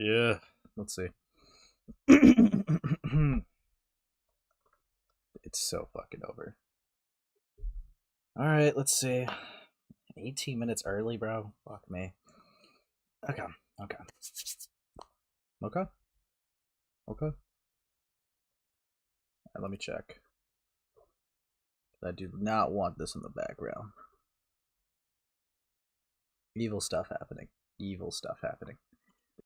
Yeah, let's see. It's so fucking over. All right, let's see. 18 minutes early, bro. Fuck me. Okay, okay, okay, okay. Let me check. I do not want this in the background. Evil stuff happening. Evil stuff happening.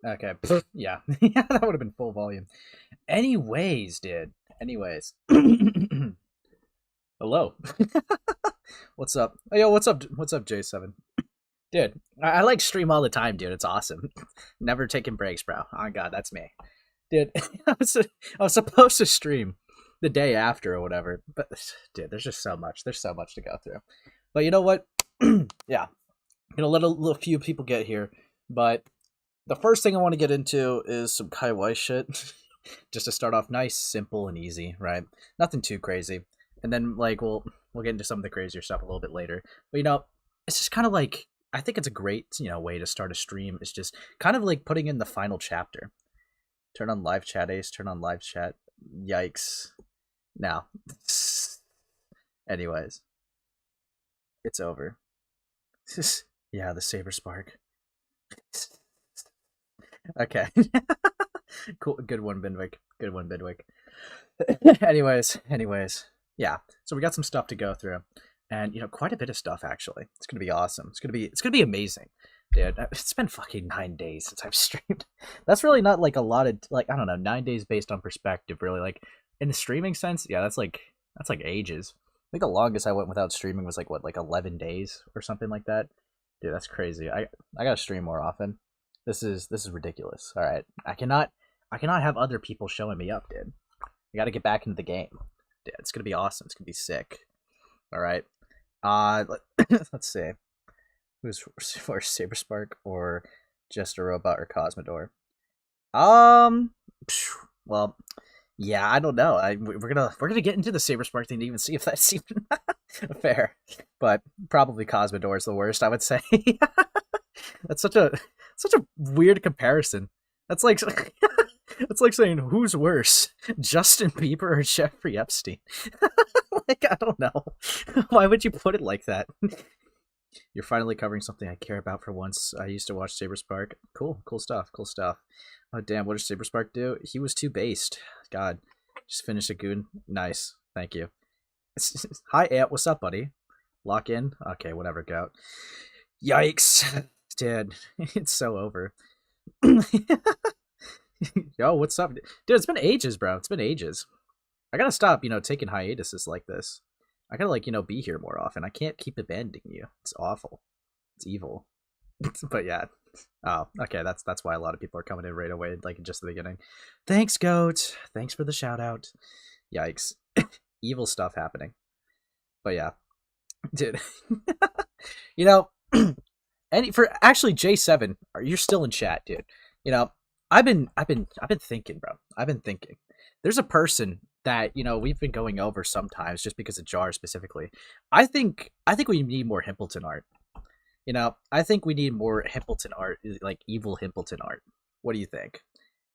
Okay, yeah, yeah, that would have been full volume. Anyways, dude. Anyways. Hello. What's up? Oh, yo, what's up? What's up, J7? Dude, I like stream all the time, dude. It's awesome. Never taking breaks, bro. Oh god, that's me, dude. I was supposed to stream the day after or whatever, but dude, there's just so much. There's so much to go through. But you know what? Yeah, let a few people get here. But the first thing I want to get into is some Kai Weiss shit. Just to start off nice, simple, and easy, right? Nothing too crazy. And then like we'll get into some of the crazier stuff a little bit later. But it's just kind of like I think it's a great way to start a stream. It's just kind of like putting in the final chapter. Turn on live chat, Ace. Turn on live chat. Yikes. Now, anyways, it's over. Yeah, the Saber Spark. Okay. Cool. Good one, Bindwick. Good one, Bindwick. anyways, yeah. So we got some stuff to go through, and quite a bit of stuff actually. It's gonna be awesome. It's gonna be amazing, dude. It's been fucking 9 days since I've streamed. That's really not like a lot of I don't know 9 days based on perspective. Really, like in the streaming sense, yeah, that's like ages. I think the longest I went without streaming was like 11 days or something like that. Dude, that's crazy. I gotta stream more often. This is ridiculous. All right, I cannot have other people showing me up, dude. I got to get back into the game. Dude, it's gonna be awesome. It's gonna be sick. All right. Let's see. Who's for Saber Spark or just a robot or Cosmodor? Well, yeah, I don't know. We're gonna get into the Saber Spark thing to even see if that's even fair. But probably Cosmodor is the worst, I would say. That's such a weird comparison. That's like it's like saying who's worse, Justin Bieber or Jeffrey Epstein. Like I don't know. Why would you put it like that? You're finally covering something I care about for once. I used to watch Saber Spark. Cool stuff. Oh damn, what did Saber Spark do? He was too based. God, just finished a goon. Nice, thank you. Hi Ant, what's up, buddy? Lock in. Okay, whatever. Gout. Yikes, dude, it's so over. Yo, what's up, dude? It's been ages, bro. It's been ages. I gotta stop, taking hiatuses like this. I gotta be here more often. I can't keep abandoning you. It's awful. It's evil. But yeah. Oh, okay. That's why a lot of people are coming in right away, like just the beginning. Thanks, Goat. Thanks for the shout out. Yikes. Evil stuff happening. But yeah, dude. For actually J7, you're still in chat, dude. I've been thinking, bro. I've been thinking. There's a person that we've been going over sometimes just because of Jar specifically. I think we need more Himpleton art. I think we need more Himpleton art, like evil Himpleton art. What do you think?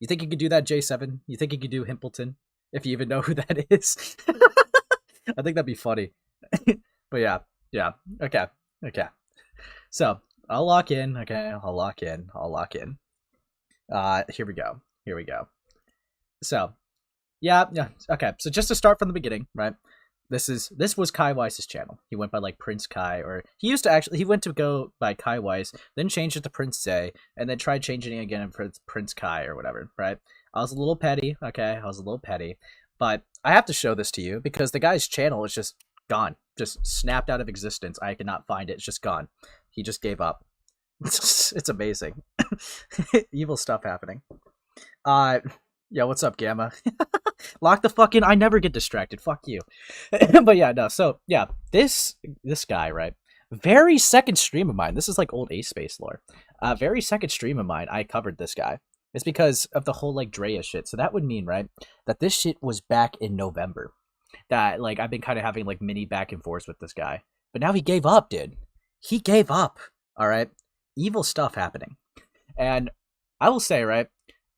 You think you could do that, J7? You think you could do Himpleton? If you even know who that is. I think that'd be funny. But yeah. Okay. So I'll lock in. Okay, I'll lock in. Here we go. So yeah. Okay, so just to start from the beginning, right? This was Kai Weiss's channel. He went by like Prince Kai, or he went to go by Kai Weiss, then changed it to Prince Zay, and then tried changing it again for Prince Kai or whatever, right? I was a little petty, okay? But I have to show this to you because the guy's channel is just gone, just snapped out of existence. I cannot find it. It's just gone. He just gave up. It's amazing. Evil stuff happening. Yeah, what's up, Gamma? Lock the fuck in. I never get distracted. Fuck you. But yeah, no. So yeah, this guy, right? Very second stream of mine. This is like old Ace Space lore. Very second stream of mine. I covered this guy. It's because of the whole like Drea shit. So that would mean, right, that this shit was back in November. That like I've been kind of having like mini back and forth with this guy. But now he gave up, dude. He gave up. All right. Evil stuff happening. And I will say, right,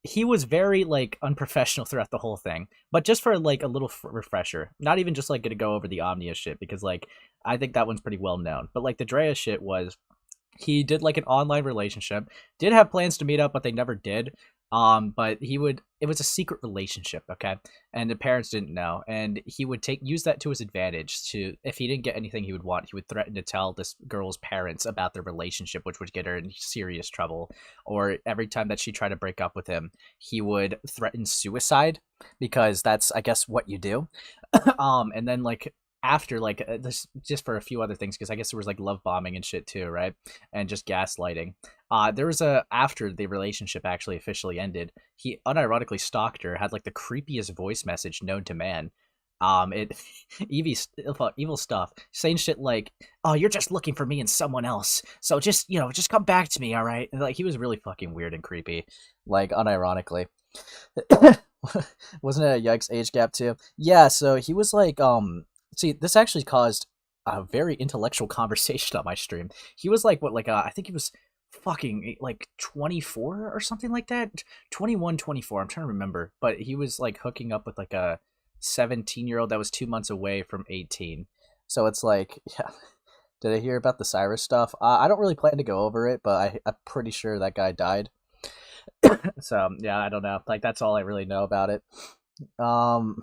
he was very like unprofessional throughout the whole thing. But just for like a little refresher, not even just like gonna go over the Omnia shit because like I think that one's pretty well known. But like the Drea shit was he did like an online relationship, did have plans to meet up, but they never did. But it was a secret relationship, okay? And the parents didn't know. And he would use that to his advantage to, if he didn't get anything he would want, he would threaten to tell this girl's parents about their relationship, which would get her in serious trouble. Or every time that she tried to break up with him, he would threaten suicide because that's, I guess, what you do. And then like after like this, just for a few other things, because I guess there was like love bombing and shit too, right? And just gaslighting. There was a, after the relationship actually officially ended, he unironically stalked her, had like the creepiest voice message known to man. It evil stuff, saying shit like, "Oh, you're just looking for me and someone else, so just just come back to me, all right?" And, like, he was really fucking weird and creepy, like unironically. Wasn't it a yikes age gap too? Yeah, so he was like, see, this actually caused a very intellectual conversation on my stream. He was like, what, like, I think he was fucking like 24 or something like that. 21, 24. I'm trying to remember. But he was like hooking up with like a 17-year-old that was 2 months away from 18. So it's like, yeah. Did I hear about the Cyrus stuff? I don't really plan to go over it, but I'm pretty sure that guy died. So yeah, I don't know. Like that's all I really know about it. But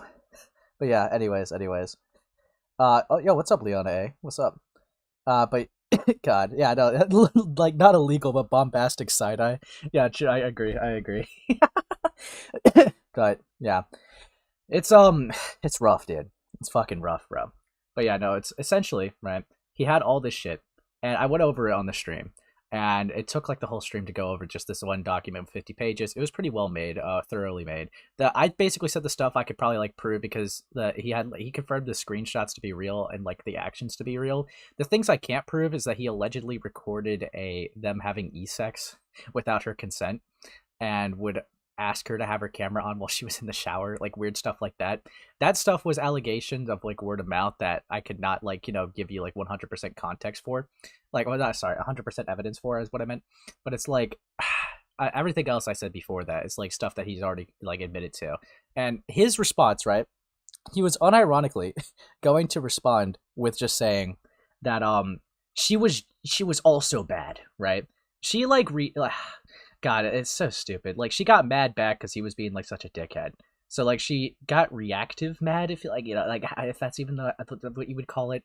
yeah. Anyways. Oh, yo, what's up, Leona A? What's up? But God, yeah, no, like not illegal, but bombastic side eye. Yeah, I agree. But yeah, it's rough, dude. It's fucking rough, bro. But yeah, no, it's essentially right. He had all this shit, and I went over it on the stream, and it took like the whole stream to go over just this one document with 50 pages. It was pretty well made, thoroughly made. I basically said the stuff I could probably like prove because he confirmed the screenshots to be real and like the actions to be real. The things I can't prove is that he allegedly recorded them having e-sex without her consent and would ask her to have her camera on while she was in the shower, like weird stuff like that. That stuff was allegations of like word of mouth that I could not like give you like 100% context for, like, well, not sorry, 100% evidence for is what I meant. But it's like everything else I said before that is like stuff that he's already like admitted to. And his response, right, he was unironically going to respond with just saying that she was also bad, right? She like God, it's so stupid. Like, she got mad back because he was being like such a dickhead. So like she got reactive mad, if like like if that's even what you would call it.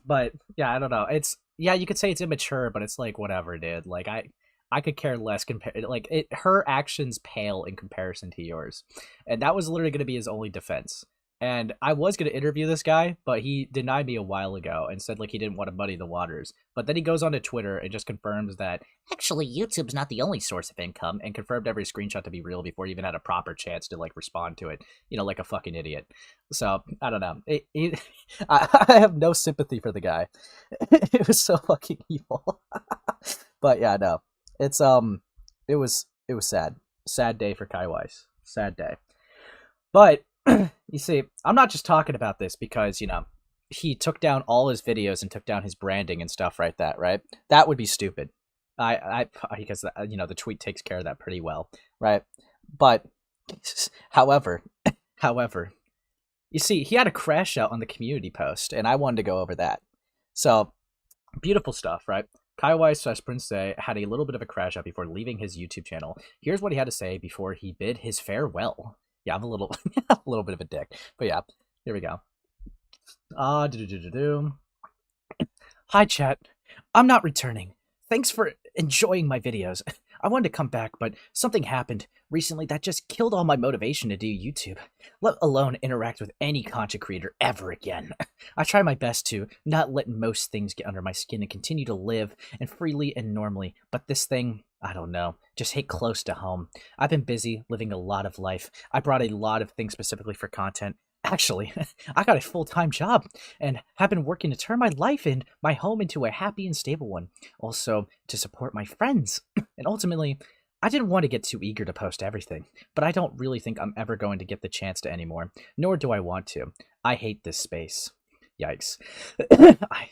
But yeah, I don't know. It's, yeah, you could say it's immature, but it's like whatever, dude. Like I could care less like her actions pale in comparison to yours, and that was literally going to be his only defense. And I was going to interview this guy, but he denied me a while ago and said like he didn't want to muddy the waters. But then he goes onto Twitter and just confirms that actually YouTube's not the only source of income, and confirmed every screenshot to be real before he even had a proper chance to like respond to it, like a fucking idiot. So I don't know. I have no sympathy for the guy. It was so fucking evil. But yeah, no, it's it was sad day for Kai Weiss. Sad day. But you see, I'm not just talking about this because, he took down all his videos and took down his branding and stuff like that, right? That would be stupid. Because, the tweet takes care of that pretty well, right? But, however, you see, he had a crash out on the community post, and I wanted to go over that. So, beautiful stuff, right? Kai Weiss / Prince had a little bit of a crash out before leaving his YouTube channel. Here's what he had to say before he bid his farewell. Yeah, I'm a little bit of a dick. But yeah, here we go. Hi, chat. I'm not returning. Thanks for enjoying my videos. I wanted to come back, but something happened recently that just killed all my motivation to do YouTube, let alone interact with any content creator ever again. I try my best to not let most things get under my skin and continue to live and freely and normally, but this thing, I don't know, just hit close to home. I've been busy living a lot of life. I brought a lot of things specifically for content. Actually, I got a full-time job and have been working to turn my life and my home into a happy and stable one. Also, to support my friends. And ultimately, I didn't want to get too eager to post everything, but I don't really think I'm ever going to get the chance to anymore, nor do I want to. I hate this space. Yikes.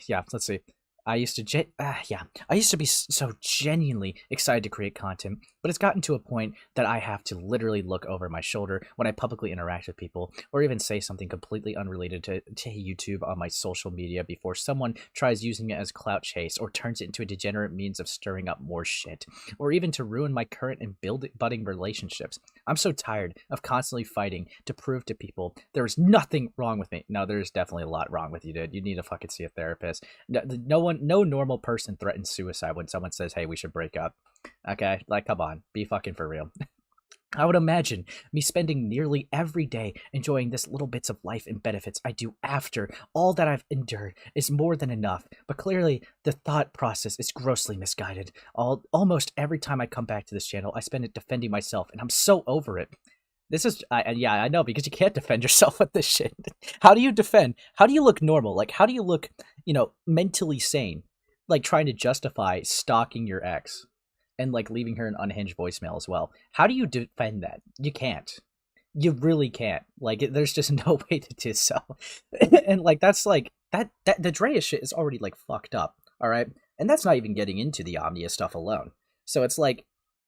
Yeah, let's see. I used to, I used to be so genuinely excited to create content, but it's gotten to a point that I have to literally look over my shoulder when I publicly interact with people, or even say something completely unrelated to YouTube on my social media before someone tries using it as clout chase, or turns it into a degenerate means of stirring up more shit, or even to ruin my current and budding relationships. I'm so tired of constantly fighting to prove to people there is nothing wrong with me. No, there's definitely a lot wrong with you, dude. You need to fucking see a therapist. No normal person threatens suicide when someone says, hey, we should break up. Okay, like, come on, be fucking for real. I would imagine me spending nearly every day enjoying this little bits of life and benefits I do after all that I've endured is more than enough, but clearly the thought process is grossly misguided. Almost every time I come back to this channel, I spend it defending myself, and I'm so over it. This is, yeah, I know, because you can't defend yourself with this shit. How do you defend? How do you look normal? Like, how do you look, mentally sane? Like, trying to justify stalking your ex and, like, leaving her an unhinged voicemail as well. How do you defend that? You can't. You really can't. Like, there's just no way to do so. And, like, that's, like, the Drea shit is already, like, fucked up, all right? And that's not even getting into the Omnia stuff alone. So it's like,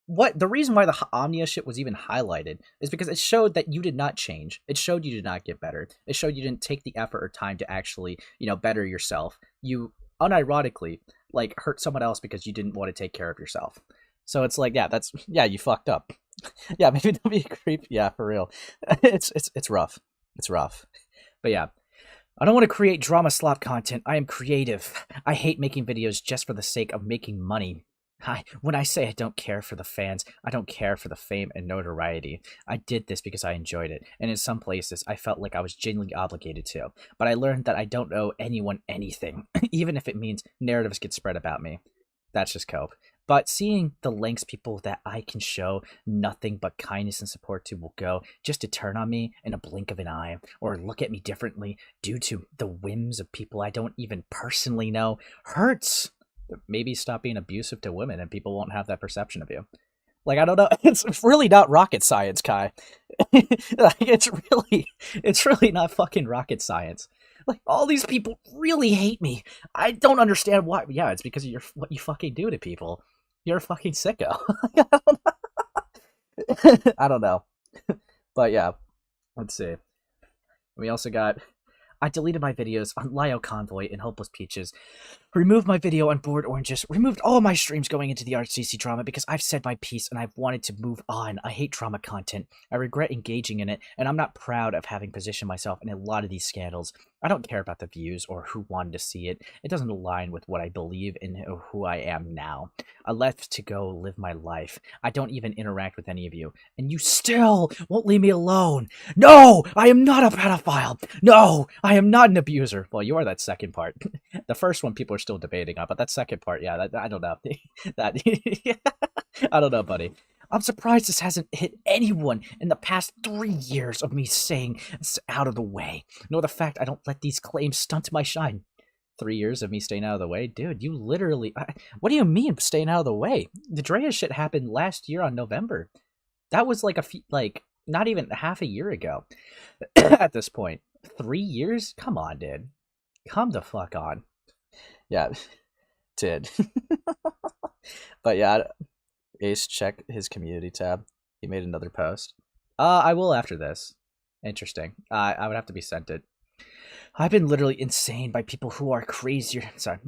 the reason why the Omnia shit was even highlighted is because it showed that you did not change. It showed you did not get better. It showed you didn't take the effort or time to actually, better yourself. You unironically, like, hurt someone else because you didn't want to take care of yourself. So it's like, yeah, you fucked up. Yeah, maybe don't be a creep. Yeah, for real. It's rough. It's rough. But yeah, I don't want to create drama slop content. I am creative. I hate making videos just for the sake of making money. When I say I don't care for the fans, I don't care for the fame and notoriety. I did this because I enjoyed it, and in some places I felt like I was genuinely obligated to. But I learned that I don't owe anyone anything, even if it means narratives get spread about me. That's just cope. But seeing the lengths people that I can show nothing but kindness and support to will go just to turn on me in a blink of an eye, or look at me differently due to the whims of people I don't even personally know, hurts. Maybe stop being abusive to women and people won't have that perception of you. Like, I don't know. It's really not rocket science, Kai. Like, it's really not fucking rocket science. Like, all these people really hate me. I don't understand why. Yeah, it's because of what you fucking do to people. You're a fucking sicko. I don't know. But yeah, let's see. We also got, I deleted my videos on Lio Convoy and Hopeless Peaches, removed my video on Bored Oranges, removed all my streams going into the RCC drama because I've said my piece and I've wanted to move on. I hate drama content. I regret engaging in it, and I'm not proud of having positioned myself in a lot of these scandals. I don't care about the views or who wanted to see it. It doesn't align with what I believe and who I am now. I left to go live my life. I don't even interact with any of you, and you still won't leave me alone. No, I am not a pedophile. No, I am not an abuser. Well, you are that second part. The first one people are still debating on, but that second part, yeah, I don't know. I don't know, buddy. I'm surprised this hasn't hit anyone in the past 3 years of me saying it's out of the way, nor the fact I don't let these claims stunt my shine. 3 years of me staying out of the way? Dude, you literally... what do you mean staying out of the way? The Drea shit happened last year on November. That was like not even half a year ago at this point. 3 years? Come on, dude. Come the fuck on. Yeah, did. But yeah, Ace, check his community tab. He made another post. I will after this. Interesting. I would have to be sent it. I've been literally insane by people who are crazier. Sorry.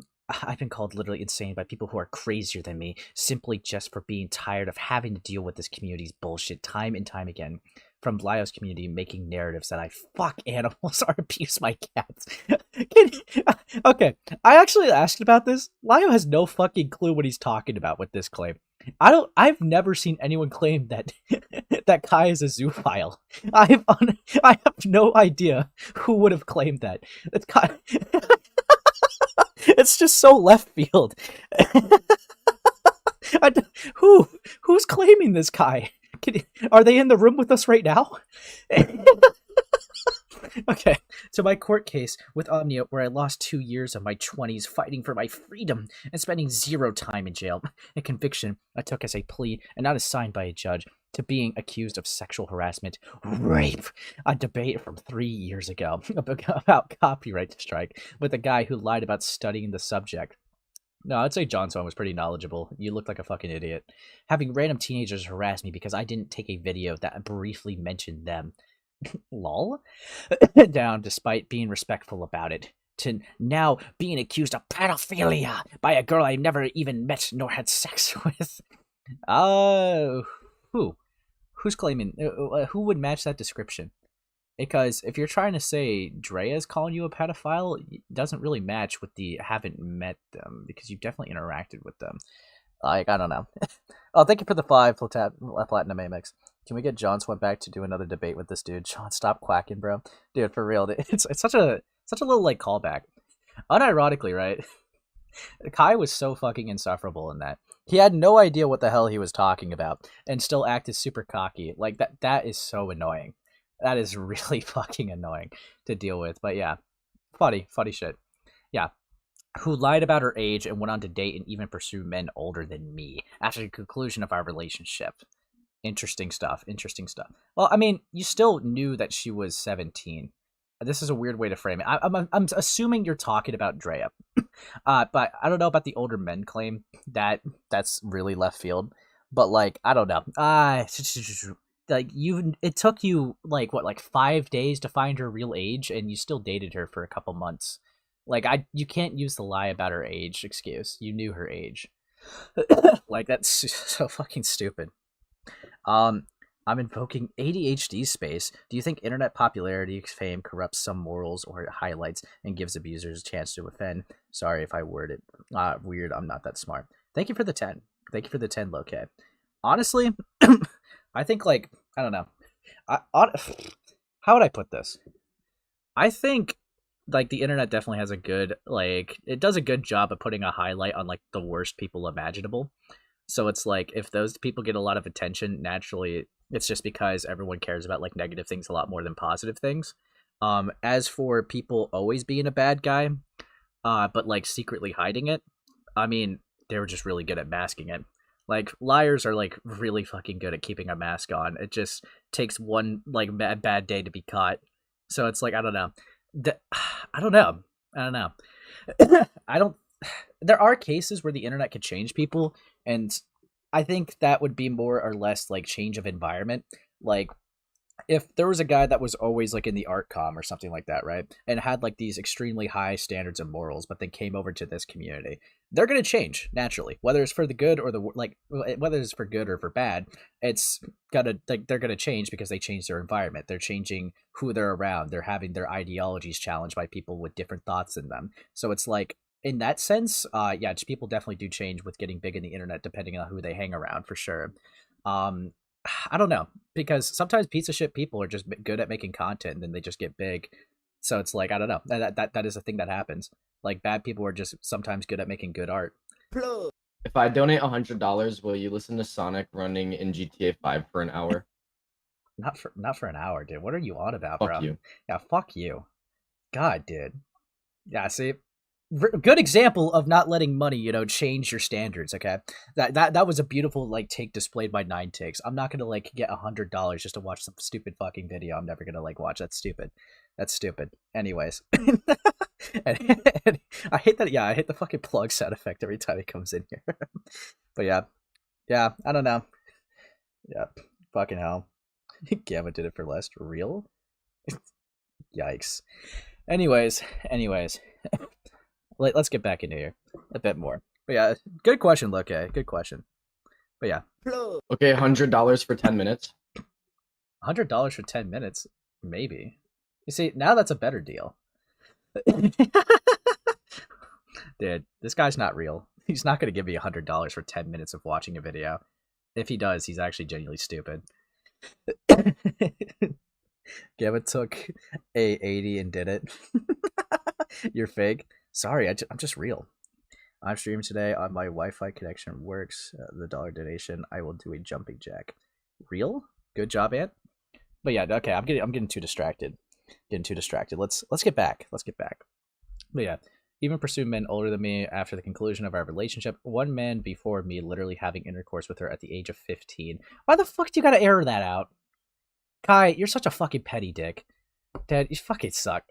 I've been called literally insane by people who are crazier than me, simply just for being tired of having to deal with this community's bullshit time and time again. From Lio's community making narratives that I fuck animals or abuse my cats. Okay, I actually asked about this. Lio has no fucking clue what he's talking about with this claim. I've never seen anyone claim that that Kai is a zoophile. I have no idea who would have claimed that. It's Kai. It's just so left field. Who's claiming this, Kai? Are they in the room with us right now? Okay, so my court case with Omnia, where I lost 2 years of my 20s fighting for my freedom and spending 0 time in jail. A conviction I took as a plea and not assigned by a judge to being accused of sexual harassment, rape. A debate from 3 years ago about copyright strike with a guy who lied about studying the subject. No, I'd say John Swan was pretty knowledgeable. You look like a fucking idiot. Having random teenagers harass me because I didn't take a video that briefly mentioned them. Lol. Down despite being respectful about it. To now being accused of pedophilia by a girl I never even met nor had sex with. Who? Who's claiming? Who would match that description? Because if you're trying to say Drea's calling you a pedophile, it doesn't really match with the haven't met them, because you've definitely interacted with them. Like, I don't know. Oh, thank you for the 5 Platinum Amex. Can we get John Swan back to do another debate with this dude? John, stop quacking, bro. Dude, for real. It's such a little, like, callback. Unironically, right? Kai was so fucking insufferable in that. He had no idea what the hell he was talking about and still acted super cocky. Like, that is so annoying. That is really fucking annoying to deal with. But yeah, funny shit. Yeah. Who lied about her age and went on to date and even pursue men older than me after the conclusion of our relationship. Interesting stuff. Well, I mean, you still knew that she was 17. This is a weird way to frame it. I'm assuming you're talking about Drea. But I don't know about the older men claim. That's really left field. But, like, I don't know. Like, it took you, like, what, like 5 days to find her real age, and you still dated her for a couple months. Like, you can't use the lie about her age excuse. You knew her age. Like, that's so fucking stupid. I'm invoking ADHD space. Do you think internet popularity, fame corrupts some morals or it highlights and gives abusers a chance to offend? Sorry if I word it weird. I'm not that smart. Thank you for the 10. Thank you for the 10, Loke. Honestly, I think, like, I don't know. How would I put this? I think, like, the internet definitely has a good, like, it does a good job of putting a highlight on, like, the worst people imaginable. So it's like, if those people get a lot of attention, naturally, it's just because everyone cares about, like, negative things a lot more than positive things. As for people always being a bad guy, but, like, secretly hiding it, I mean, they were just really good at masking it. Like, liars are, like, really fucking good at keeping a mask on. It just takes one, like, bad day to be caught. So it's like, I don't know. I don't know. There are cases where the internet could change people, and I think that would be more or less, like, change of environment. Like, if there was a guy that was always, like, in the art com or something like that, right, and had, like, these extremely high standards of morals, but then came over to this community, they're going to change naturally, whether it's for the good or whether it's for good or for bad. It's gotta, like, they're going to change because they change their environment. They're changing who they're around. They're having their ideologies challenged by people with different thoughts in them. So it's like, in that sense, yeah, people definitely do change with getting big in the internet, depending on who they hang around, for sure. I don't know, because sometimes piece of shit people are just good at making content and then they just get big. So it's like, I don't know. That is a thing that happens. Like, bad people are just sometimes good at making good art. If I donate $100, will you listen to Sonic running in GTA 5 for an hour? Not for an hour, dude. What are you on about, Fuck bro? you. Yeah, fuck you. God, dude. Yeah, see, good example of not letting money, change your standards. Okay, that was a beautiful, like, take displayed by 9 Takes. I'm not gonna, like, get $100 just to watch some stupid fucking video. I'm never gonna, like, watch. That's stupid. Anyways, and I hate that. Yeah, I hate the fucking plug sound effect every time he comes in here. But yeah, I don't know. Yeah, fucking hell. Gamma did it for less. Real? Yikes. Anyways. Let's get back into here a bit more. But yeah, good question, Loke. Good question. But yeah. Okay, $100 for 10 minutes. $100 for 10 minutes? Maybe. You see, now that's a better deal. Dude, this guy's not real. He's not going to give me $100 for 10 minutes of watching a video. If he does, he's actually genuinely stupid. Gamma took a 80 and did it. You're fake. Sorry, I'm just real. I'm streaming today on my Wi-Fi connection works. The dollar donation, I will do a jumping jack. Real? Good job, Ant. But yeah, okay, I'm getting too distracted. Let's get back. But yeah, even pursue men older than me after the conclusion of our relationship. One man before me literally having intercourse with her at the age of 15. Why the fuck do you gotta air that out? Kai, you're such a fucking petty dick. Dad, you fucking suck.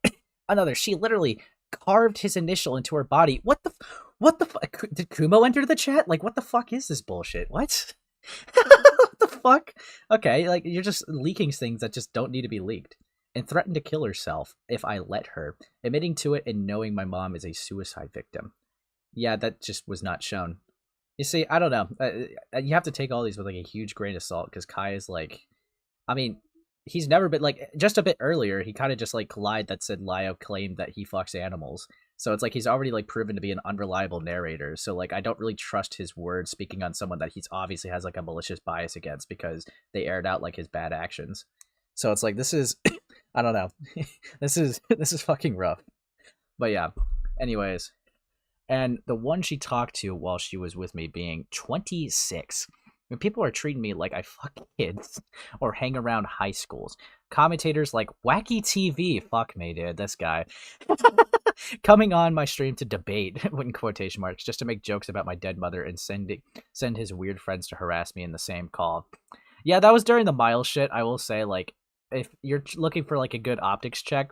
Another, she literally carved his initial into her body. What the What the fuck? Did Kumo enter the chat? Like, what the fuck is this bullshit? What? What the fuck? Okay, like, you're just leaking things that just don't need to be leaked. And threatened to kill herself if I let her, admitting to it and knowing my mom is a suicide victim. Yeah, that just was not shown. You see, I don't know. You have to take all these with like a huge grain of salt because Kai is like, I mean, he's never been like just a bit earlier. He kind of just like lied that said Lio claimed that he fucks animals. So it's like he's already like proven to be an unreliable narrator. So like I don't really trust his words speaking on someone that he's obviously has like a malicious bias against because they aired out like his bad actions. So it's like this is I don't know. this is fucking rough. But yeah. Anyways, and the one she talked to while she was with me being 26. When people are treating me like I fuck kids or hang around high schools. Commentators like Wacky TV, fuck me, dude, this guy, coming on my stream to debate, in quotation marks, just to make jokes about my dead mother and send his weird friends to harass me in the same call. Yeah, that was during the Miles shit. I will say, like, if you're looking for like a good optics check,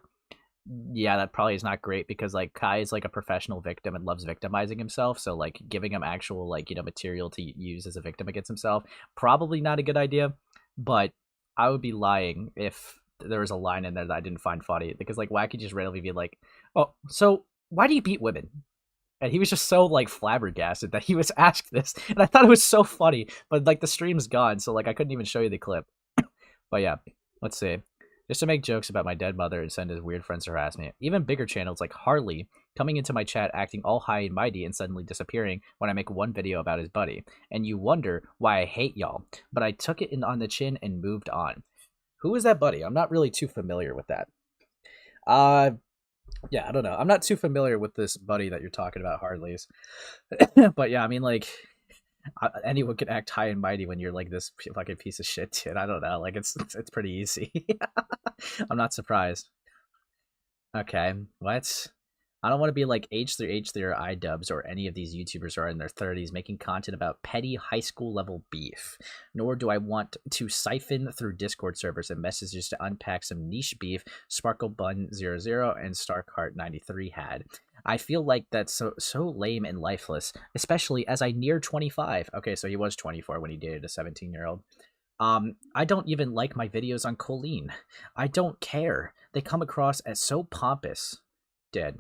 yeah, that probably is not great because like Kai is like a professional victim and loves victimizing himself. So like giving him actual like, you know, material to use as a victim against himself, probably not a good idea. But I would be lying if there was a line in there that I didn't find funny because like Wacky just randomly be like, "Oh, so why do you beat women?" And he was just so like flabbergasted that he was asked this, and I thought it was so funny. But like the stream's gone, so like I couldn't even show you the clip. But yeah, let's see. Just to make jokes about my dead mother and send his weird friends to harass me. Even bigger channels like Harley coming into my chat acting all high and mighty and suddenly disappearing when I make one video about his buddy. And you wonder why I hate y'all, but I took it in on the chin and moved on. Who is that buddy? I'm not really too familiar with that. Yeah, I don't know. I'm not too familiar with this buddy that you're talking about, Harley's. But yeah, I mean, like, anyone can act high and mighty when you're like this fucking piece of shit, dude. I don't know. Like, it's pretty easy. I'm not surprised. Okay, what? I don't want to be like H3H3 or iDubbbz or any of these YouTubers who are in their 30s making content about petty high school level beef. Nor do I want to siphon through Discord servers and messages to unpack some niche beef SparkleBun00 and Starkheart93 had. I feel like that's so lame and lifeless, especially as I near 25. Okay, so he was 24 when he dated a 17-year-old. I don't even like my videos on Colleen. I don't care. They come across as so pompous. Dead.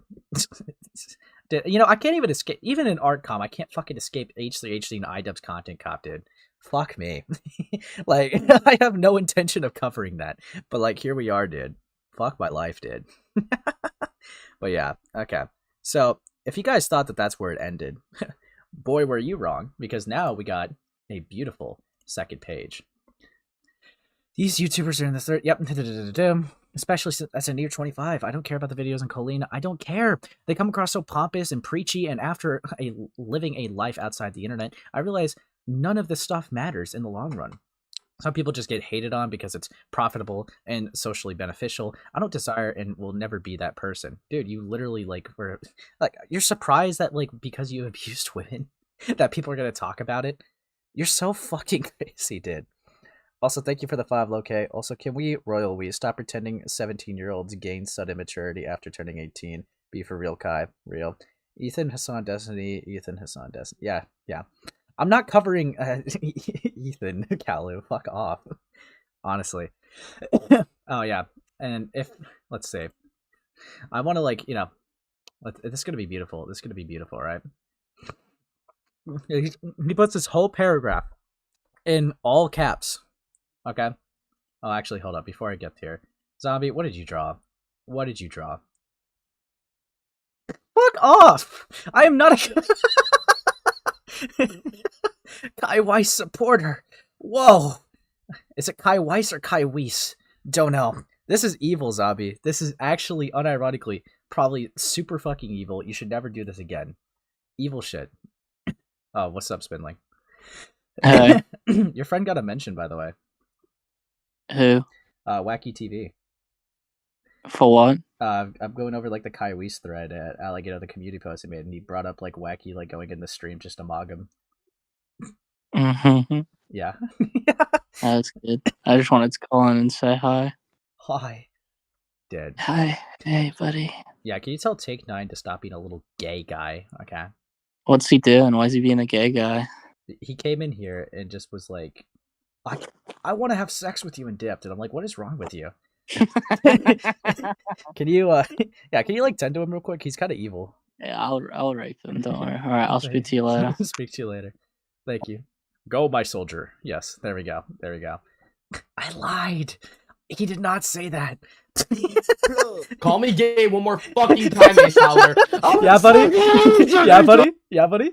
You know, I can't even escape. Even in ArtCom, I can't fucking escape H3H3 and iDubbbz content cop, dude. Fuck me. Like, I have no intention of covering that. But, like, here we are, dude. Fuck my life, dude. But yeah, okay. So, if you guys thought that that's where it ended, boy, were you wrong. Because now we got a beautiful second page. These YouTubers are in the third. Yep. Especially as a near 25. I don't care about the videos on Colleen. I don't care. They come across so pompous and preachy, and after living a life outside the internet, I realize none of this stuff matters in the long run. Some people just get hated on because it's profitable and socially beneficial. I don't desire and will never be that person. Dude, you literally like were like you're surprised that like because you abused women that people are gonna talk about it. You're so fucking crazy, dude. Also, thank you for the 5 low-K. Also, can we, Royal We, stop pretending 17-year-olds gain sudden maturity after turning 18? Be for real, Kai. Real. Ethan Hassan Destiny. Ethan Hassan Destiny. Yeah. I'm not covering Ethan Kalu. Fuck off. Honestly. Oh, yeah. And if, let's see. I want to, like, you know, this is going to be beautiful. This is going to be beautiful, right? He puts this whole paragraph in all caps. Okay. Oh, actually, hold up. Before I get here. Zombie, what did you draw? What did you draw? Fuck off! I am not a Kai Weiss supporter. Whoa! Is it Kai Weiss or Kai Weiss? Don't know. This is evil, Zombie. This is actually, unironically, probably super fucking evil. You should never do this again. Evil shit. Oh, what's up, Spinling? Hey. Your friend got a mention, by the way. Who? Wacky TV. For what? I'm going over like the Kai Weiss thread at like, you know, the community post he made, and he brought up like Wacky like going in the stream just to mog him. Mm-hmm. Yeah. That's good. I just wanted to call in and say hi. Hi. Dead. Hi. Hey, buddy. Yeah, can you tell Take 9 to stop being a little gay guy? Okay. What's he doing? Why is he being a gay guy? He came in here and just was like, I want to have sex with you and dipped. And I'm like, what is wrong with you? Can you, can you like tend to him real quick? He's kind of evil. Yeah, I'll rape him. Don't worry. All right, I'll speak to you later. Speak to you later. Thank you. Go, my soldier. Yes, there we go. There we go. I lied. He did not say that. Call me gay one more fucking time, Ace Howler. Yeah, buddy. Yeah, buddy. Yeah, buddy.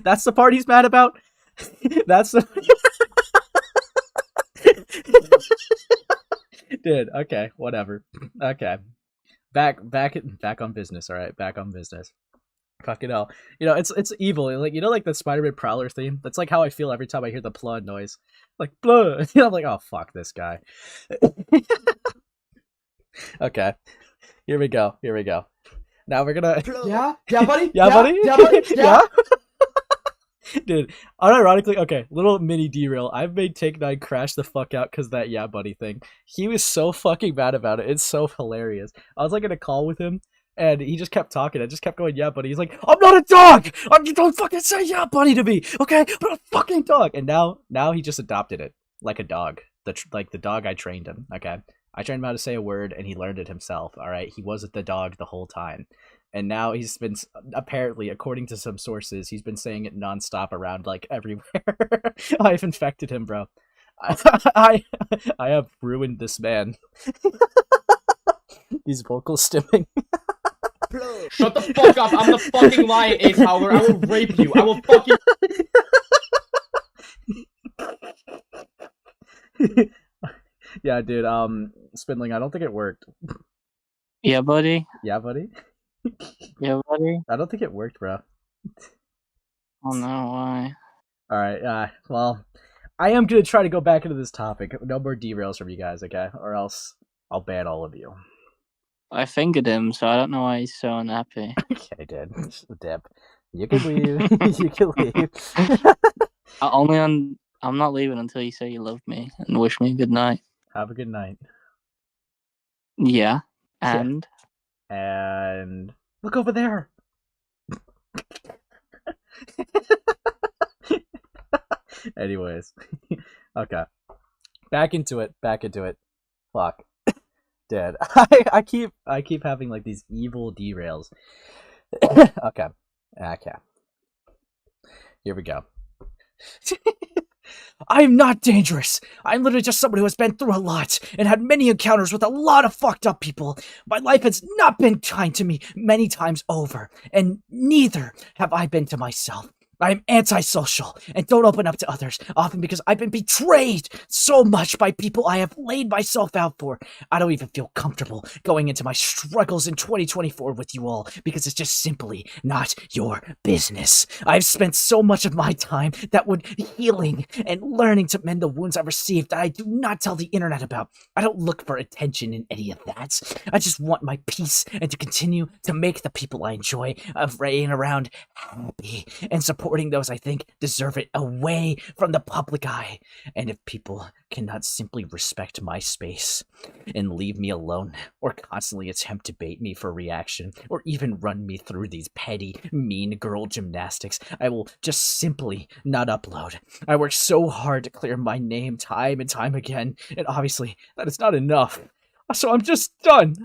That's the part he's mad about. That's the. Dude, okay, whatever. Okay, back on business. All right, back on business. Fucking hell, it's evil. Like like the Spider-Man Prowler theme. That's like how I feel every time I hear the blood noise. Like blood. I'm like, oh fuck this guy. Okay, here we go. Now we're gonna. Yeah, buddy. Yeah, buddy. Yeah, buddy. Yeah. Dude, unironically, okay, little mini derail. I've made Take 9 crash the fuck out because that yeah buddy thing. He was so fucking mad about it. It's so hilarious. I was like in a call with him and he just kept talking. I just kept going, yeah buddy. He's like, I'm not a dog! You don't fucking say yeah buddy to me, okay? I'm a fucking dog. And now he just adopted it like a dog. Like the dog I trained him, okay? I trained him how to say a word and he learned it himself, alright? He wasn't the dog the whole time. And now he's been, apparently, according to some sources, he's been saying it nonstop around, like, everywhere. I've infected him, bro. I have ruined this man. He's vocal stimming. Shut the fuck up. I'm the fucking lion, Ace Howler. I will rape you. I will fucking... Yeah, dude, Spindling, I don't think it worked. Yeah, buddy. Yeah, buddy? Yeah, buddy. I don't think it worked, bro. Oh no, why? Alright, well, I am gonna try to go back into this topic. No more derails from you guys, okay? Or else I'll ban all of you. I fingered him, so I don't know why he's so unhappy. Okay, dude. Dip. You can leave. You can leave. I'm not leaving until you say you love me and wish me good night. Have a good night. Yeah, and... And look over there. Anyways, okay. Back into it. Fuck, dude. I keep having like these evil derails. Okay. Here we go. I'm not dangerous. I'm literally just someone who has been through a lot and had many encounters with a lot of fucked up people. My life has not been kind to me many times over, and neither have I been to myself. I'm antisocial and don't open up to others, often because I've been betrayed so much by people I have laid myself out for. I don't even feel comfortable going into my struggles in 2024 with you all, because it's just simply not your business. I've spent so much of my time that would healing and learning to mend the wounds I've received that I do not tell the internet about. I don't look for attention in any of that. I just want my peace and to continue to make the people I enjoy reign around happy and supporting those I think deserve it away from the public eye. And if people cannot simply respect my space and leave me alone, or constantly attempt to bait me for reaction, or even run me through these petty, mean girl gymnastics, I will just simply not upload. I work so hard to clear my name time and time again, and obviously that is not enough. So I'm just done.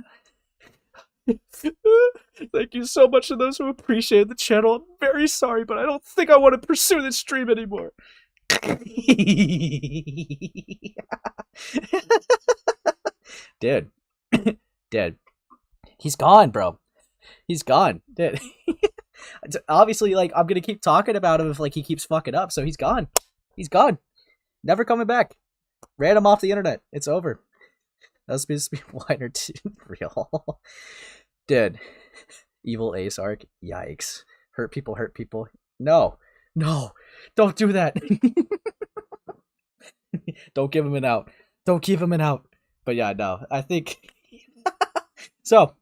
Thank you so much to those who appreciate the channel. I'm very sorry, but I don't think I want to pursue this stream anymore. Dude. Dude. He's gone, bro. He's gone. Dude. Obviously, like, I'm gonna keep talking about him if, like, he keeps fucking up, so he's gone. He's gone. Never coming back. Ran him off the internet. It's over. That was supposed to be one or two. Real. Dude. Evil Ace arc. Yikes. Hurt people. No. Don't do that. Don't give him an out. Don't give him an out. But yeah, no. I think... So,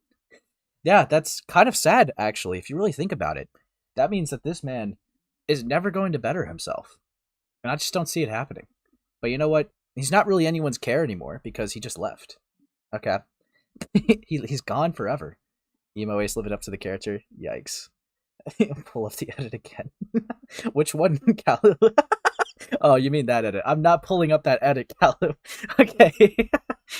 yeah, that's kind of sad, actually, if you really think about it. That means that this man is never going to better himself. And I just don't see it happening. But you know what? He's not really anyone's care anymore because he just left. Okay. He's gone forever. Emo Ace living up to the character. Yikes. Pull up the edit again. Which one, Calu? Oh, you mean that edit. I'm not pulling up that edit, Calu. Okay.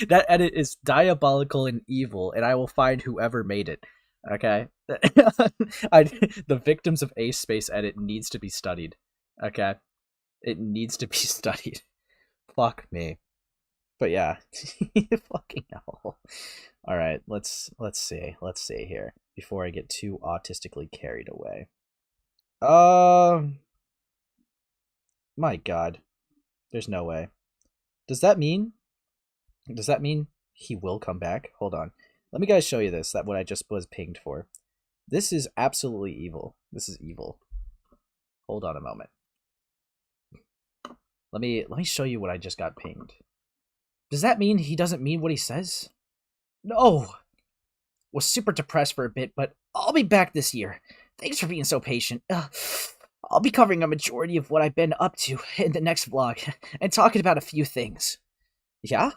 That edit is diabolical and evil, and I will find whoever made it. Okay? The victims of Ace Space edit needs to be studied. Okay? It needs to be studied. Fuck me. But yeah. Fucking hell. Alright, let's see. Let's see here. Before I get too autistically carried away. My god. There's no way. Does that mean he will come back? Hold on. Let me guys show you this, that what I just was pinged for. This is absolutely evil. This is evil. Hold on a moment. Let me show you what I just got pinged. Does that mean he doesn't mean what he says? No! Was super depressed for a bit, but I'll be back this year. Thanks for being so patient. I'll be covering a majority of what I've been up to in the next vlog, and talking about a few things. Yeah?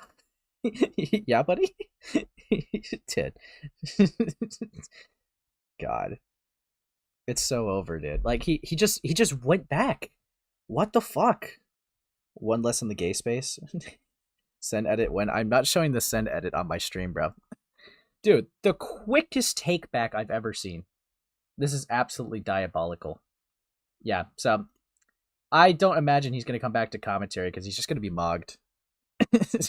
Yeah, buddy? Dude. God. It's so over, dude. Like, he just went back. What the fuck? One less in the gay space? Send edit when? I'm not showing the send edit on my stream, bro. Dude, the quickest take back I've ever seen. This is absolutely diabolical. Yeah, so I don't imagine he's going to come back to commentary because he's just going to be mogged.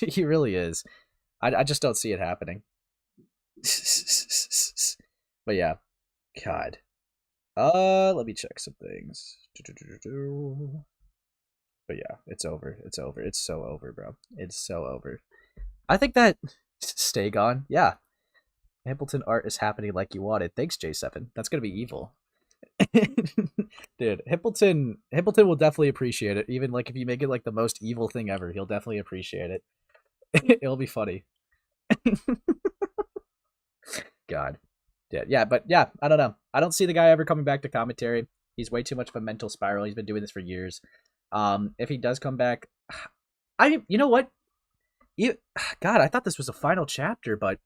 He really is. I just don't see it happening. But yeah, God. Let me check some things. But yeah, it's over. It's over. It's so over, bro. It's so over. I think that stay gone. Yeah. Hamilton art is happening like you wanted. Thanks, J7. That's gonna be evil. Dude, Hippleton will definitely appreciate it. Even like if you make it like the most evil thing ever, he'll definitely appreciate it. It'll be funny. God. Yeah, but yeah, I don't know. I don't see the guy ever coming back to commentary. He's way too much of a mental spiral. He's been doing this for years. If he does come back, you know what? God, I thought this was a final chapter, but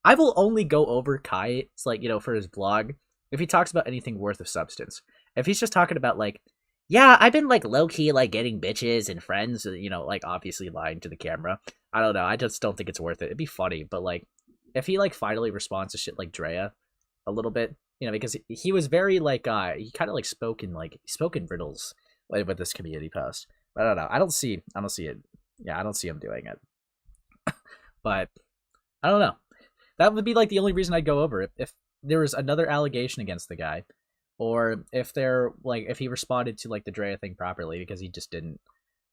I will only go over Kai, it's like, for his vlog, if he talks about anything worth of substance. If he's just talking about like, yeah, I've been like low-key like getting bitches and friends, like obviously lying to the camera. I don't know. I just don't think it's worth it. It'd be funny, but like, if he like finally responds to shit like Drea a little bit, because he was very like, he kind of like spoke in riddles with this community post. But I don't know. I don't see it. Yeah, I don't see him doing it. But I don't know. That would be like the only reason I'd go over it if there was another allegation against the guy, or if he responded to like the Drea thing properly, because he just didn't.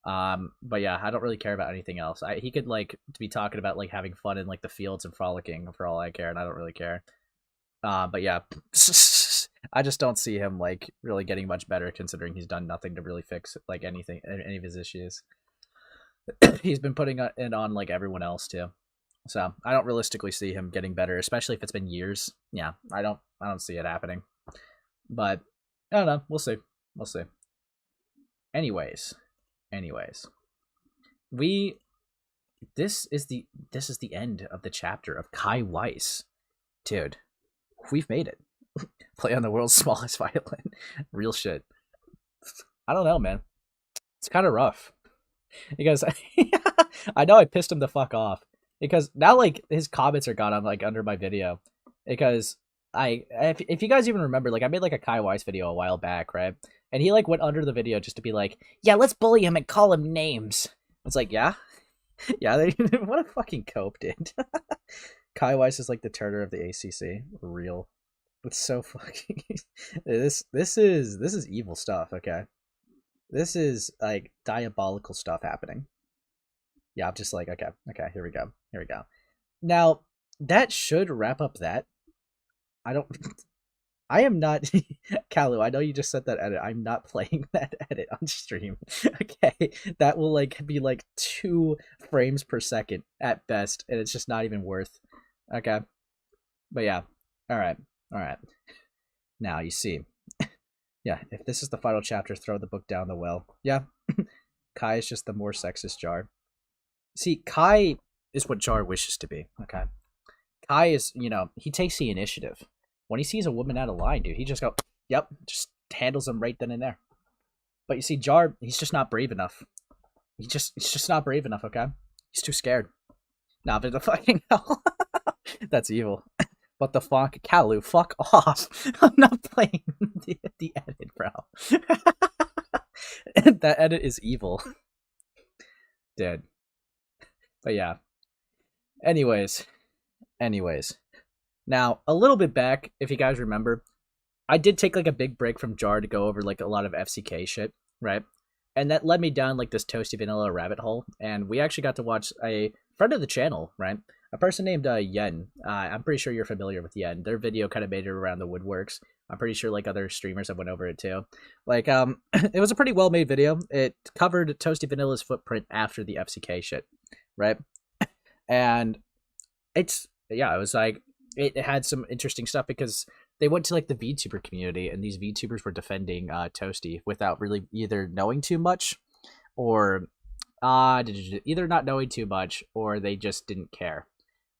But yeah, I don't really care about anything else. He could like be talking about like having fun in like the fields and frolicking for all I care, and I don't really care. But yeah, I just don't see him like really getting much better, considering he's done nothing to really fix like any of his issues. He's been putting it on like everyone else too. So I don't realistically see him getting better, especially if it's been years. Yeah, I don't see it happening. But I don't know. We'll see. Anyways, this is the end of the chapter of Kai Weiss. Dude, we've made it. Play on the world's smallest violin. Real shit. I don't know, man. It's kind of rough. Because I know I pissed him the fuck off. Because now, like, his comments are gone on, like, under my video. Because if you guys even remember, like, I made, like, a Kai Weiss video a while back, right? And he, like, went under the video just to be like, yeah, let's bully him and call him names. It's like, yeah? Yeah, what a fucking cope, dude. Kai Weiss is, like, the Turner of the ACC. Real. It's so fucking... This is evil stuff, okay? This is, like, diabolical stuff happening. Yeah, I'm just like, okay, here we go. Now, that should wrap up that. I am not, Kalu, I know you just said that edit. I'm not playing that edit on stream. Okay, that will, like, be, like, 2 frames per second at best, and it's just not even worth, okay? But yeah, alright. Now, you see, yeah, if this is the final chapter, throw the book down the well. Yeah, Kai is just the more sexist Jar. See, Kai is what Jar wishes to be, okay? Kai is, he takes the initiative. When he sees a woman out of line, dude, he just go, yep, just handles them right then and there. But you see, Jar, he's just not brave enough. He's just not brave enough, okay? He's too scared. Nah, but the fucking hell. That's evil. What the fuck? Kalu, fuck off. I'm not playing the edit, bro. That edit is evil. Dead. But yeah. Anyways. Now, a little bit back, if you guys remember, I did take like a big break from Jar to go over like a lot of FCK shit, right? And that led me down like this Toasty Vanilla rabbit hole. And we actually got to watch a friend of the channel, right? A person named Yen. I'm pretty sure you're familiar with Yen. Their video kind of made it around the woodworks. I'm pretty sure like other streamers have went over it too. Like, it was a pretty well made video. It covered Toasty Vanilla's footprint after the FCK shit, right? And it was like, it had some interesting stuff because they went to like the VTuber community and these VTubers were defending Toasty without really either knowing too much or either not knowing too much or they just didn't care.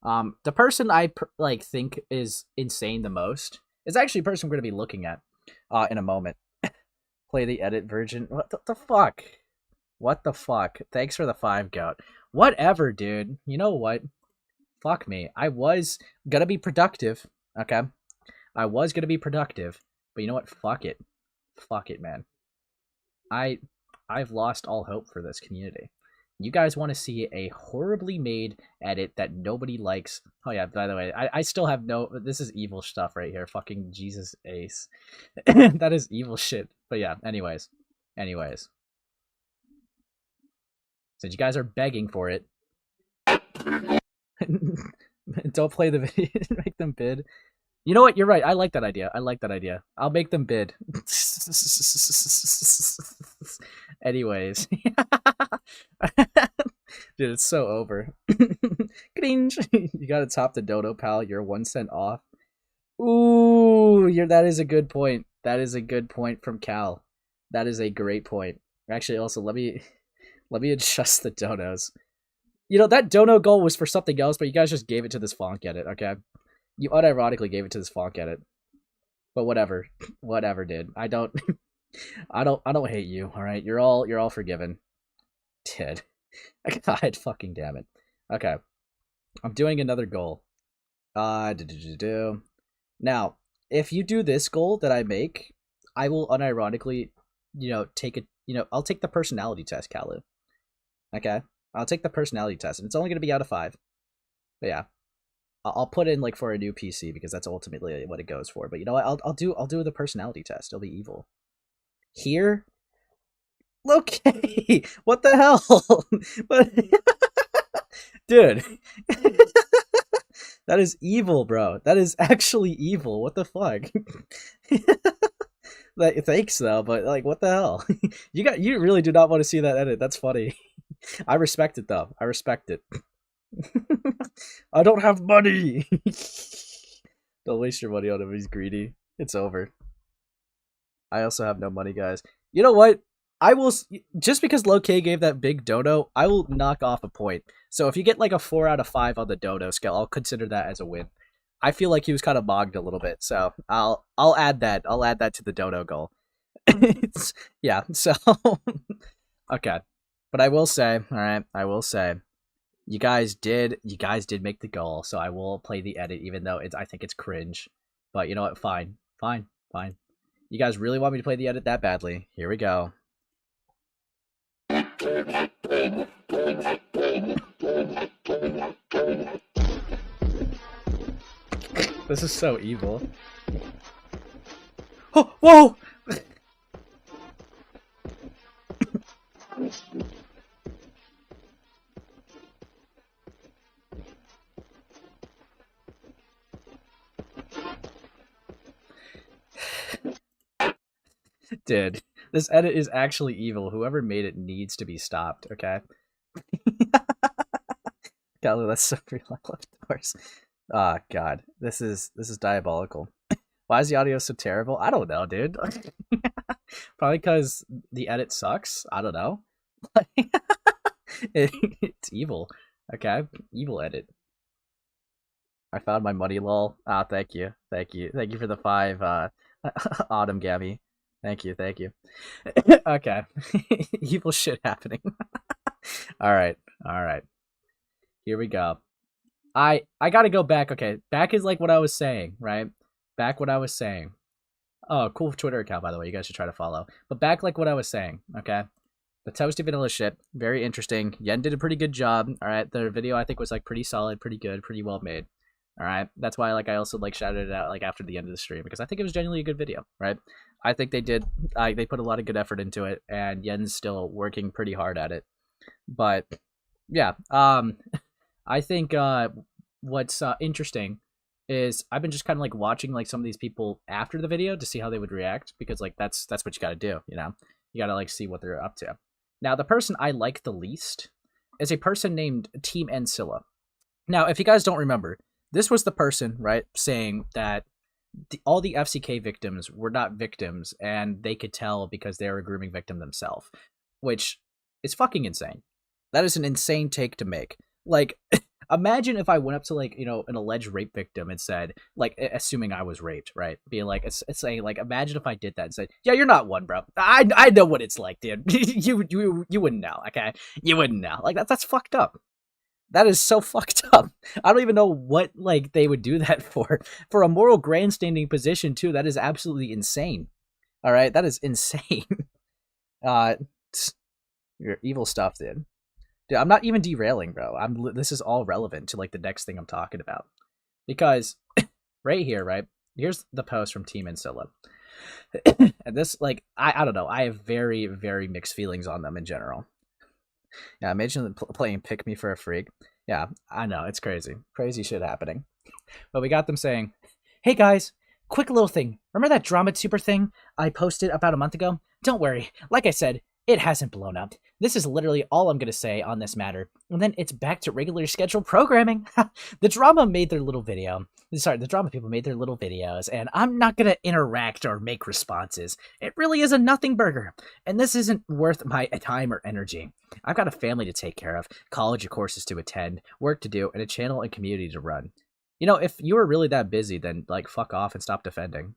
The person I think is insane the most is actually a person we're going to be looking at in a moment. Play the edit version. What the fuck? What the fuck? Thanks for the 5 goat. Whatever, dude. You know what? Fuck me. I was gonna be productive, okay? I was gonna be productive, but you know what? Fuck it. Fuck it, man. I've lost all hope for this community. You guys want to see a horribly made edit that nobody likes. Oh yeah, by the way, I still have no... This is evil stuff right here. Fucking Jesus Ace. That is evil shit. But yeah, anyways. Since you guys are begging for it, don't play the video. Make them bid. You know what? You're right. I like that idea. I'll make them bid. Anyways. Dude, it's so over. Cringe. You gotta top the dodo, pal. You're 1 cent off. Ooh, that is a good point. That is a good point from Cal. That is a great point. Actually, also, let me adjust the donos. You know, that dono goal was for something else, but you guys just gave it to this Fonk edit, okay? You unironically gave it to this Fonk edit. But whatever. Whatever, dude. I don't hate you, alright? You're all forgiven. Did. God fucking damn it. Okay. I'm doing another goal. Now, if you do this goal that I make, I will unironically, take I'll take the personality test, Kalu. Okay? I'll take the personality test, and it's only going to be out of 5. But yeah, I'll put in like for a new PC because that's ultimately what it goes for. But you know what? I'll do the personality test. It'll be evil. Here, okay. What the hell, dude? That is evil, bro. That is actually evil. What the fuck? Like, thanks though, but like, what the hell? You really do not want to see that edit. That's funny. I respect it though. I respect it. I don't have money. Don't waste your money on him. He's greedy. It's over. I also have no money, guys. You know what? I will, just because Low-K gave that big dodo, I will knock off a point. So if you get like a 4 out of 5 on the dodo scale, I'll consider that as a win. I feel like he was kind of bogged a little bit, so I'll add that. I'll add that to the dodo goal. Yeah, so okay. But I will say, all right, you guys did make the goal, so I will play the edit, even though I think it's cringe. But you know what? Fine. You guys really want me to play the edit that badly? Here we go. This is so evil. Oh, whoa! Dude, this edit is actually evil. Whoever made it needs to be stopped, okay? Golly, that's so real, of course. Ah, oh, God. This is diabolical. Why is the audio so terrible? I don't know, dude. Probably because the edit sucks. I don't know. It's evil. Okay? Evil edit. I found my money, lol. Ah, thank you. Thank you for the 5, Autumn Gabby. Thank you. Okay. Evil shit happening. Alright. Here we go. I gotta go back. Okay, back is like what I was saying, right? Back what I was saying. Oh, cool Twitter account, by the way. You guys should try to follow. But back like what I was saying, okay? The Toasty Vanilla shit, very interesting. Yen did a pretty good job. All right, the video I think was like pretty solid, pretty good, pretty well made. All right, that's why like I also like shouted it out like after the end of the stream because I think it was genuinely a good video, right? I think they did. They put a lot of good effort into it, and Yen's still working pretty hard at it. But yeah, I think what's interesting is I've been just kind of like watching like some of these people after the video to see how they would react because like that's what you got to do, you know? You got to like see what they're up to. Now, the person I like the least is a person named Team Ancilla. Now, if you guys don't remember, this was the person, right, saying that all the FCK victims were not victims and they could tell because they were a grooming victim themselves, which is fucking insane. That is an insane take to make. Like, imagine if I went up to like, you know, an alleged rape victim and said, like, assuming I was raped, right? Being like, it's saying like, imagine if I did that and said, yeah, you're not one, bro. I know what it's like, dude. you wouldn't know, okay? You wouldn't know. Like that's fucked up. That is so fucked up. I don't even know what like they would do that for a moral grandstanding position too. That is absolutely insane. All right, that is insane. Your evil stuff, dude. Dude, I'm not even derailing, bro. This is all relevant to like the next thing I'm talking about. Because right here, right? Here's the post from Team Ancilla. And this, like, I don't know. I have very, very mixed feelings on them in general. Yeah, imagine them playing Pick Me for a Freak. Yeah, I know. It's crazy. Crazy shit happening. But we got them saying, hey guys, quick little thing. Remember that drama tuber thing I posted about a month ago? Don't worry. Like I said, it hasn't blown up. This is literally all I'm going to say on this matter. And then it's back to regularly scheduled programming. The drama made their little video. Sorry, the drama people made their little videos, and I'm not going to interact or make responses. It really is a nothing burger, and this isn't worth my time or energy. I've got a family to take care of, college courses to attend, work to do, and a channel and community to run. You know, if you were really that busy, then, like, fuck off and stop defending.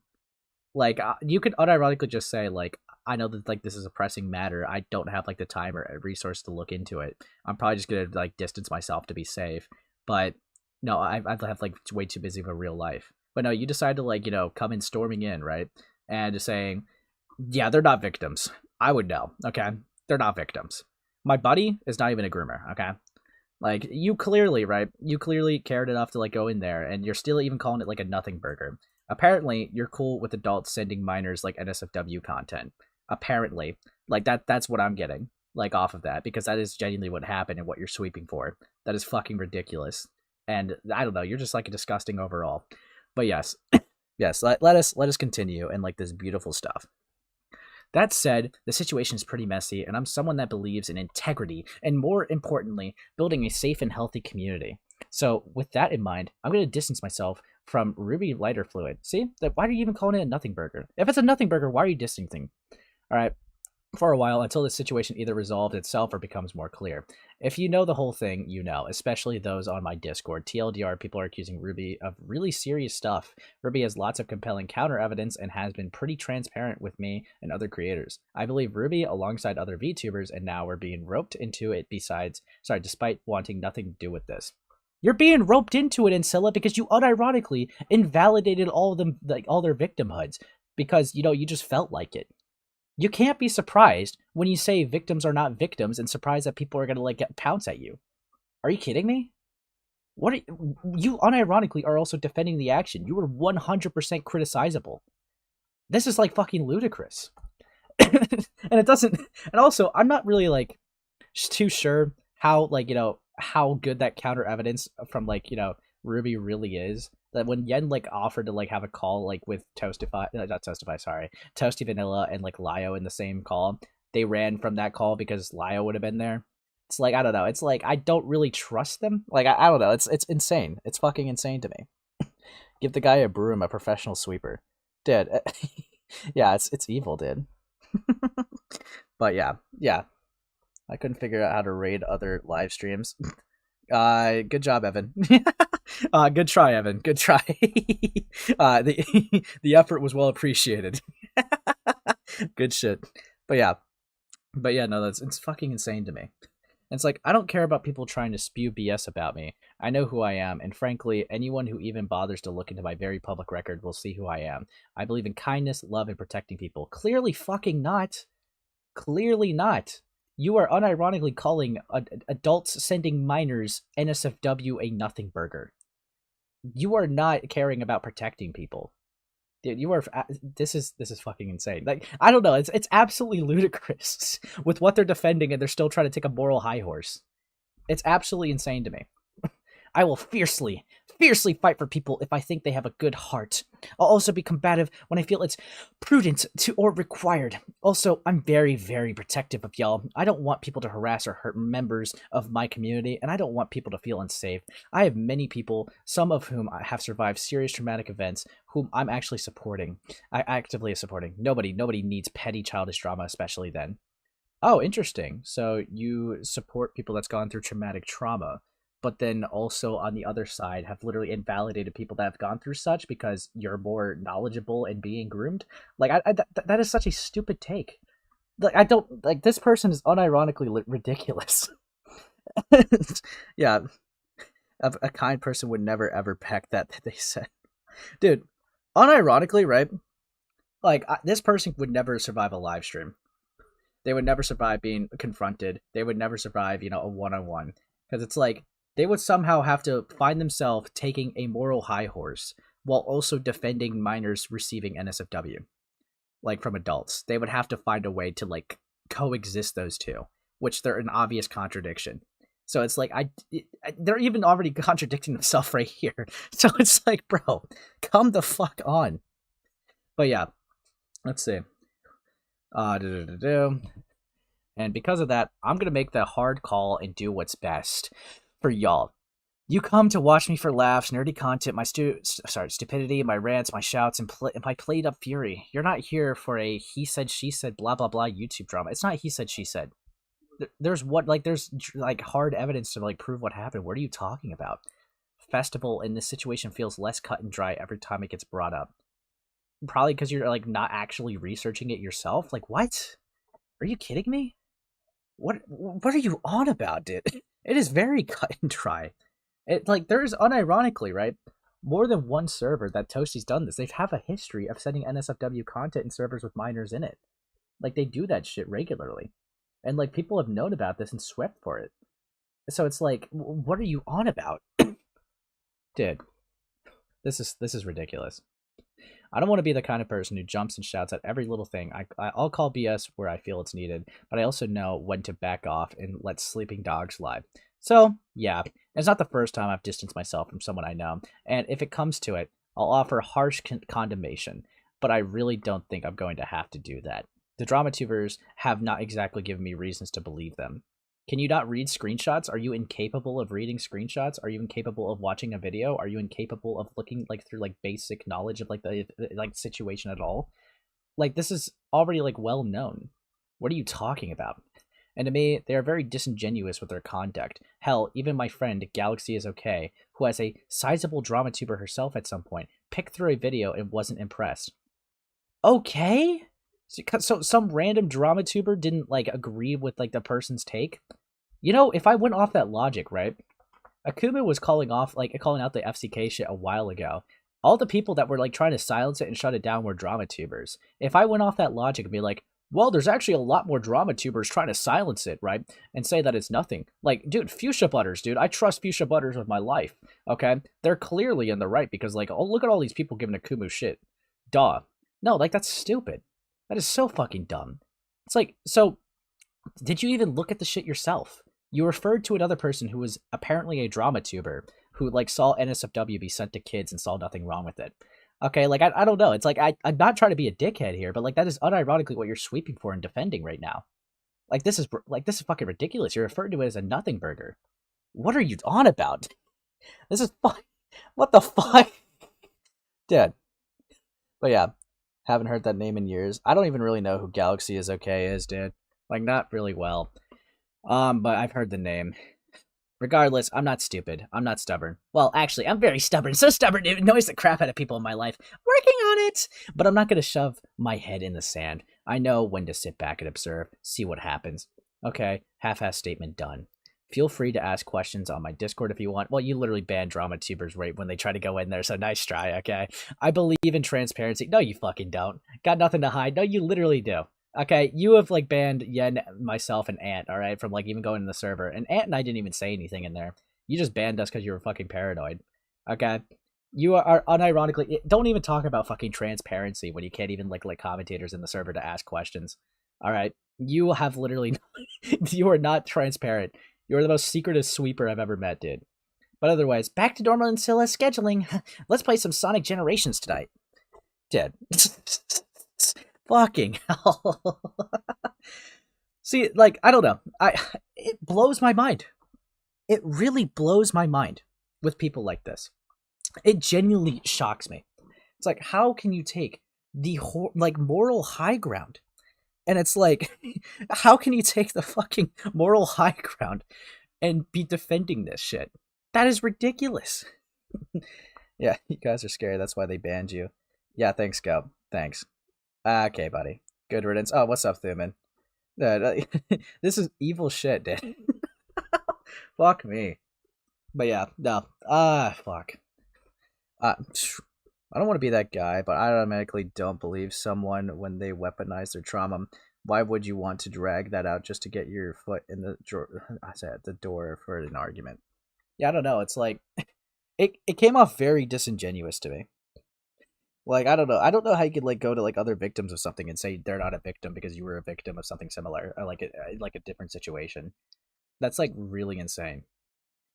Like, you could unironically just say, like, I know that, like, this is a pressing matter. I don't have, like, the time or resource to look into it. I'm probably just going to, like, distance myself to be safe. But, no, I have, like, way too busy of a real life. But no, you decide to, like, you know, come in storming in, right? And just saying, yeah, they're not victims. I would know, okay? They're not victims. My buddy is not even a groomer, okay? Like, you clearly, right? You clearly cared enough to, like, go in there, and you're still even calling it, like, a nothing burger. Apparently, you're cool with adults sending minors, like, NSFW content. Apparently. Like, that's what I'm getting, like, off of that, because that is genuinely what happened and what you're sweeping for. That is fucking ridiculous. And, I don't know, you're just, like, disgusting overall. But yes. Yes, let us continue and, like, this beautiful stuff. That said, the situation is pretty messy, and I'm someone that believes in integrity, and more importantly, building a safe and healthy community. So, with that in mind, I'm going to distance myself from Ruby Lighter Fluid. See? Why are you even calling it a nothing burger? If it's a nothing burger, why are you distancing? Alright, for a while, until this situation either resolved itself or becomes more clear. If you know the whole thing, you know, especially those on my Discord. TLDR, people are accusing Ruby of really serious stuff. Ruby has lots of compelling counter evidence and has been pretty transparent with me and other creators. I believe Ruby, alongside other VTubers, and now we're being roped into it despite wanting nothing to do with this. You're being roped into it, Ancilla, because you unironically invalidated all of them, like all their victimhoods, because, you know, you just felt like it. You can't be surprised when you say victims are not victims and surprised that people are going to, like, pounce at you. Are you kidding me? You unironically are also defending the action. You were 100% criticizable. This is, like, fucking ludicrous. And it doesn't... And also, I'm not really, like, too sure how, like, you know, how good that counter evidence from, like, you know, Ruby really is. That when Yen, like, offered to, like, have a call, like, with Toasty Vanilla and, like, Lio in the same call, they ran from that call because Lio would have been there. It's like, I don't know. It's like, I don't really trust them. Like, I don't know. It's insane. It's fucking insane to me. Give the guy a broom, a professional sweeper. Dude. Yeah, it's evil, dude. But yeah. I couldn't figure out how to raid other live streams. Good job, Evan. Good try, Evan. Good try. The effort was well appreciated. Good shit. But yeah, no, it's fucking insane to me. It's like, I don't care about people trying to spew BS about me. I know who I am, and frankly, anyone who even bothers to look into my very public record will see who I am. I believe in kindness, love, and protecting people. Clearly fucking not. Clearly not. You are unironically calling adults sending minors NSFW a nothing burger. You are not caring about protecting people. Dude, you are. This is fucking insane. Like, I don't know. It's absolutely ludicrous with what they're defending, and they're still trying to take a moral high horse. It's absolutely insane to me. I will fiercely fight for people if I think they have a good heart. I'll also be combative when I feel it's prudent to or required. Also, I'm very, very protective of y'all. I don't want people to harass or hurt members of my community, and I don't want people to feel unsafe. I have many people, some of whom have survived serious traumatic events, whom I'm actually supporting. I actively supporting. Nobody needs petty childish drama, especially then. Oh, interesting. So you support people that's gone through traumatic trauma, but then also on the other side have literally invalidated people that have gone through such because you're more knowledgeable and being groomed. Like, that is such a stupid take. Like, I don't like, this person is unironically ridiculous. Yeah, a kind person would never ever peck that they said, dude. Unironically, right? Like, this person would never survive a live stream. They would never survive being confronted. They would never survive, a one-on-one, because it's like, they would somehow have to find themselves taking a moral high horse while also defending minors receiving NSFW, like, from adults. They would have to find a way to, like, coexist those two, which they're an obvious contradiction. So it's like, they're even already contradicting themselves right here. So it's like, bro, come the fuck on. But yeah, let's see. And because of that, I'm gonna make the hard call and do what's best for y'all. You come to watch me for laughs, nerdy content, my stupidity, my rants, my shouts, and my played up fury. You're not here for a he said, she said, blah blah blah YouTube drama. It's not he said, she said. There's hard evidence to, like, prove what happened. What are you talking about? Festival in this situation feels less cut and dry every time it gets brought up. Probably because you're, like, not actually researching it yourself. Like, what? Are you kidding me? What are you on about, dude? It is very cut and dry. It, like, there is, unironically, right, more than one server that Toasty's done this. They have a history of sending NSFW content in servers with minors in it. Like, they do that shit regularly. And, like, people have known about this and swept for it. So it's like, what are you on about? Dude, this is ridiculous. I don't want to be the kind of person who jumps and shouts at every little thing. I'll call BS where I feel it's needed, but I also know when to back off and let sleeping dogs lie. So, yeah, it's not the first time I've distanced myself from someone I know, and if it comes to it, I'll offer harsh condemnation, but I really don't think I'm going to have to do that. The dramatubers have not exactly given me reasons to believe them. Can you not read screenshots? Are you incapable of reading screenshots? Are you incapable of watching a video? Are you incapable of looking, like, through, like, basic knowledge of, like, the situation at all? Like, this is already, like, well known. What are you talking about? And to me, they are very disingenuous with their conduct. Hell, even my friend, Galaxy is Okay, who has a sizable dramatuber herself at some point, picked through a video and wasn't impressed. Okay? So some random dramatuber didn't, like, agree with, like, the person's take? If I went off that logic, right? Akumu was calling out the FCK shit a while ago. All the people that were, like, trying to silence it and shut it down were dramatubers. If I went off that logic and be like, well, there's actually a lot more dramatubers trying to silence it, right? And say that it's nothing. Like, dude, Fuchsia Butters, dude. I trust Fuchsia Butters with my life, okay? They're clearly in the right because, like, oh, look at all these people giving Akumu shit. Duh. No, like, that's stupid. That is so fucking dumb. It's like, so, did you even look at the shit yourself? You referred to another person who was apparently a dramatuber who, like, saw NSFW be sent to kids and saw nothing wrong with it. Okay, like, I don't know. It's like, I'm not trying to be a dickhead here, but, like, that is unironically what you're sweeping for and defending right now. Like, this is fucking ridiculous. You're referring to it as a nothing burger. What are you on about? This is what the fuck? Dude. But yeah. Haven't heard that name in years. I don't even really know who Galaxy is Okay is, dude. Like, not really well. But I've heard the name. Regardless, I'm not stupid. I'm not stubborn. Well, actually, I'm very stubborn. So stubborn, it annoys the crap out of people in my life. Working on it! But I'm not going to shove my head in the sand. I know when to sit back and observe, see what happens. Okay, half-ass statement done. Feel free to ask questions on my Discord if you want. Well, you literally ban drama tubers right when they try to go in there, so nice try, okay? I believe in transparency. No, you fucking don't. Got nothing to hide. No, you literally do. Okay, you have like banned Yen, myself, and Ant, all right, from like even going to the server. And Ant and I didn't even say anything in there. You just banned us because you were fucking paranoid. Okay, you are unironically. Don't even talk about fucking transparency when you can't even like commentators in the server to ask questions. All right, you have literally, you are not transparent. You are the most secretive sweeper I've ever met, dude. But otherwise, back to normal Ancilla scheduling. Let's play some Sonic Generations tonight. Dude. Fucking hell. See, like, I don't know. It blows my mind. It really blows my mind with people like this. It genuinely shocks me. It's like, how can you take the like moral high ground? And it's like, how can you take the fucking moral high ground and be defending this shit? That is ridiculous. Yeah, you guys are scary. That's why they banned you. Yeah, thanks, Go. Thanks. Okay, buddy. Good riddance. Oh, what's up, Thuman? This is evil shit, dude. Fuck me. But yeah, no. Fuck. I don't want to be that guy, but I automatically don't believe someone when they weaponize their trauma. Why would you want to drag that out just to get your foot in the door for an argument? Yeah, I don't know. It's like it came off very disingenuous to me. Like, I don't know. I don't know how you could like go to like other victims of something and say they're not a victim because you were a victim of something similar or like a different situation. That's like really insane.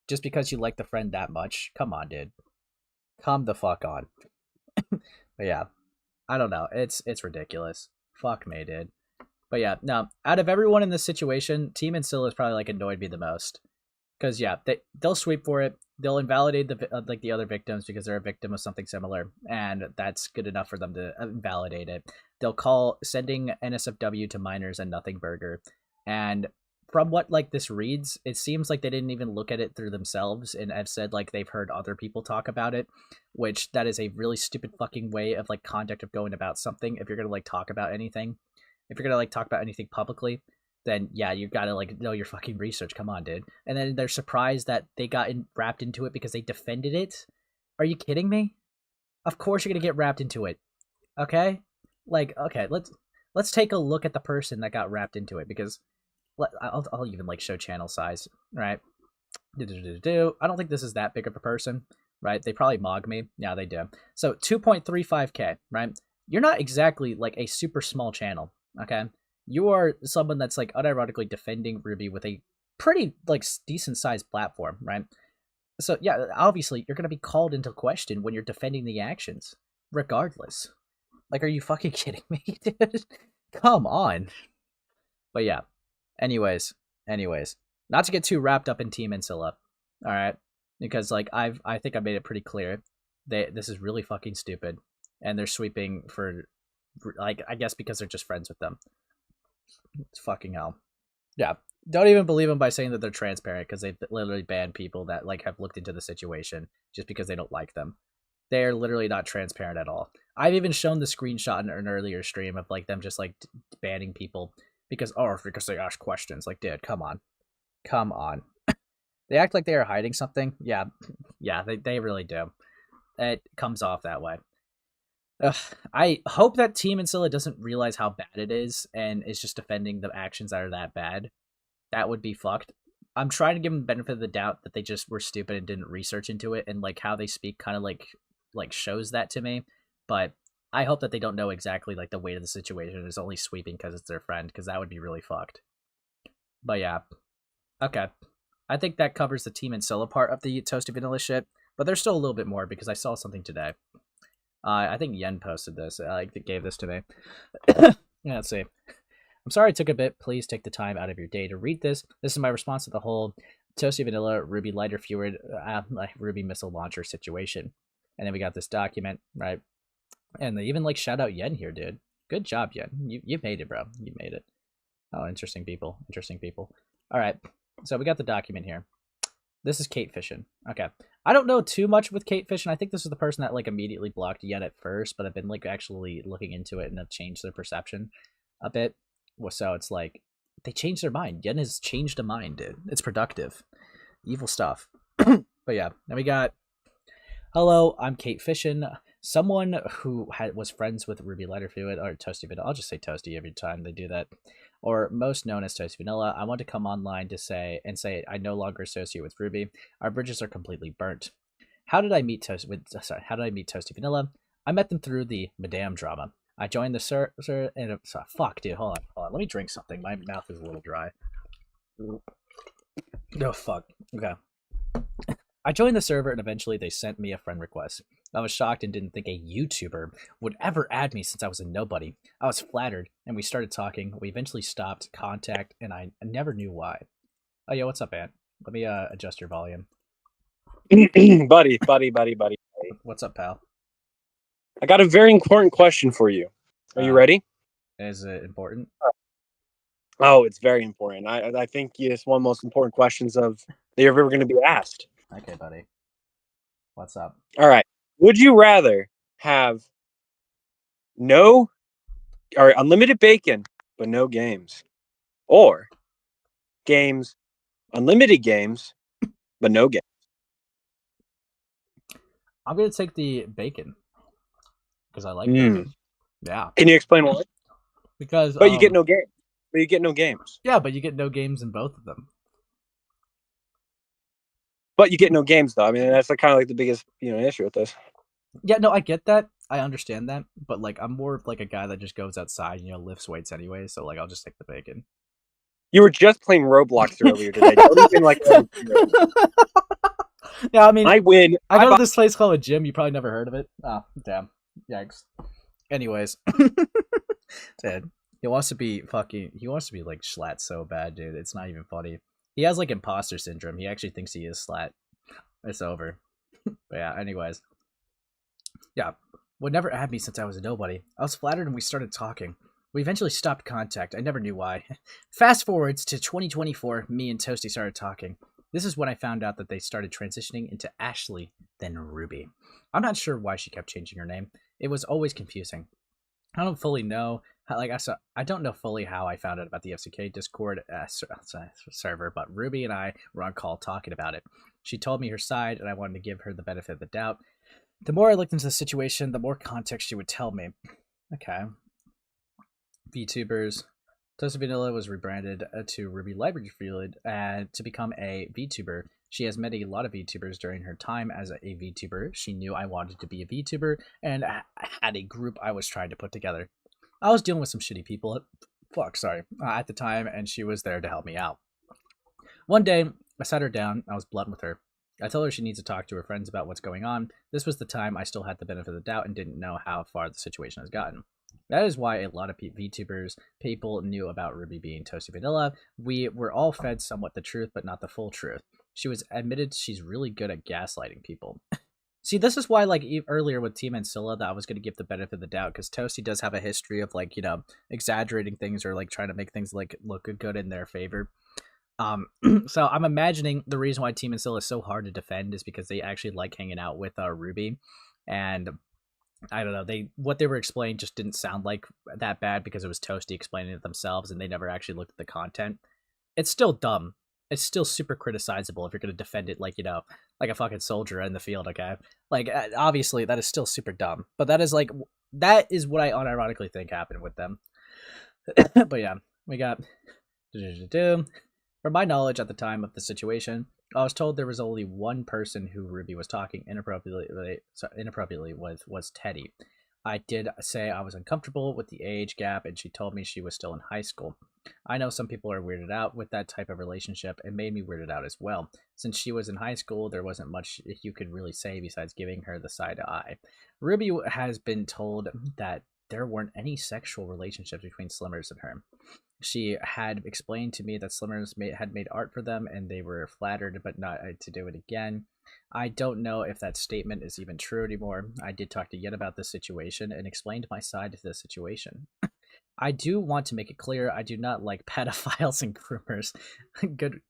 Just because you like the friend that much, come on, dude. Come the fuck on. But yeah, I don't know. It's ridiculous. Fuck me, dude. But yeah, no. Out of everyone in this situation, Team Ancilla has probably like annoyed me the most. Because yeah, they'll sweep for it. They'll invalidate the other victims because they're a victim of something similar, and that's good enough for them to invalidate it. They'll call sending NSFW to minors and Nothing Burger, and from what like this reads, it seems like they didn't even look at it through themselves and have said like they've heard other people talk about it, which that is a really stupid fucking way of like conduct of going about something. If you're gonna like talk about anything, if you're gonna like talk about anything publicly, then yeah, you gotta like know your fucking research. Come on, dude. And then they're surprised that they got wrapped into it because they defended it. Are you kidding me? Of course you're gonna get wrapped into it. Okay, like okay, let's take a look at the person that got wrapped into it because I'll even like show channel size, right? I don't think this is that big of a person, right? They probably mog me. Yeah, they do. So 2.35K, right? You're not exactly like a super small channel, okay? You are someone that's like unironically defending Ruby with a pretty like decent sized platform, right? So yeah, obviously you're gonna be called into question when you're defending the actions, regardless. Like, are you fucking kidding me, dude? Come on. But yeah. Anyways, not to get too wrapped up in Team Ancilla, all right? Because like I think I made it pretty clear, this is really fucking stupid, and they're sweeping for like I guess because they're just friends with them. It's fucking hell. Yeah, don't even believe them by saying that they're transparent because they've literally banned people that like have looked into the situation just because they don't like them. They're literally not transparent at all. I've even shown the screenshot in an earlier stream of like them just like banning people because they ask questions. Like, dude, come on. They act like they are hiding something. Yeah, they really do. It comes off that way. I hope that Team Ancilla doesn't realize how bad it is and is just defending the actions that are that bad. That would be fucked. I'm trying to give them the benefit of the doubt that they just were stupid and didn't research into it, and like how they speak kind of like shows that to me. But I hope that they don't know exactly like the weight of the situation is only sweeping because it's their friend, because that would be really fucked. But yeah, okay. I think that covers the Team Ancilla part of the Toasty Vanilla shit, but there's still a little bit more because I saw something today. I think Yen posted this. Gave this to me. Yeah, let's see. I'm sorry it took a bit. Please take the time out of your day to read this. This is my response to the whole Toasty Vanilla Ruby lighter fueled Ruby missile launcher situation. And then we got this document, right? And they even like shout out Yen here, dude. Good job, Yen. You made it, bro. You made it. Oh, interesting people. All right. So we got the document here. This is Kate Fishing. Okay. I don't know too much with Kate Fishing. I think this is the person that like immediately blocked Yen at first, but I've been like actually looking into it and have changed their perception a bit. So it's like they changed their mind. Yen has changed a mind, dude. It's productive. Evil stuff. But yeah, then we got hello, I'm Kate Fishing. Someone who was friends with Ruby Lighterfluid or Toasty Vanilla. I'll just say Toasty every time they do that. Or most known as Toasty Vanilla. I want to come online to say I no longer associate with Ruby. Our bridges are completely burnt. How did I meet Toasty Vanilla? I met them through the Madame drama. I joined the and fuck, dude. Hold on. Let me drink something. My mouth is a little dry. Oh fuck. Okay. I joined the server and eventually they sent me a friend request. I was shocked and didn't think a YouTuber would ever add me since I was a nobody. I was flattered and we started talking. We eventually stopped contact and I never knew why. Oh yeah, what's up, Ant? Let me adjust your volume. buddy. What's up, pal? I got a very important question for you. Are you ready? Is it important? Oh, it's very important. I think it's one of the most important questions that you're ever going to be asked. Okay, buddy. What's up? All right. Would you rather have unlimited bacon but no games, or unlimited games but no games? I'm gonna take the bacon because I like bacon. Yeah. Can you explain why? Because you get no games. But you get no games. Yeah, but you get no games in both of them. But you get no games, though. I mean, that's kind of like the biggest, issue with this. Yeah, no, I get that. I understand that. But like, I'm more like a guy that just goes outside, lifts weights anyway. So like, I'll just take the bacon. You were just playing Roblox earlier today. Don't even like. Yeah, I mean, I win. I go to this place called a gym. You probably never heard of it. Oh, damn. Yikes. Anyways, dude, he wants to be like Schlatt so bad, dude. It's not even funny. He has like imposter syndrome. He actually thinks he is Schlatt. It's over. But yeah, anyways. Yeah, would never add me since I was a nobody. I was flattered and we started talking. We eventually stopped contact. I never knew why. Fast forwards to 2024, me and Toasty started talking. This is when I found out that they started transitioning into Ashley, then Ruby. I'm not sure why she kept changing her name. It was always confusing. I don't fully know. I don't know fully how I found out about the FCK Discord server, but Ruby and I were on call talking about it. She told me her side, and I wanted to give her the benefit of the doubt. The more I looked into the situation, the more context she would tell me. Okay. VTubers. Toasty Vanilla was rebranded to Ruby Lighterfluid to become a VTuber. She has met a lot of VTubers during her time as a VTuber. She knew I wanted to be a VTuber and had a group I was trying to put together. I was dealing with some shitty people at the time, and she was there to help me out. One day, I sat her down. I was blunt with her. I told her she needs to talk to her friends about what's going on. This was the time I still had the benefit of the doubt and didn't know how far the situation has gotten. That is why a lot of VTubers, people knew about Ruby being Toasty Vanilla. We were all fed somewhat the truth, but not the full truth. She was admitted she's really good at gaslighting people. See, this is why, like, earlier with Team Ancilla, that I was going to give the benefit of the doubt, because Toasty does have a history of, like, exaggerating things or, like, trying to make things, like, look good in their favor. So I'm imagining the reason why Team Ancilla is so hard to defend is because they actually like hanging out with Ruby, and I don't know, what they were explaining just didn't sound like that bad because it was Toasty explaining it themselves, and they never actually looked at the content. It's still dumb. It's still super criticizable if you're going to defend it like, like a fucking soldier in the field, okay? Like, obviously, that is still super dumb. But that is what I unironically think happened with them. But yeah, we got... From my knowledge at the time of the situation, I was told there was only one person who Ruby was talking inappropriately with was Teddy. I did say I was uncomfortable with the age gap, and she told me she was still in high school. I know some people are weirded out with that type of relationship. It made me weirded out as well. Since she was in high school, there wasn't much you could really say besides giving her the side eye. Ruby has been told that there weren't any sexual relationships between Slimmers and her. She had explained to me that Slimmers had made art for them and they were flattered but not to do it again. I don't know if that statement is even true anymore. I did talk to Yen about this situation and explained my side to the situation. I do want to make it clear I do not like pedophiles and groomers. Good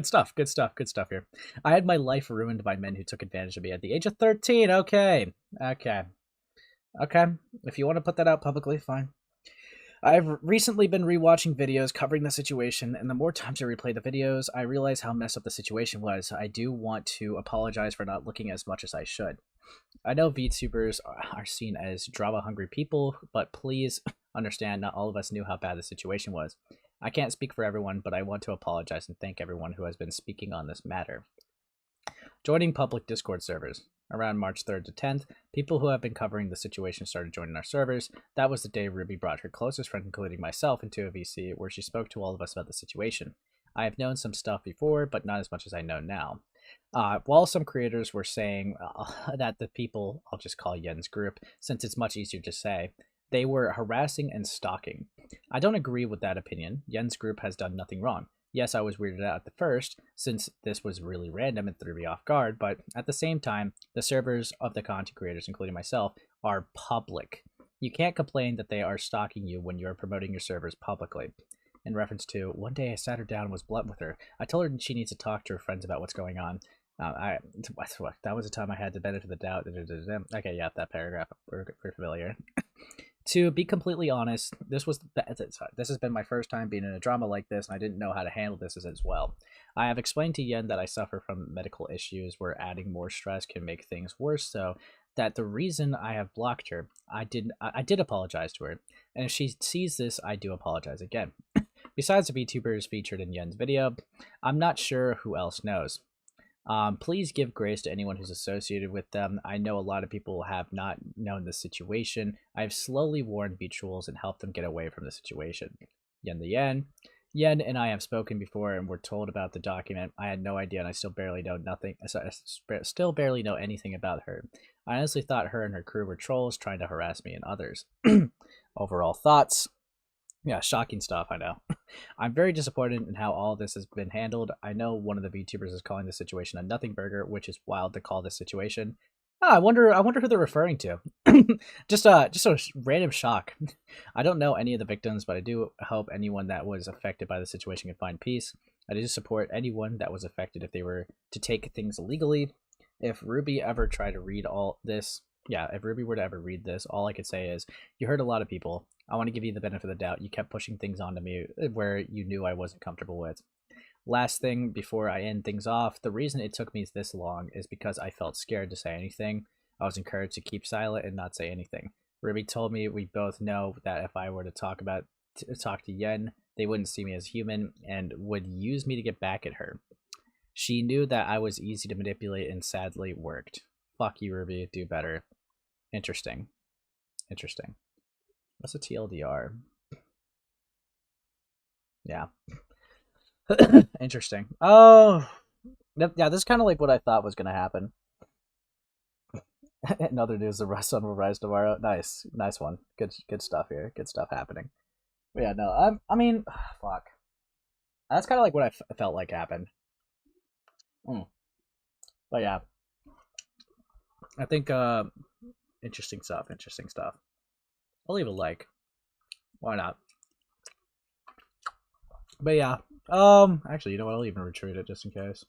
stuff. Good stuff here. I had my life ruined by men who took advantage of me at the age of 13. Okay. If you want to put that out publicly, fine. I've recently been rewatching videos covering the situation, and the more times I replay the videos, I realize how messed up the situation was. I do want to apologize for not looking as much as I should. I know VTubers are seen as drama-hungry people, but please understand not all of us knew how bad the situation was. I can't speak for everyone, but I want to apologize and thank everyone who has been speaking on this matter. Joining public Discord servers. Around March 3rd to 10th, people who have been covering the situation started joining our servers. That was the day Ruby brought her closest friend, including myself, into a VC where she spoke to all of us about the situation. I have known some stuff before, but not as much as I know now. While some creators were saying that the people, I'll just call Yen's group, since it's much easier to say, they were harassing and stalking. I don't agree with that opinion. Yen's group has done nothing wrong. Yes, I was weirded out at the first, since this was really random and threw me off guard, but at the same time, the servers of the content creators, including myself, are public. You can't complain that they are stalking you when you're promoting your servers publicly. In reference to, one day I sat her down and was blunt with her. I told her she needs to talk to her friends about what's going on. That was the time I had the benefit of the doubt. Okay, yeah, that paragraph, we're familiar. To be completely honest, this has been my first time being in a drama like this, and I didn't know how to handle this as well. I have explained to Yen that I suffer from medical issues where adding more stress can make things worse, so that the reason I have blocked her, I did apologize to her, and if she sees this, I do apologize again. Besides the VTubers featured in Yen's video, I'm not sure who else knows. Please give grace to anyone who's associated with them. I know a lot of people have not known the situation. I've slowly warned Beachuels and helped them get away from the situation. Yen the Yen. Yen and I have spoken before and were told about the document. I had no idea and I still barely know anything about her. I honestly thought her and her crew were trolls trying to harass me and others. Overall thoughts. Yeah, shocking stuff, I know. I'm very disappointed in how all this has been handled. I know one of the VTubers is calling this situation a nothing burger, which is wild to call this situation. I wonder who they're referring to. just a random shock. I don't know any of the victims, but I do hope anyone that was affected by the situation can find peace. I do support anyone that was affected if they were to take things legally. If Ruby ever tried to read all this, if Ruby were to ever read this, all I could say is, you hurt a lot of people. I want to give you the benefit of the doubt. You kept pushing things onto me where you knew I wasn't comfortable with. Last thing before I end things off, the reason it took me this long is because I felt scared to say anything. I was encouraged to keep silent and not say anything. Ruby told me we both know that if I were to talk to Yen, they wouldn't see me as human and would use me to get back at her. She knew that I was easy to manipulate and sadly worked. Fuck you, Ruby. Do better. Interesting. What's a TLDR? Yeah. Interesting. Oh, yeah, this is kind of like what I thought was going to happen. In other news, the sun will rise tomorrow. Nice one. Good stuff here. Good stuff happening. But yeah, no, I mean, fuck. That's kind of like what I felt like happened. But yeah, I think interesting stuff. I'll leave a like. Why not? But yeah, actually, you know what? I'll even retreat it just in case.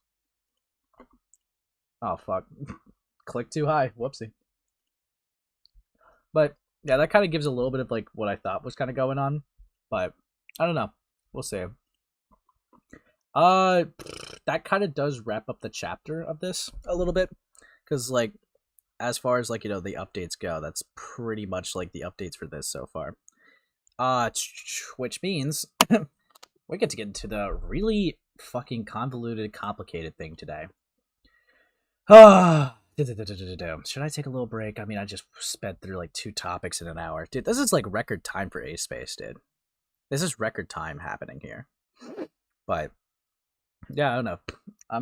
Oh fuck. Click too high. Whoopsie. But yeah, that kind of gives a little bit of like what I thought was kind of going on, but I don't know. We'll see. That kind of does wrap up the chapter of this a little bit, because like, as far as like, you know, the updates go, that's pretty much like the updates for this so far. Which means we get into the really fucking convoluted, complicated thing today. Should I take a little break? I mean, I just sped through like 2 topics in an hour. Dude, this is like record time for A-Space, dude. This is record time happening here. But yeah, I don't know. I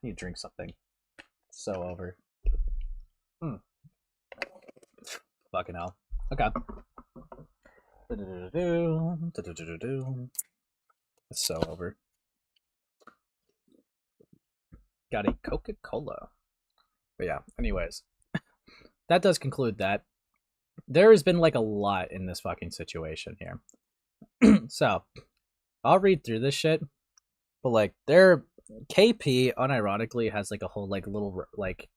need to drink something. So over. Fucking hell. Okay. It's so over. Got a Coca-Cola. But yeah, anyways. That does conclude that. There has been like a lot in this fucking situation here. So I'll read through this shit, but like their KP unironically has like a whole like little like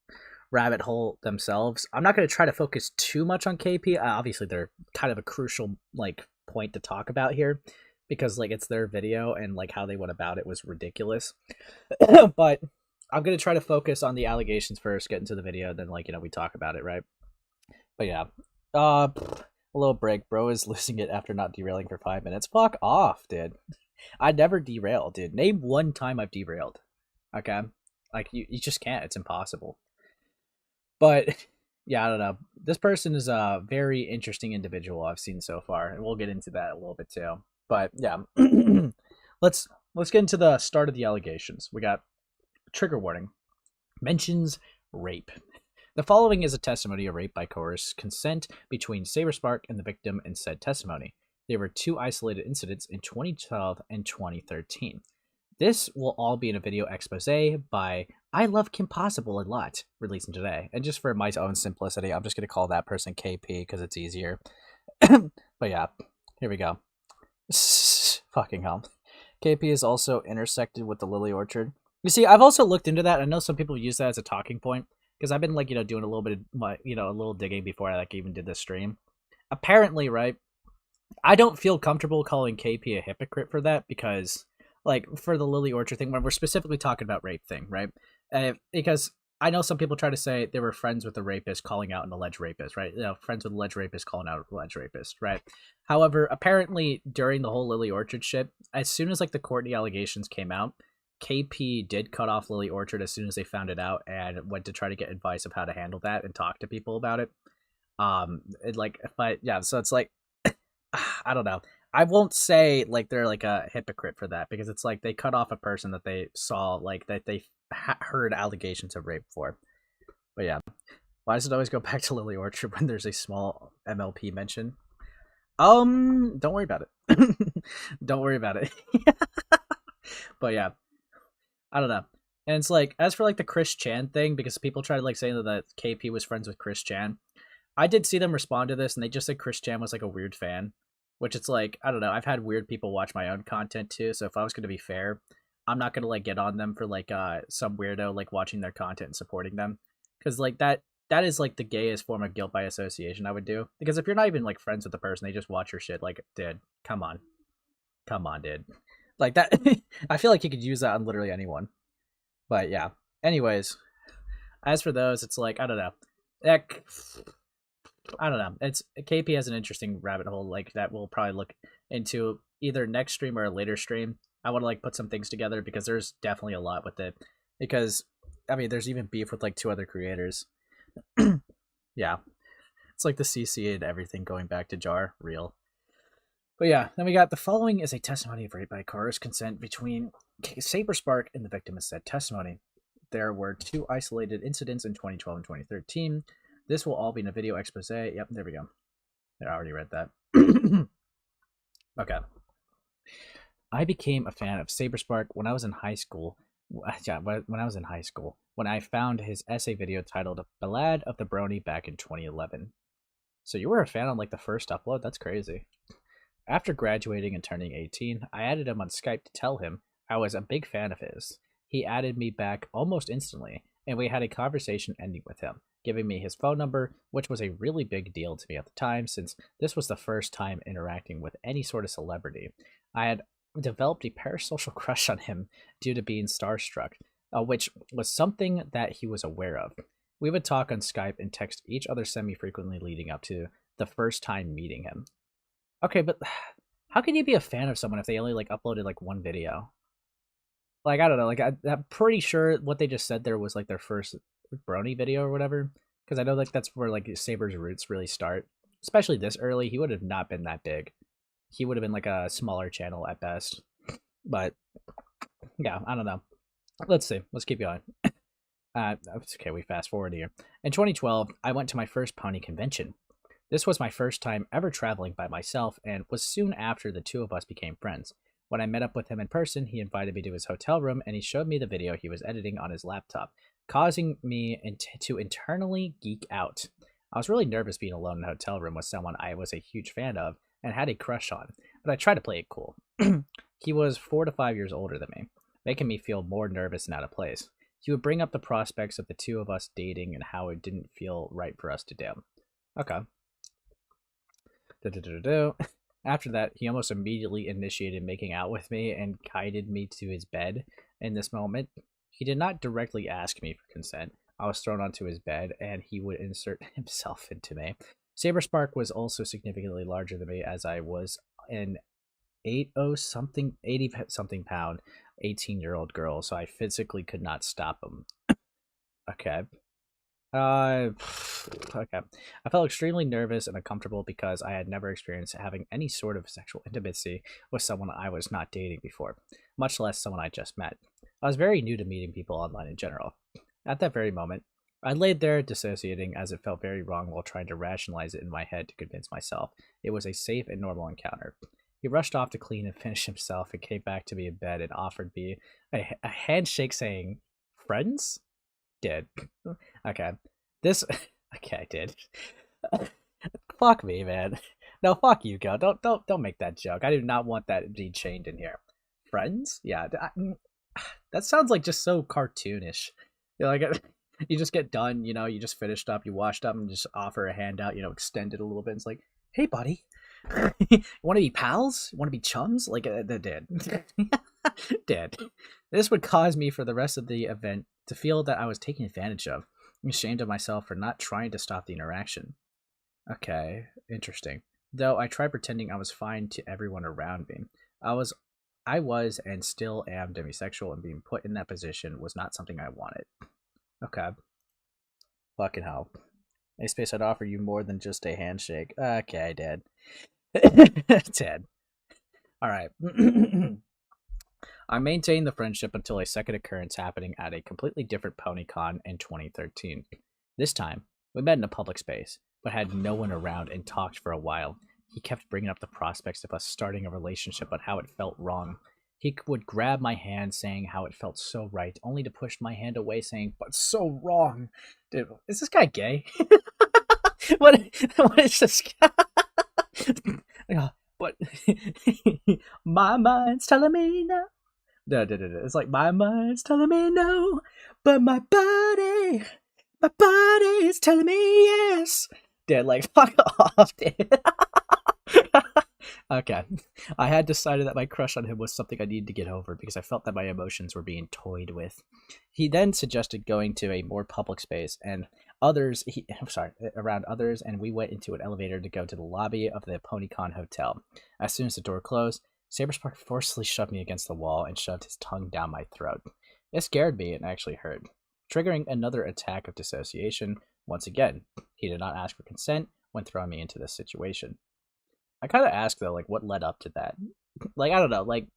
rabbit hole themselves. I'm not going to try to focus too much on KP. Obviously, they're kind of a crucial like point to talk about here because like it's their video and like how they went about it was ridiculous. But I'm going to try to focus on the allegations first, get into the video, then like we talk about it, right? But yeah, a little break. Bro is losing it after not derailing for 5 minutes. Fuck off, dude. I never derail, dude. Name one time I've derailed. Okay? Like, you just can't. It's impossible. But, yeah, I don't know. This person is a very interesting individual I've seen so far, and we'll get into that a little bit too. But, yeah. Let's get into the start of the allegations. We got trigger warning. Mentions rape. The following is a testimony of rape by coerced consent between Saber Spark and the victim in said testimony. There were 2 isolated incidents in 2012 and 2013. This will all be in a video expose by I Love Kim Possible a Lot, releasing today. And just for my own simplicity, I'm just going to call that person KP because it's easier. But yeah, here we go. Fucking hell. KP is also intersected with the Lily Orchard. You see, I've also looked into that. I know some people use that as a talking point because I've been like, doing a little bit of my, a little digging before I like even did this stream. Apparently, right? I don't feel comfortable calling KP a hypocrite for that because, like, for the Lily Orchard thing, when we're specifically talking about rape thing, right? Because I know some people try to say they were friends with the rapist calling out an alleged rapist, right? Friends with alleged rapist calling out an alleged rapist, right? However, apparently during the whole Lily Orchard shit, as soon as like the Courtney allegations came out, KP did cut off Lily Orchard as soon as they found it out and went to try to get advice of how to handle that and talk to people about it. So it's like, I don't know. I won't say like they're like a hypocrite for that because it's like they cut off a person that they saw like that they heard allegations of rape for. But yeah, why does it always go back to Lily Orchard when there's a small MLP mention? Don't worry about it. Don't worry about it. But yeah, I don't know. And it's like, as for like the Chris Chan thing, because people try to like say that KP was friends with Chris Chan. I did see them respond to this and they just said Chris Chan was like a weird fan, which it's like, I don't know. I've had weird people watch my own content too. So if I was going to be fair, I'm not going to like get on them for like some weirdo like watching their content and supporting them. Cause like that is like the gayest form of guilt by association I would do. Because if you're not even like friends with the person, they just watch your shit. Like, dude, come on, dude. Like that, I feel like you could use that on literally anyone. But yeah. Anyways, as for those, it's like, I don't know. I don't know. It's KP has an interesting rabbit hole like that we'll probably look into either next stream or a later stream. I want to like put some things together because there's definitely a lot with it. Because I mean, there's even beef with like 2 other creators. Yeah, it's like the CC and everything going back to Jar real. But yeah, then we got the following is a testimony of rape by coerced consent between Saber Spark and the victim in said testimony. There were 2 isolated incidents in 2012 and 2013. This will all be in a video expose. Yep, there we go. I already read that. Okay. I became a fan of SaberSpark when I was in high school. Yeah, when I was in high school, when I found his essay video titled Ballad of the Brony back in 2011. So you were a fan on like the first upload? That's crazy. After graduating and turning 18, I added him on Skype to tell him I was a big fan of his. He added me back almost instantly, and we had a conversation ending with him, giving me his phone number, which was a really big deal to me at the time since this was the first time interacting with any sort of celebrity. I had developed a parasocial crush on him due to being starstruck, which was something that he was aware of. We would talk on Skype and text each other semi-frequently leading up to the first time meeting him. Okay, but how can you be a fan of someone if they only like uploaded like 1 video? Like, I don't know, like I'm pretty sure what they just said there was like their first Brony video or whatever, because I know like that's where like Saber's roots really start. Especially this early, he would have not been that big. He would have been like a smaller channel at best. But yeah, I don't know. Let's see. Let's keep going. Okay, we fast forward here. In 2012, I went to my first pony convention. This was my first time ever traveling by myself and was soon after the 2 of us became friends. When I met up with him in person, he invited me to his hotel room and he showed me the video he was editing on his laptop, causing me to internally geek out. I was really nervous being alone in a hotel room with someone I was a huge fan of and had a crush on, but but I tried to play it cool. He was 4 to 5 years older than me, making me feel more nervous and out of place. He would bring up the prospects of the two of us dating and how it didn't feel right for us to do. Okay. After that, he almost immediately initiated making out with me and guided me to his bed. In this moment, he did not directly ask me for consent. I was thrown onto his bed, and he would insert himself into me. Saber Spark was also significantly larger than me, as I was an 80 something pound 18-year-old girl, so I physically could not stop him. Okay. Okay. I felt extremely nervous and uncomfortable because I had never experienced having any sort of sexual intimacy with someone I was not dating before, much less someone I just met. I was very new to meeting people online in general. At that very moment, I laid there dissociating as it felt very wrong while trying to rationalize it in my head to convince myself it was a safe and normal encounter. He rushed off to clean and finish himself and came back to me in bed and offered me a handshake saying, "Friends?" Did. Okay. This okay, I did. Fuck me, man. No, fuck you, go. Don't make that joke. I do not want that to be chained in here. Friends? Yeah. That sounds like just so cartoonish. You know, like you just get done, you know, you just finished up, you washed up, and just offer a handout, you know, extend it a little bit. It's like, hey, buddy, you want to be pals? Want to be chums? Like, they're dead. Dead. This would cause me for the rest of the event to feel that I was taken advantage of. I'm ashamed of myself for not trying to stop the interaction. Okay, interesting. Though I tried pretending I was fine to everyone around me. I was and still am demisexual, and being put in that position was not something I wanted. Okay. Fucking hell. A space, I'd offer you more than just a handshake. Okay, Dad. Ted. Alright. I maintained the friendship until a second occurrence happening at a completely different PonyCon in 2013. This time, we met in a public space, but had no one around and talked for a while. He kept bringing up the prospects of us starting a relationship, but how it felt wrong. He would grab my hand saying how it felt so right, only to push my hand away saying, "But so wrong." Dude, is this guy gay? what is this guy? But my mind's telling me no. No. It's like, my mind's telling me no, but my body is telling me yes. Dude, like, fuck off, dude. Okay. I had decided that my crush on him was something I needed to get over because I felt that my emotions were being toyed with. He then suggested going to a more public space and around others, and we went into an elevator to go to the lobby of the PonyCon hotel. As soon as the door closed, SaberSpark forcefully shoved me against the wall and shoved his tongue down my throat. It scared me and actually hurt, triggering another attack of dissociation. Once again, he did not ask for consent when throwing me into this situation. I kind of ask, though, like, what led up to that? Like, I don't know, like,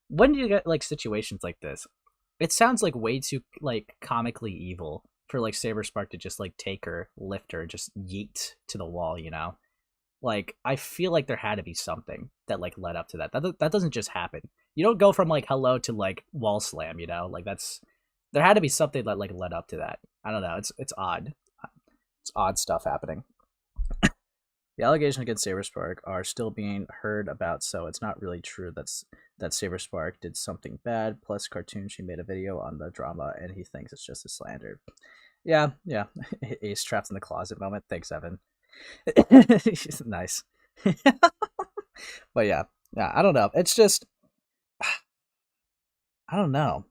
when do you get, like, situations like this? It sounds, like, way too, like, comically evil for, like, SaberSpark to just, like, take her, lift her, just yeet to the wall, you know? Like, I feel like there had to be something that, like, led up to that. That doesn't just happen. You don't go from, like, hello to, like, wall slam, you know? Like, there had to be something that, like, led up to that. I don't know, it's odd. It's odd stuff happening. The allegations against SaberSpark are still being heard about, so it's not really true that SaberSpark did something bad. Plus, Cartoon, she made a video on the drama, and he thinks it's just a slander. Yeah. Ace trapped in the closet moment. Thanks, Evan. Nice. But yeah, I don't know. It's just, I don't know,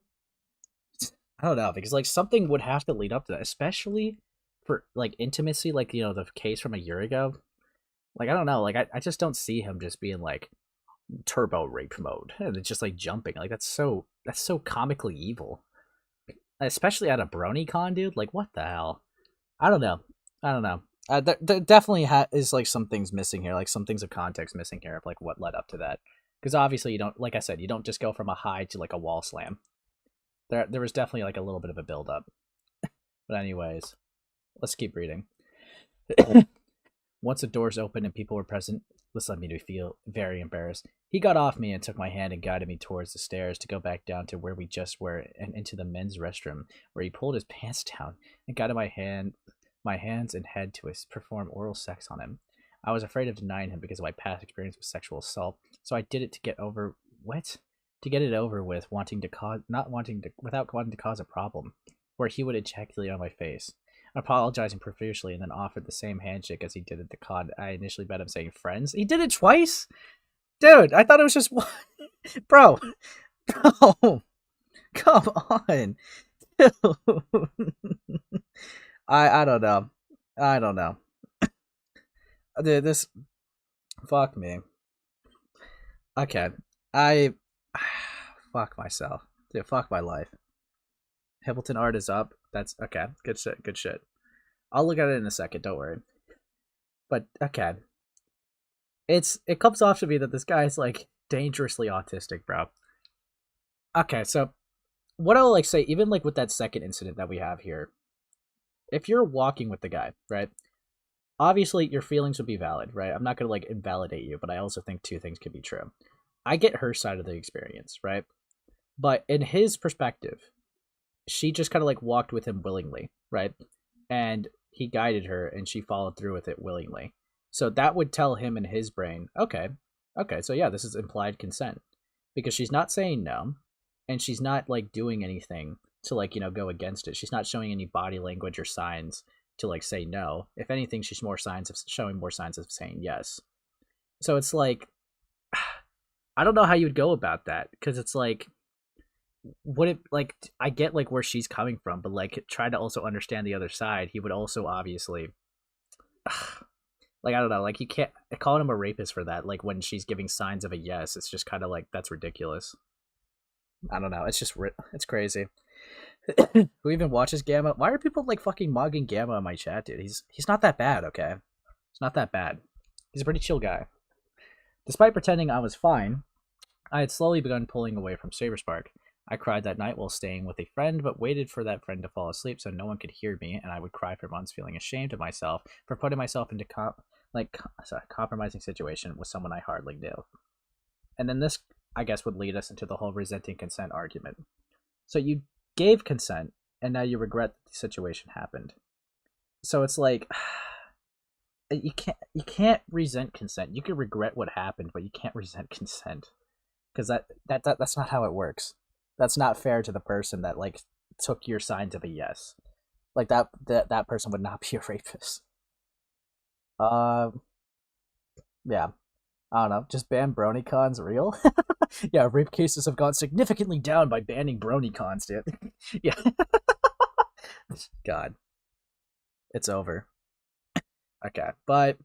because, like, something would have to lead up to that, especially for, like, intimacy, like, you know, the case from a year ago. Like, I don't know, like, I just don't see him just being, like, turbo rape mode, and it's just, like, jumping. Like, that's so comically evil. Especially at a BronyCon, dude. Like, what the hell? I don't know. There definitely is, like, some things missing here. Like, some things of context missing here of, like, what led up to that. Because obviously you don't, like I said, you don't just go from a high to, like, a wall slam. There was definitely, like, a little bit of a build-up. But anyways, let's keep reading. Once the doors opened and people were present, this led me to feel very embarrassed. He got off me and took my hand and guided me towards the stairs to go back down to where we just were and into the men's restroom, where he pulled his pants down and guided my hands and head to perform oral sex on him. I was afraid of denying him because of my past experience with sexual assault, so I did it to get over what? To get it over with, without wanting to cause a problem, where he would ejaculate on my face, apologizing profusely, and then offered the same handshake as he did at the con. I initially bet him saying friends. He did it twice, dude. I thought it was just one, bro. Bro, come on. I don't know. I don't know. Dude, this fuck me. Okay. Fuck myself. Dude, fuck my life. Hamilton art is up. That's okay. Good shit. Good shit. I'll look at it in a second, don't worry. But okay. It comes off to me that this guy's like dangerously autistic, bro. Okay, so what I'll like say, even like with that second incident that we have here, if you're walking with the guy, right? Obviously your feelings would be valid, right? I'm not gonna like invalidate you, but I also think two things could be true. I get her side of the experience, right? But in his perspective, she just kind of like walked with him willingly, right? And he guided her and she followed through with it willingly. So that would tell him in his brain, okay, so yeah, this is implied consent. Because she's not saying no, and she's not like doing anything to like, you know, go against it. She's not showing any body language or signs to like say no. If anything, she's showing more signs of saying yes. So it's like, I don't know how you would go about that, because it's like, would it like, I get like where she's coming from, but like try to also understand the other side. He would also obviously like, I don't know, like you can't calling him a rapist for that, like when she's giving signs of a yes. It's just kind of like, that's ridiculous. I don't know, it's just it's crazy. Who even watches Gamma? Why are people like fucking mugging Gamma in my chat, dude? He's not that bad, okay? He's not that bad. He's a pretty chill guy. Despite pretending I was fine, I had slowly begun pulling away from Saber Spark. I cried that night while staying with a friend, but waited for that friend to fall asleep so no one could hear me, and I would cry for months, feeling ashamed of myself for putting myself into compromising situation with someone I hardly knew. And then this, I guess, would lead us into the whole resenting consent argument. So you gave consent, and now you regret that the situation happened. So it's like, you can't resent consent. You can regret what happened, but you can't resent consent, because that's not how it works. That's not fair to the person that like took your signs of a yes. Like that person would not be a rapist. Yeah. I don't know. Just ban BronyCons real? Yeah, rape cases have gone significantly down by banning BronyCons, dude. Yeah. God. It's over. Okay, but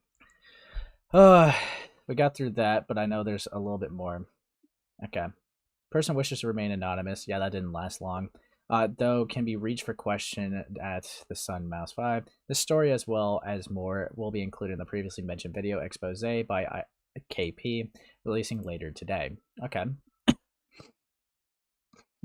we got through that, but I know there's a little bit more. Okay. Person wishes to remain anonymous. Yeah, that didn't last long. Though can be reached for question at the Sun Mouse 5. This story, as well as more, will be included in the previously mentioned video expose by KP, releasing later today. Okay.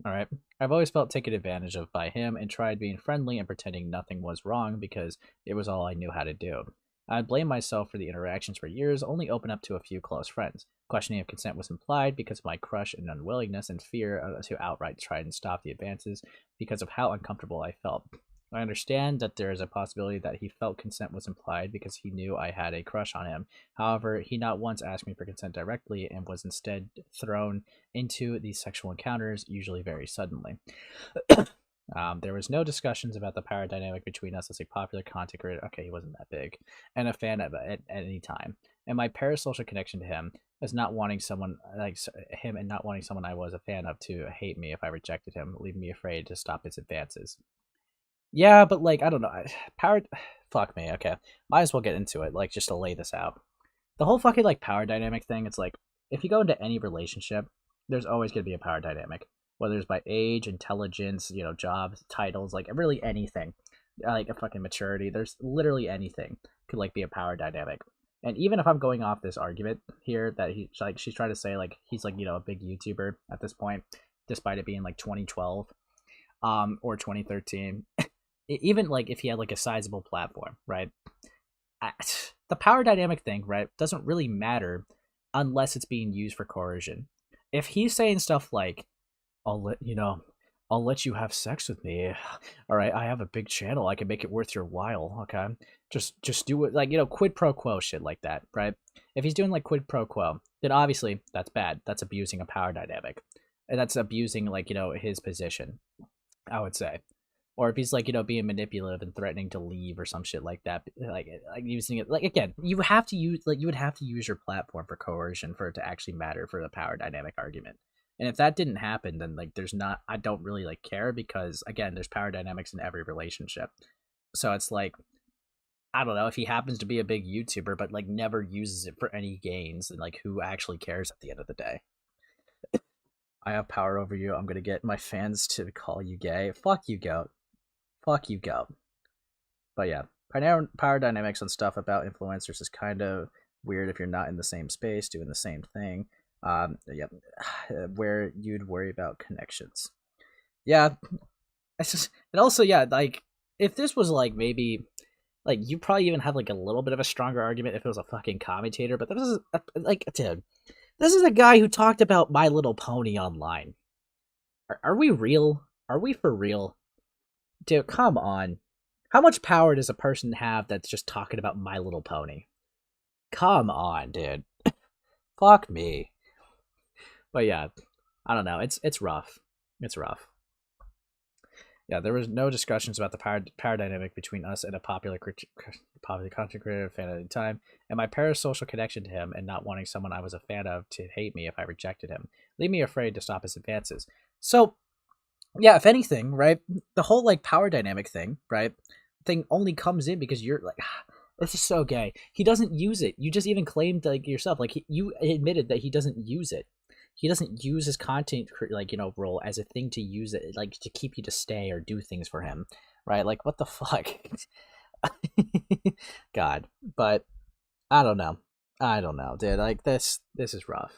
Alright. I've always felt taken advantage of by him and tried being friendly and pretending nothing was wrong because it was all I knew how to do. I'd blame myself for the interactions for years, only open up to a few close friends. Questioning if consent was implied because of my crush and unwillingness and fear to outright try and stop the advances because of how uncomfortable I felt. I understand that there is a possibility that he felt consent was implied because he knew I had a crush on him. However, he not once asked me for consent directly and was instead thrown into these sexual encounters, usually very suddenly. There was no discussions about the power dynamic between us as a popular content creator. Okay, he wasn't that big. And a fan at any time. And my parasocial connection to him as not wanting someone like him and not wanting someone I was a fan of to hate me if I rejected him, leaving me afraid to stop his advances. Yeah, but like, I don't know. Power... Fuck me, okay. Might as well get into it, like, just to lay this out. The whole fucking, like, power dynamic thing, it's like, if you go into any relationship, there's always going to be a power dynamic. Whether it's by age, intelligence, you know, jobs, titles, like, really anything. Like, a fucking maturity. There's literally anything could, like, be a power dynamic. And even if I'm going off this argument here that she's trying to say, like, he's, like, you know, a big YouTuber at this point, despite it being, like, 2012, or 2013... Even like if he had like a sizable platform, right? The power dynamic thing, right, doesn't really matter unless it's being used for coercion. If he's saying stuff like, I'll let you have sex with me. All right, I have a big channel. I can make it worth your while. Okay, just do it, like, quid pro quo shit like that, right? If he's doing like quid pro quo, then obviously that's bad. That's abusing a power dynamic, and that's abusing, like, his position, I would say. Or if he's, like, being manipulative and threatening to leave or some shit like that, like using it, like, again, you would have to use your platform for coercion for it to actually matter for the power dynamic argument. And if that didn't happen, then, like, I don't really, like, care, because, again, there's power dynamics in every relationship. So it's like, I don't know, if he happens to be a big YouTuber but, like, never uses it for any gains, then, like, who actually cares at the end of the day? I have power over you. I'm gonna get my fans to call you gay. Fuck you, goat. Fuck you, goat. But yeah, power dynamics and stuff about influencers is kind of weird if you're not in the same space doing the same thing. Yeah, where you'd worry about connections. Yeah, it's just, and also, yeah, like, if this was, like, maybe, like, you probably even have, like, a little bit of a stronger argument if it was a fucking commentator, but this is, like, dude, this is a guy who talked about My Little Pony online. Are we real? Are we for real? Dude, come on. How much power does a person have that's just talking about My Little Pony? Come on, dude. Fuck me. But yeah, I don't know. It's rough. It's rough. Yeah, there was no discussions about the power dynamic between us and a popular content creator fan at the time, and my parasocial connection to him, and not wanting someone I was a fan of to hate me if I rejected him, leave me afraid to stop his advances. So, yeah, if anything, right, the whole, like, power dynamic thing, right, thing only comes in because you're like, this is so gay. He doesn't use it. You just even claimed, like, yourself, like, you admitted that he doesn't use it. He doesn't use his content, like, role as a thing to use it, like, to keep you to stay or do things for him, right? Like, what the fuck? God. But I don't know, dude. Like, this is rough.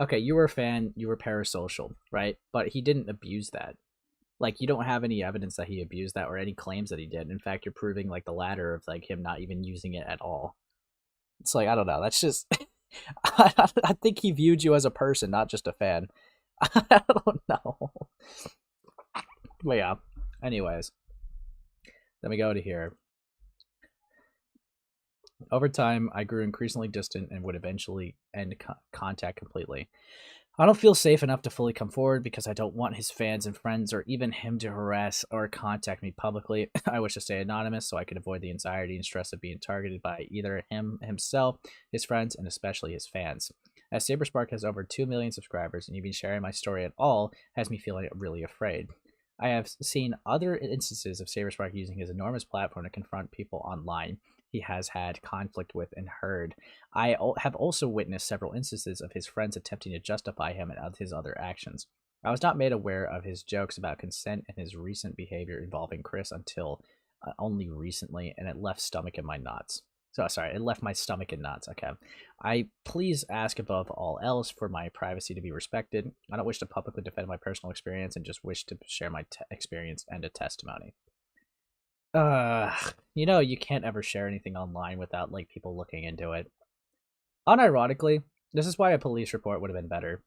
Okay, you were a fan, you were parasocial, right? But he didn't abuse that. Like, you don't have any evidence that he abused that or any claims that he did. In fact, you're proving, like, the latter of, like, him not even using it at all. It's like, I don't know. That's just, I think he viewed you as a person, not just a fan. I don't know. But yeah. Anyways, then we go to here. Over time, I grew increasingly distant and would eventually end contact completely. I don't feel safe enough to fully come forward because I don't want his fans and friends or even him to harass or contact me publicly. I wish to stay anonymous so I can avoid the anxiety and stress of being targeted by either him himself, his friends, and especially his fans. As Saber Spark has over 2 million subscribers, and even sharing my story at all has me feeling really afraid. I have seen other instances of Saber Spark using his enormous platform to confront people online he has had conflict with and heard. I have also witnessed several instances of his friends attempting to justify him and his other actions. I was not made aware of his jokes about consent and his recent behavior involving Chris until only recently, and it left stomach in my knots. So sorry, it left my stomach in knots. Okay. I please ask above all else for my privacy to be respected. I don't wish to publicly defend my personal experience and just wish to share my experience and a testimony. You can't ever share anything online without, like, people looking into it. Unironically, this is why a police report would have been better.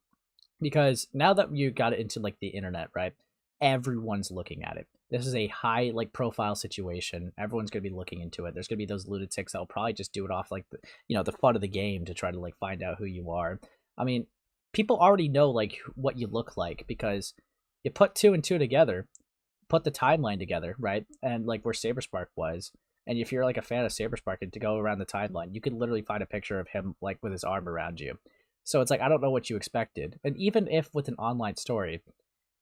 Because now that you got it into, like, the internet, right? Everyone's looking at it. This is a high, like, profile situation. Everyone's gonna be looking into it. There's gonna be those lunatics that'll probably just do it off, like, the fun of the game to try to, like, find out who you are. I mean, people already know, like, what you look like because you put 2 and 2 together, put the timeline together, right? And, like, where SaberSpark was. And if you're, like, a fan of SaberSpark and to go around the timeline, you could literally find a picture of him, like, with his arm around you. So it's like, I don't know what you expected. And even if with an online story,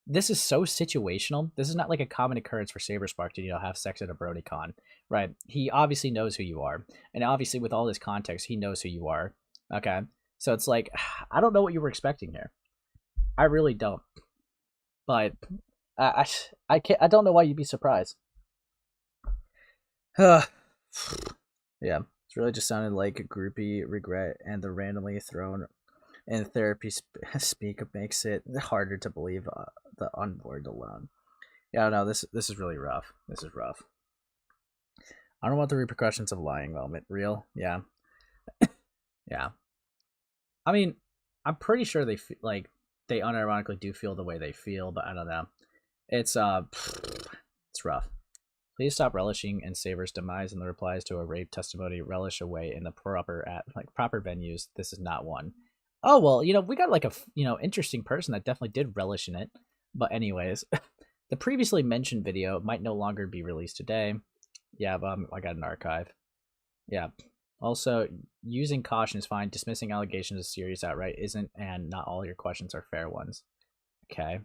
this is so situational. This is not like a common occurrence for SaberSpark to, have sex at a BronyCon, right? He obviously knows who you are. And obviously with all this context, he knows who you are. Okay? So it's like, I don't know what you were expecting here. I really don't. But I can't. I don't know why you'd be surprised. Yeah, it's really just sounded like a groupie regret, and the randomly thrown in therapy speak makes it harder to believe the unborn alone. Yeah, no, this is really rough. This is rough. I don't want the repercussions of lying moment. Real, yeah, yeah. I mean, I'm pretty sure they unironically do feel the way they feel, but I don't know. It's it's rough. Please stop relishing in Saber's demise and the replies to a rape testimony relish away in the proper venues. This is not one. Oh well, we got like a interesting person that definitely did relish in it. But anyways, the previously mentioned video might no longer be released today. Yeah, but I got an archive. Yeah. Also, using caution is fine. Dismissing allegations as serious outright isn't, and not all your questions are fair ones. Okay.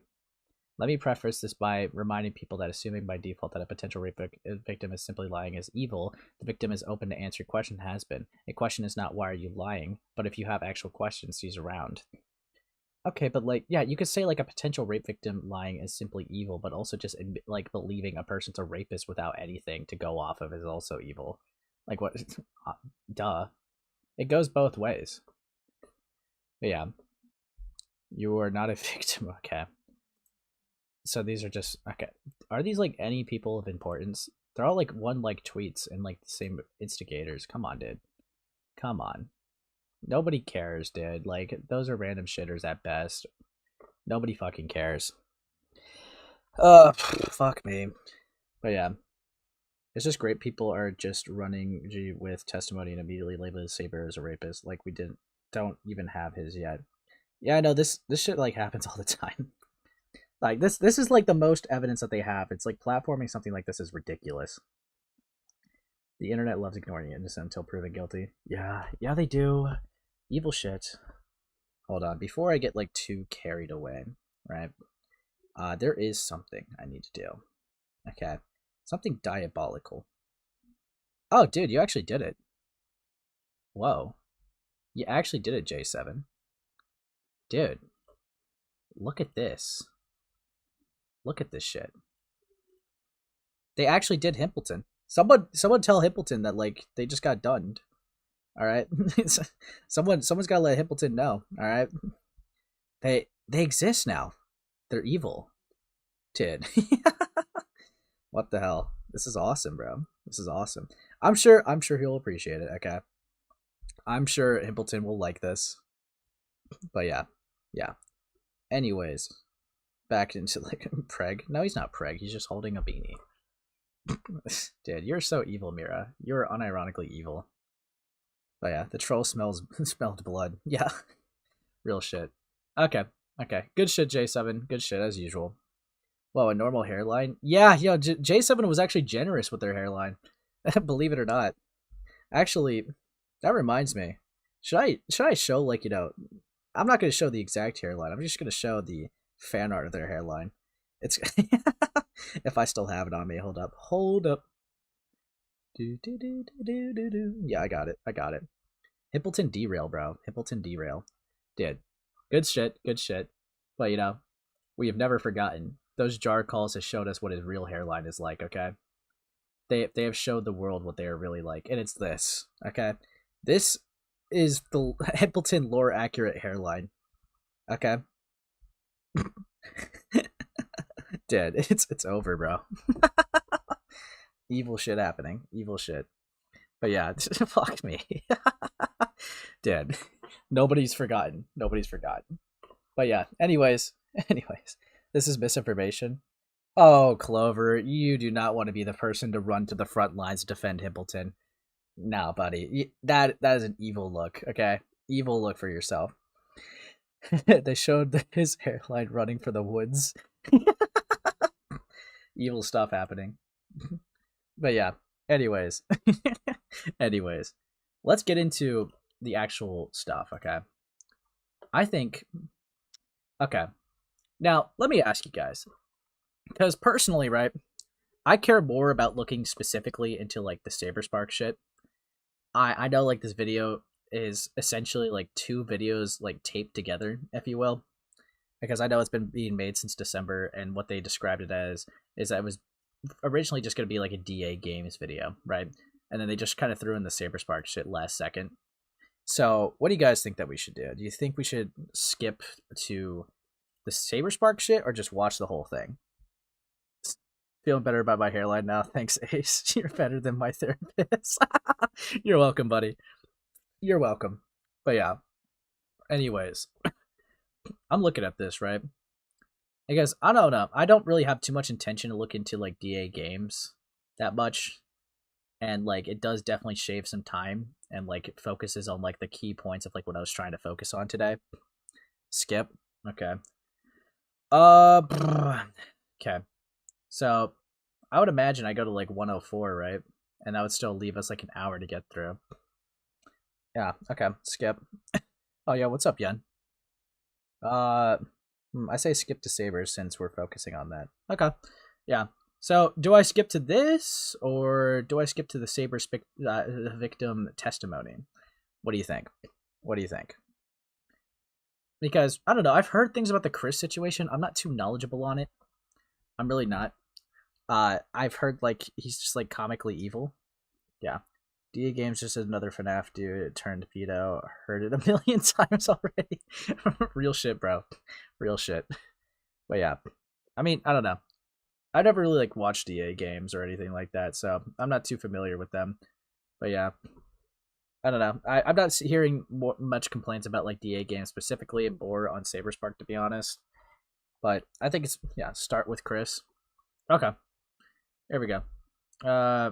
Let me preface this by reminding people that assuming by default that a potential rape victim is simply lying is evil, the victim is open to answer your question has been. A question is not why are you lying, but if you have actual questions, he's around. Okay, but like, yeah, you could say like a potential rape victim lying is simply evil, but also just like believing a person's a rapist without anything to go off of is also evil. Like what? Duh. It goes both ways. But yeah. You are not a victim, okay. So these are just okay. Are these like any people of importance? They're all like one-like tweets and like the same instigators. Come on, dude. Come on. Nobody cares, dude. Like those are random shitters at best. Nobody fucking cares. Fuck me. But yeah. It's just great people are just running G with testimony and immediately labeled Saber as a rapist. Like we don't even have his yet. Yeah, I know this shit like happens all the time. Like this is like the most evidence that they have. It's like platforming something like this is ridiculous. The internet loves ignoring innocent until proven guilty. Yeah, they do. Evil shit. Hold on, before I get like too carried away, right? There is something I need to do. Okay. Something diabolical. Oh, dude, you actually did it. Whoa. You actually did it, J7. Dude. Look at this. Look at this shit. They actually did Himpleton. Someone tell Himpleton that like they just got done. All right. Someone's got to let Himpleton know. All right. They exist now. They're evil. Dude. What the hell? This is awesome, bro. This is awesome. I'm sure he'll appreciate it. Okay. I'm sure Himpleton will like this. But yeah. Anyways, back into like Preg. No, he's not Preg. He's just holding a beanie. Dude, you're so evil, Mira. You're unironically evil. But yeah, the troll smelled blood. Yeah. Real shit. Okay. Good shit, J7. Good shit, as usual. Whoa, a normal hairline? Yeah, J7 was actually generous with their hairline. Believe it or not. Actually, that reminds me. Should I show, like, I'm not going to show the exact hairline. I'm just going to show the fan art of their hairline. It's if I still have it on me. Hold up. Yeah, I got it. Himpleton derail, bro. Himpleton derail. Dude, good shit. But, we have never forgotten. Those jar calls have showed us what his real hairline is like, okay? They have showed the world what they are really like, and it's this, okay? This is the Himpleton lore accurate hairline, okay? Dude, it's over, bro. Evil shit happening. Evil shit. But yeah, fuck me. Dude, nobody's forgotten. But yeah, anyways, this is misinformation. Oh, Clover, you do not want to be the person to run to the front lines to defend Himpleton. No, buddy. That is an evil look, okay? Evil look for yourself. They showed his hairline running for the woods. Evil stuff happening. But yeah, anyways. Let's get into the actual stuff, okay? I think... Okay. Now, let me ask you guys. Because personally, right, I care more about looking specifically into, like, the Saber Spark shit. I know, like, this video is essentially, like, 2 videos, like, taped together, if you will. Because I know it's been being made since December, and what they described it as is that it was originally just going to be, like, a DA Games video, right? And then they just kind of threw in the Saber Spark shit last second. So, what do you guys think that we should do? Do you think we should skip to the Saber Spark shit, or just watch the whole thing? Feeling better about my hairline now. Thanks, Ace. You're better than my therapist. You're welcome, buddy. You're welcome. But yeah. Anyways. I'm looking at this, right? Because I don't know. I don't really have too much intention to look into like DA games that much. And like it does definitely shave some time and like it focuses on like the key points of like what I was trying to focus on today. Skip. Okay. Okay. So I would imagine I go to like 104, right? And that would still leave us like an hour to get through. Yeah, okay. Skip. Oh yeah, what's up, Yen? I say skip to Saber since we're focusing on that. Okay. Yeah. So, do I skip to this, or do I skip to the Saber victim testimony? What do you think? What do you think? Because, I don't know, I've heard things about the Chris situation. I'm not too knowledgeable on it. I'm really not. I've heard, like, he's just, like, comically evil. Yeah. DA Games just another FNAF dude. It turned pedo. Heard it a million times already. Real shit, bro. Real shit. But yeah. I mean, I don't know. I never really like watched DA games or anything like that, so I'm not too familiar with them. But yeah, I don't know. I'm not hearing much complaints about like DA games specifically or on SaberSpark, to be honest. But I think it's start with Chris. Okay, there we go. Yeah.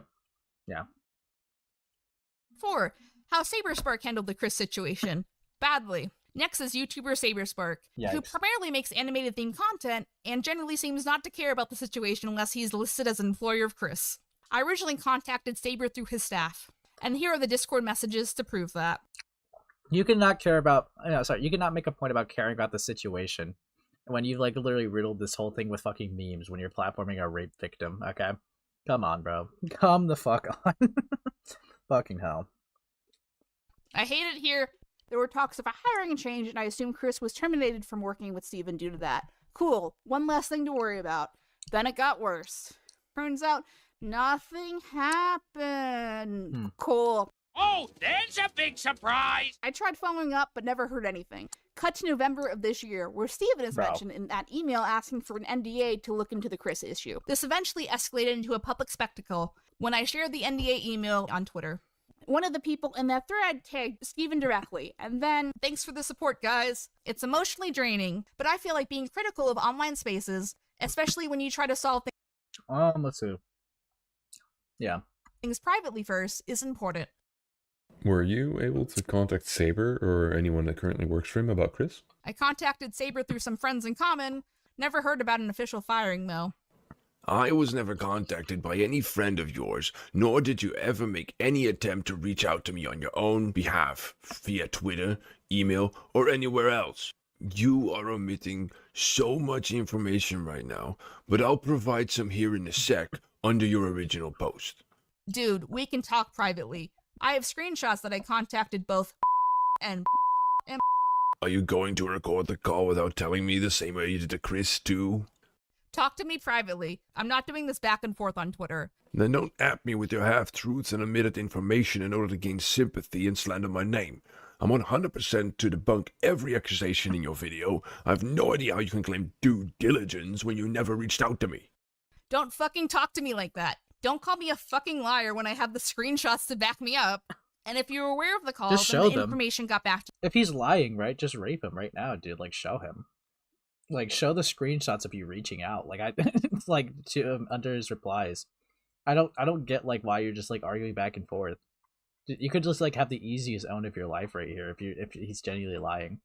4. How Saber Spark handled the Chris situation. Badly. Next is YouTuber SaberSpark, who primarily makes animated themed content and generally seems not to care about the situation unless he's listed as an employer of Chris. I originally contacted Saber through his staff, and here are the Discord messages to prove that. You cannot care about, you cannot make a point about caring about the situation when you've like literally riddled this whole thing with fucking memes when you're platforming a rape victim, okay? Come on, bro. Come the fuck on. Fucking hell. I hate it here. There were talks of a hiring change, and I assume Chris was terminated from working with Steven due to that. Cool. One less thing to worry about. Then it got worse. Turns out, nothing happened. Cool. Oh, there's a big surprise! I tried following up, but never heard anything. Cut to November of this year, where Steven is mentioned in that email asking for an NDA to look into the Chris issue. This eventually escalated into a public spectacle when I shared the NDA email on Twitter. One of the people in that thread tagged Steven directly, and then, thanks for the support, guys. It's emotionally draining, but I feel like being critical of online spaces, especially when you try to solve Let's see. Yeah. things privately first, is important. Were you able to contact Saber or anyone that currently works for him about Chris? I contacted Saber through some friends in common, never heard about an official firing, though. I was never contacted by any friend of yours, nor did you ever make any attempt to reach out to me on your own behalf, via Twitter, email, or anywhere else. You are omitting so much information right now, but I'll provide some here in a sec under your original post. Dude, we can talk privately. I have screenshots that I contacted both and. Are you going to record the call without telling me the same way you did to Chris, too? Talk to me privately. I'm not doing this back and forth on Twitter. Then don't at me with your half-truths and omitted information in order to gain sympathy and slander my name. I'm 100% to debunk every accusation in your video. I have no idea how you can claim due diligence when you never reached out to me. Don't fucking talk to me like that. Don't call me a fucking liar when I have the screenshots to back me up. And if you're aware of the call, Just then show the them. information got back to If he's lying, right, just rape him right now, dude. Like, show him. Like, show the screenshots of you reaching out. Like, it's like to him under his replies. I don't get like why you're just like arguing back and forth. You could just like have the easiest own of your life right here if he's genuinely lying.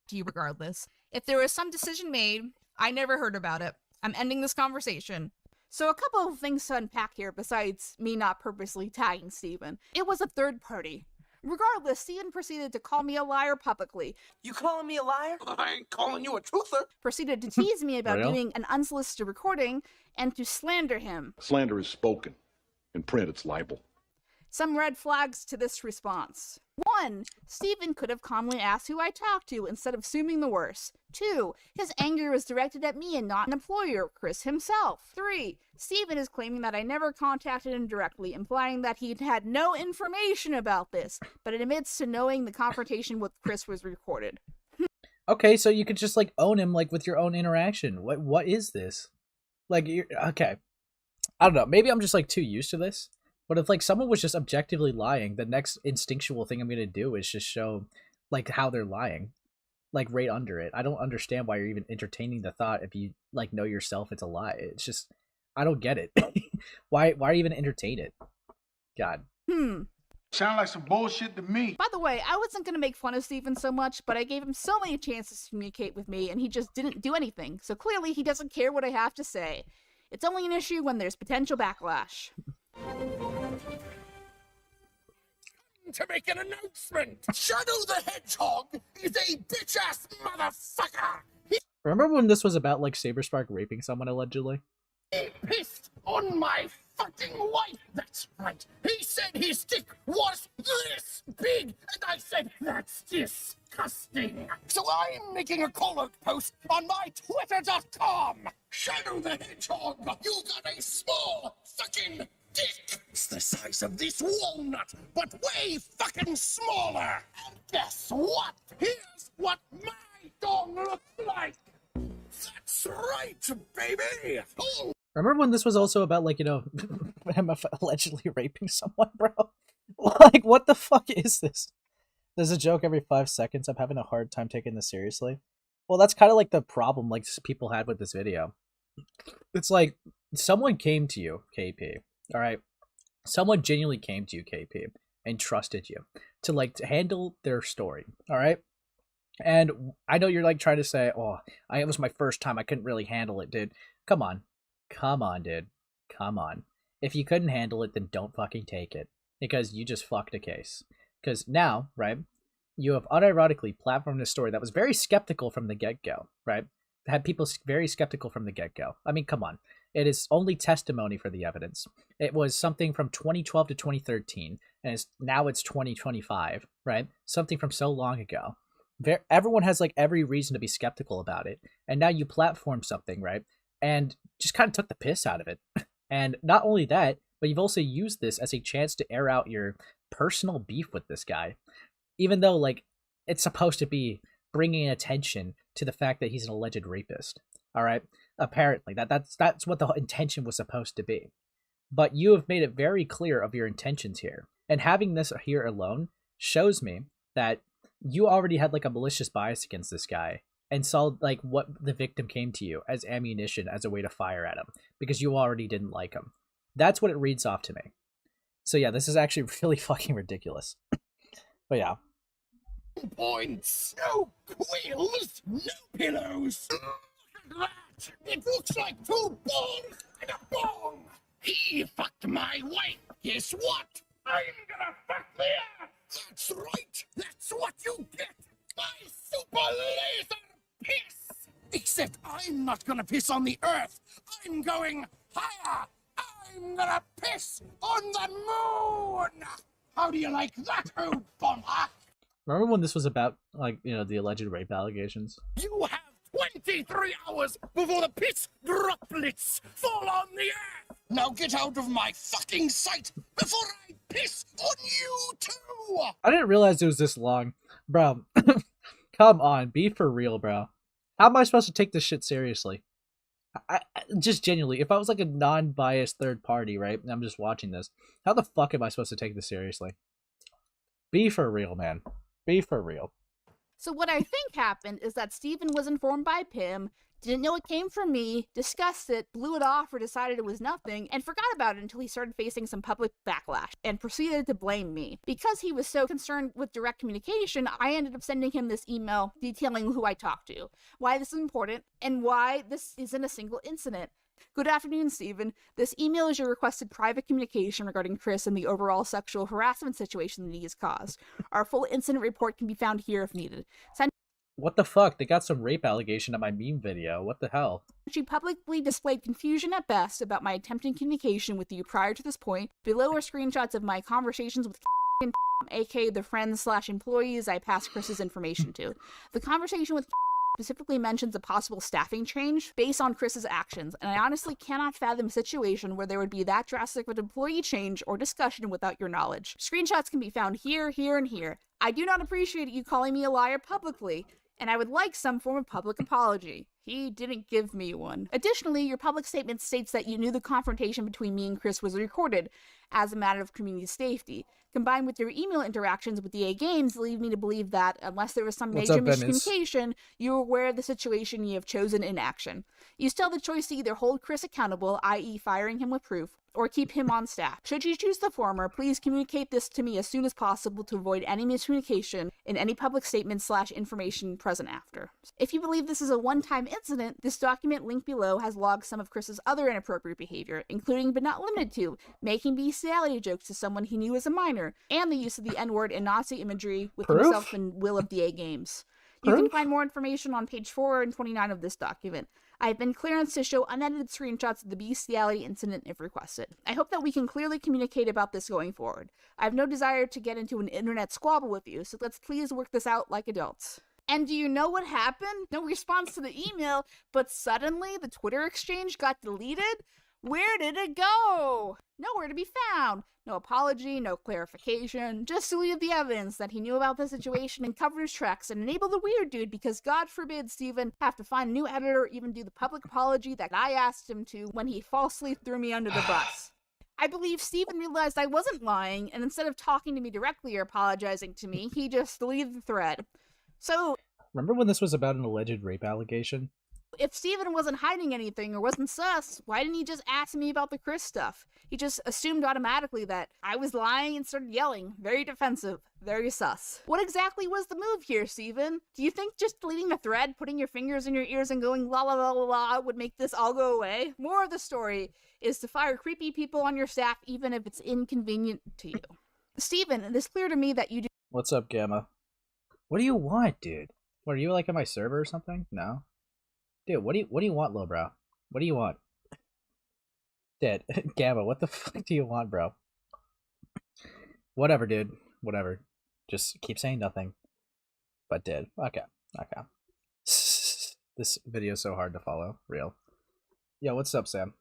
to you regardless. If there was some decision made, I never heard about it. I'm ending this conversation. So a couple of things to unpack here besides me not purposely tagging Steven. It was a third party. Regardless, Steven proceeded to call me a liar publicly. You calling me a liar? I ain't calling you a truther. Proceeded to tease me about Real? doing an unsolicited recording and to slander him. Slander is spoken. In print, it's libel. Some red flags to this response. 1. Steven could have calmly asked who I talked to instead of assuming the worst. 2. His anger was directed at me and not an employer, Chris himself. 3. Steven is claiming that I never contacted him directly, implying that he'd had no information about this, but admits to knowing the confrontation with Chris was recorded. Okay, so you could just like own him like with your own interaction. What is this? Like, okay, I don't know. Maybe I'm just like too used to this. But if like someone was just objectively lying, the next instinctual thing I'm gonna do is just show like how they're lying. like right under it. I don't understand why you're even entertaining the thought if you like know yourself it's a lie. It's just I don't get it. Why even entertain it? God. Sound like some bullshit to me. By the way, I wasn't going to make fun of Steven so much, but I gave him so many chances to communicate with me, and he just didn't do anything. So clearly he doesn't care what I have to say. It's only an issue when there's potential backlash. To make an announcement. Shadow the Hedgehog is a bitch-ass motherfucker. Remember when this was about like SaberSpark raping someone allegedly? He pissed on my fucking wife. That's right. He said his dick was this big, and I said that's disgusting. So I'm making a call-out post on my Twitter.com. Shadow the Hedgehog, you got a small fucking dick. It's the size of this walnut, but way fucking smaller. And guess what? Here's what my dong looks like. That's right, baby. Oh. Remember when this was also about like, you know, him allegedly raping someone, bro? Like, what the fuck is this? There's a joke every 5 seconds. I'm having a hard time taking this seriously. Well, that's kind of like the problem like people had with this video. It's like someone came to you, KP. All right, someone genuinely came to you, KP, and trusted you to like to handle their story. All right, and I know you're like trying to say, "Oh, it was my first time. I couldn't really handle it, dude." Come on, dude. Come on. If you couldn't handle it, then don't fucking take it because you just fucked a case. Because now, right, you have unironically platformed a story that was very skeptical from the get-go, right? Had people very skeptical from the get-go. I mean, come on. It is only testimony for the evidence. It was something from 2012 to 2013, and now it's 2025, right? Something from so long ago. Everyone has like every reason to be skeptical about it, and now you platform something, right? And just kind of took the piss out of it. And not only that, but you've also used this as a chance to air out your personal beef with this guy, even though like it's supposed to be bringing attention to the fact that he's an alleged rapist. All right, apparently that's what the intention was supposed to be, but you have made it very clear of your intentions here, and having this here alone shows me that you already had like a malicious bias against this guy and saw like what the victim came to you as ammunition as a way to fire at him because you already didn't like him. That's what it reads off to me. So yeah, this is actually really fucking ridiculous. But yeah. Points, no quills, no pillows. Look at that! It looks like two bongs and a bong. He fucked my wife. Guess what? I'm gonna fuck there. That's right. That's what you get. My super laser piss. Except I'm not gonna piss on the earth. I'm going higher. I'm gonna piss on the moon. How do you like that, old bomber? Remember when this was about, like, you know, the alleged rape allegations? You have 23 hours before the piss droplets fall on the earth. Now get out of my fucking sight before I piss on you too. I didn't realize it was this long. Bro, come on, be for real, bro. How am I supposed to take this shit seriously? I just genuinely, if I was like a non-biased third party, right, and I'm just watching this, how the fuck am I supposed to take this seriously? Be for real, man. Be for real. So what I think happened is that Steven was informed by Pim, didn't know it came from me, discussed it, blew it off or decided it was nothing, and forgot about it until he started facing some public backlash, and proceeded to blame me. Because he was so concerned with direct communication, I ended up sending him this email detailing who I talked to, why this is important, and why this isn't a single incident. Good afternoon, Steven. This email is your requested private communication regarding Chris and the overall sexual harassment situation that he has caused. Our full incident report can be found here if needed. What the fuck? They got some rape allegation at my meme video. What the hell? She publicly displayed confusion at best about my attempting communication with you prior to this point. Below are screenshots of my conversations with aka the friends/employees I passed Chris's information to. The conversation with specifically mentions a possible staffing change based on Chris's actions, and I honestly cannot fathom a situation where there would be that drastic of an employee change or discussion without your knowledge. Screenshots can be found here, here, and here. I do not appreciate you calling me a liar publicly, and I would like some form of public apology. He didn't give me one. Additionally, your public statement states that you knew the confrontation between me and Chris was recorded as a matter of community safety. Combined with your email interactions with EA Games lead me to believe that, unless there was some What's major up, Dennis? miscommunication, you were aware of the situation and you have chosen inaction. You still have the choice to either hold Chris accountable, i.e. firing him with proof, or keep him on staff. Should you choose the former, please communicate this to me as soon as possible to avoid any miscommunication in any public statement/information present after. If you believe this is a one-time incident, this document linked below has logged some of Chris's other inappropriate behavior, including but not limited to making bestiality jokes to someone he knew as a minor, and the use of the N-word and Nazi imagery with Proof? himself and will of DA Games. You can Proof? find more information on page 4 and 29 of this document. I have been clearance to show unedited screenshots of the bestiality incident if requested. I hope that we can clearly communicate about this going forward. I have no desire to get into an internet squabble with you, so let's please work this out like adults. And do you know what happened? No response to the email, but suddenly the Twitter exchange got deleted? Where did it go? Nowhere to be found. No apology, no clarification, just deleted the evidence that he knew about the situation and covered his tracks and enabled the weird dude because God forbid Steven have to find a new editor or even do the public apology that I asked him to when he falsely threw me under the bus. I believe Steven realized I wasn't lying, and instead of talking to me directly or apologizing to me, he just deleted the thread. So, Remember when this was about an alleged rape allegation? if Steven wasn't hiding anything or wasn't sus, why didn't he just ask me about the Chris stuff? He just assumed automatically that I was lying and started yelling. Very defensive. Very sus. What exactly was the move here, Steven? Do you think just deleting the thread, putting your fingers in your ears and going la la la la la would make this all go away? More of the story is to fire creepy people on your staff even if it's inconvenient to you. Steven, it is clear to me that you do. What's up, Gamma? What do you want, dude? What, are you like on my server or something? No? Dude, what do you want, lowbrow? What do you want? Dude, Gamma, what the fuck do you want, bro? Whatever, dude. Whatever. Just keep saying nothing. But dude, okay. This video is so hard to follow. Real. Yo, what's up, Sam?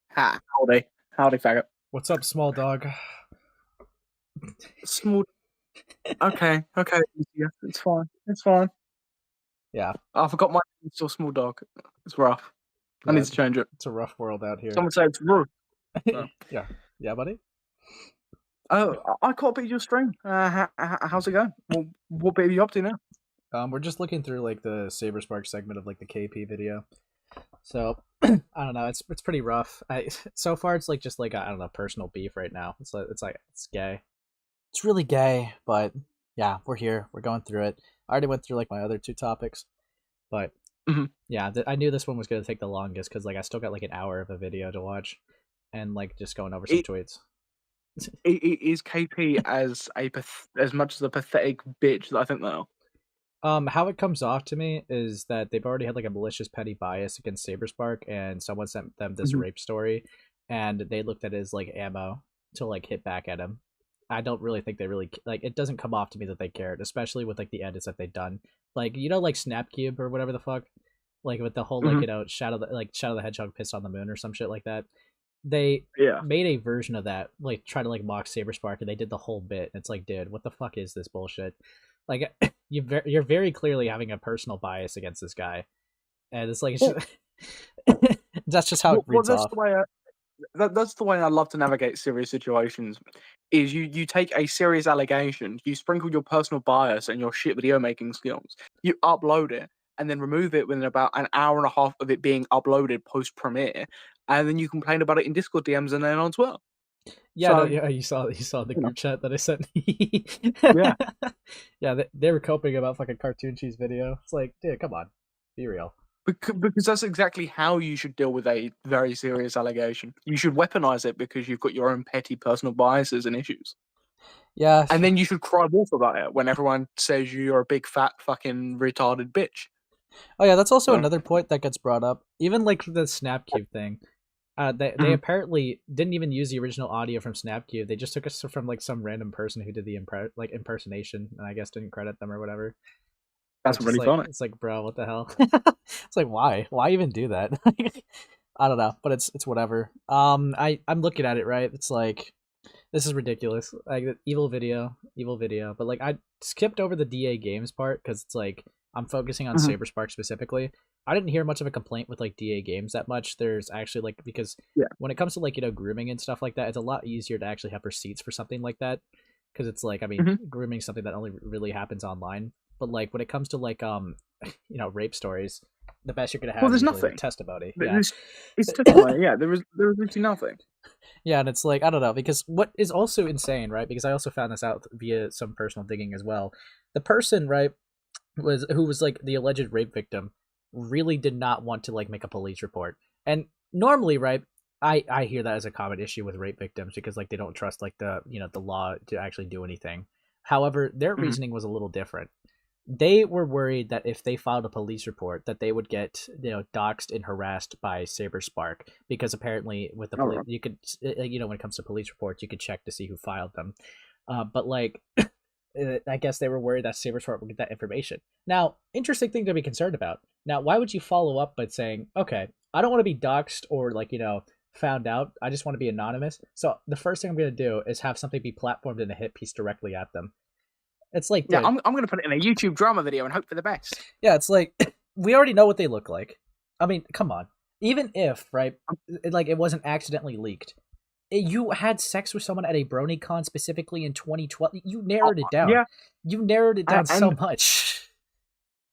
Howdy, faggot. What's up, small dog? Small. Okay, yeah, it's fine. Yeah, I forgot my name, still small dog. It's rough. I need to change it. it's a rough world out here. Someone say it's rough. Yeah, buddy? Oh, I caught a bit of your stream. How's it going? What bit are you up to now? We're just looking through like the Saber Spark segment of like the KP video. So I don't know. It's pretty rough. So far it's like just like I don't know, personal beef right now. It's gay. It's really gay, but yeah, we're here. We're going through it. I already went through like my other two topics, but yeah, I knew this one was gonna take the longest because like I still got like an hour of a video to watch, and like just going over some tweets. Is KP as much as a pathetic bitch that I think they are? How it comes off to me is that they've already had like a malicious petty bias against SaberSpark, and someone sent them this rape story, and they looked at it as like ammo to like hit back at him. I don't really think they really like. It doesn't come off to me that they cared, especially with like the edits that they've done. Like like Snapcube or whatever the fuck, like with the whole like Shadow the Hedgehog pissed on the moon or some shit like that. They made a version of that, like try to like mock SaberSpark, and they did the whole bit. And it's like, dude, what the fuck is this bullshit? Like you're very clearly having a personal bias against this guy, and it's like that's just how it reads off. That's the way I love to navigate serious situations. Is you take a serious allegation, you sprinkle your personal bias and your shit video making skills, you upload it, and then remove it within about an hour and a half of it being uploaded post premiere, and then you complain about it in Discord DMs and then on Twitter. Yeah, so, you saw the group chat that I sent. Yeah, they were coping about fucking Cartoon Cheese video. It's like, dude, come on, be real. Because that's exactly how you should deal with a very serious allegation. You should weaponize it because you've got your own petty personal biases and issues. Yeah. And then you should cry wolf about it when everyone says you're a big fat fucking retarded bitch. Oh yeah, that's also another point that gets brought up. Even like the Snapcube thing. They apparently didn't even use the original audio from Snapcube. They just took us from like some random person who did the impersonation, and I guess didn't credit them or whatever. That's really funny. It's like, bro, what the hell? It's like, why even do that? I don't know, but it's whatever. I'm looking at it, right. It's like, this is ridiculous. Like evil video, but like I skipped over the DA Games part because it's like I'm focusing on SaberSpark specifically. I didn't hear much of a complaint with like DA games that much. There's actually like, because Yeah. when it comes to like, grooming and stuff like that, it's a lot easier to actually have receipts for something like that. Because it's like, I mean, grooming is something that only really happens online. But like when it comes to like rape stories, the best you're gonna have Well, there's is usually nothing. a testimony. Yeah. It's testimony. Yeah, there is literally nothing. Yeah, and it's like, I don't know, because what is also insane, right? Because I also found this out via some personal digging as well. The person, right, who was like the alleged rape victim, really did not want to like make a police report. And normally, right, I hear that as a common issue with rape victims because like they don't trust like the law to actually do anything. However, their reasoning was a little different. They were worried that if they filed a police report, that they would get doxxed and harassed by Saber Spark, because apparently with the you could when it comes to police reports, you could check to see who filed them. But like, I guess they were worried that Saber Spark would get that information. Now, interesting thing to be concerned about. Now, why would you follow up by saying, okay, I don't want to be doxxed or like found out. I just want to be anonymous. So the first thing I'm going to do is have something be platformed in a hit piece directly at them. It's like, dude, yeah, I'm going to put it in a YouTube drama video and hope for the best. Yeah, it's like, we already know what they look like. I mean, come on. Even if, right, it wasn't accidentally leaked. You had sex with someone at a BronyCon specifically in 2012. You narrowed it down. Yeah. You narrowed it down so much.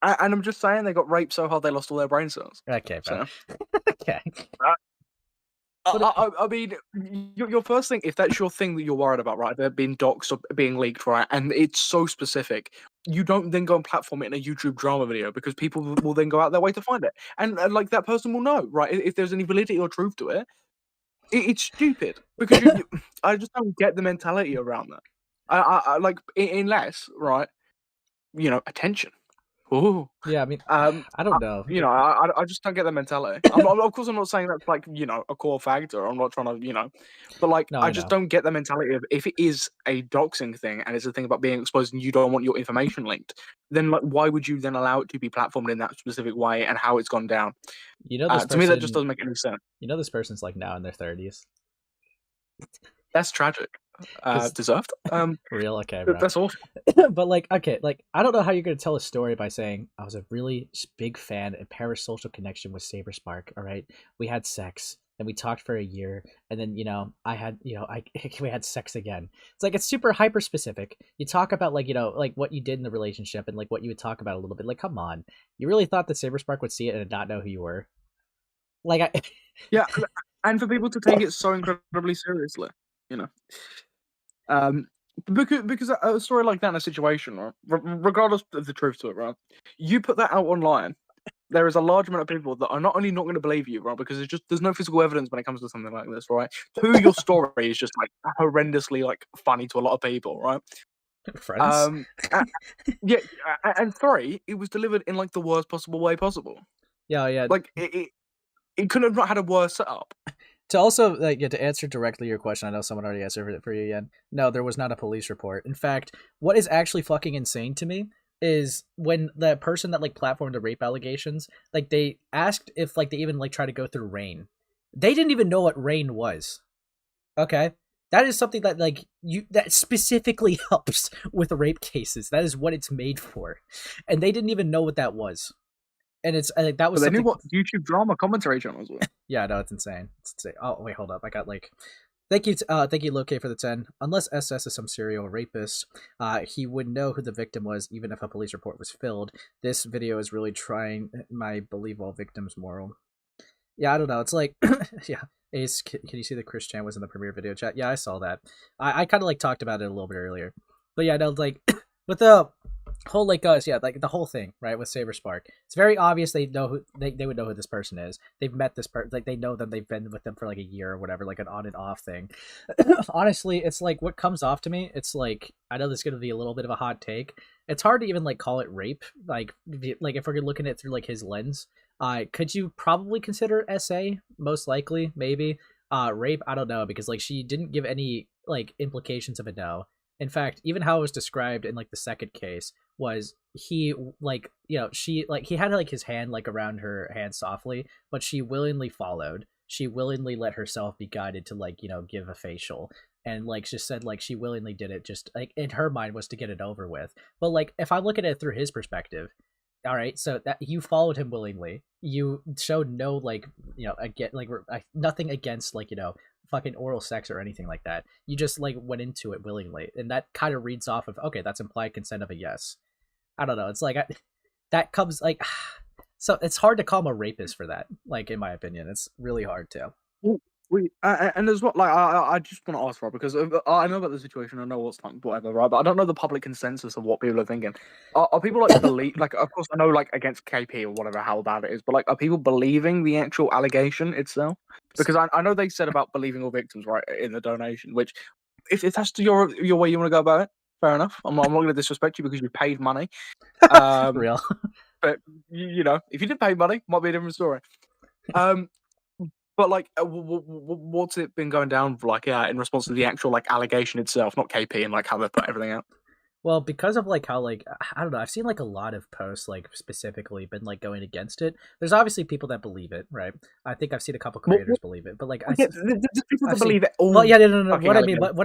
And I'm just saying, they got raped so hard they lost all their brain cells. Okay, bro. So. Okay. I mean, your first thing, if that's your thing that you're worried about, right, they're being doxxed or being leaked, right, and it's so specific, you don't then go and platform it in a YouTube drama video because people will then go out their way to find it. And like, that person will know, right, if there's any validity or truth to it. It's stupid because I just don't get the mentality around that. I like, unless, right, attention. Ooh. Yeah, I mean, I don't know. I just don't get the mentality. Of course, I'm not saying that's like a core factor. I'm not trying to but like, No, I just don't get the mentality of, if it is a doxing thing and it's a thing about being exposed and you don't want your information linked, then like, why would you then allow it to be platformed in that specific way and how it's gone down? To me, that just doesn't make any sense. This person's like now in their 30s. That's tragic. Deserved. Real, okay, bro. That's awful. But like, okay, like, I don't know how you're gonna tell a story by saying I was a really big fan and parasocial connection with Saber Spark. All right, we had sex and we talked for a year, and then I had we had sex again. It's like, it's super hyper specific. You talk about like like what you did in the relationship and like what you would talk about a little bit. Like, come on, you really thought that Saber Spark would see it and not know who you were? Like, yeah, and for people to take it so incredibly seriously, because a story like that in a situation, right, regardless of the truth to it, right, you put that out online, there is a large amount of people that are not only not going to believe you, right, because there's no physical evidence when it comes to something like this, right? Your story is just like horrendously like funny to a lot of people, right? Friends. Yeah, and 3, it was delivered in like the worst possible way possible. Yeah. Like it couldn't have not had a worse setup. To also, to answer directly your question, I know someone already answered it for you, Yen. No, there was not a police report. In fact, what is actually fucking insane to me is when the person that, like, platformed the rape allegations, like, they asked if, like, they even, like, try to go through RAIN. They didn't even know what RAIN was. Okay? That is something that, like, that specifically helps with rape cases. That is what it's made for. And they didn't even know what that was. And it's that was. But they knew what YouTube drama commentary channels were. Yeah, no, it's insane. It's insane. Oh wait, hold up. I got like, thank you, Locate for the 10. Unless SS is some serial rapist, he would know who the victim was, even if a police report was filled. This video is really trying my believe all victims moral. Yeah, I don't know. It's like, yeah. Ace, can you see that Chris Chan was in the premiere video chat? Yeah, I saw that. I kind of like talked about it a little bit earlier, but yeah, no, like with the whole like the whole thing, right, with Saber Spark, it's very obvious they know who they would know who this person is. They've met this person, like they know them, they've been with them for like a year or whatever, like an on and off thing. Honestly, it's like what comes off to me, it's like, I know this is gonna be a little bit of a hot take, it's hard to even like call it rape, like if we're looking at it through like his lens. Could you probably consider SA? Most likely, maybe. Rape, I don't know, because like she didn't give any like implications of a no. In fact, even how it was described in like the second case was he like, she like, he had like his hand like around her hand softly, but she willingly followed. She willingly let herself be guided to like, give a facial. And like just said like she willingly did it just like in her mind was to get it over with. But like if I'm looking at it through his perspective, all right, so that you followed him willingly. You showed no like, nothing against like, fucking oral sex or anything like that. You just like went into it willingly, and that kind of reads off of, okay, that's implied consent of a yes. I don't know. It's like that comes like, so it's hard to call him a rapist for that. Like, in my opinion, it's really hard to. And as well, like I just want to ask, Rob, because I know about the situation, I know what's like whatever, right? But I don't know the public consensus of what people are thinking. Are people like believe, like, of course I know like against KP or whatever how bad it is, but like, are people believing the actual allegation itself? Because I know they said about believing all victims, right, in the donation. Which, if that's your way you want to go about it, fair enough. I'm not going to disrespect you because you paid money. Real. But you know, if you didn't pay money, might be a different story. But like, what's it been going down like in response to the actual like allegation itself, not KP, and like how they put everything out? Well, because of like how like I don't know, I've seen like a lot of posts like specifically been like going against it. There's obviously people that believe it, right? I think I've seen a couple creators believe it, but like there's people that believe it. Well, yeah, no. What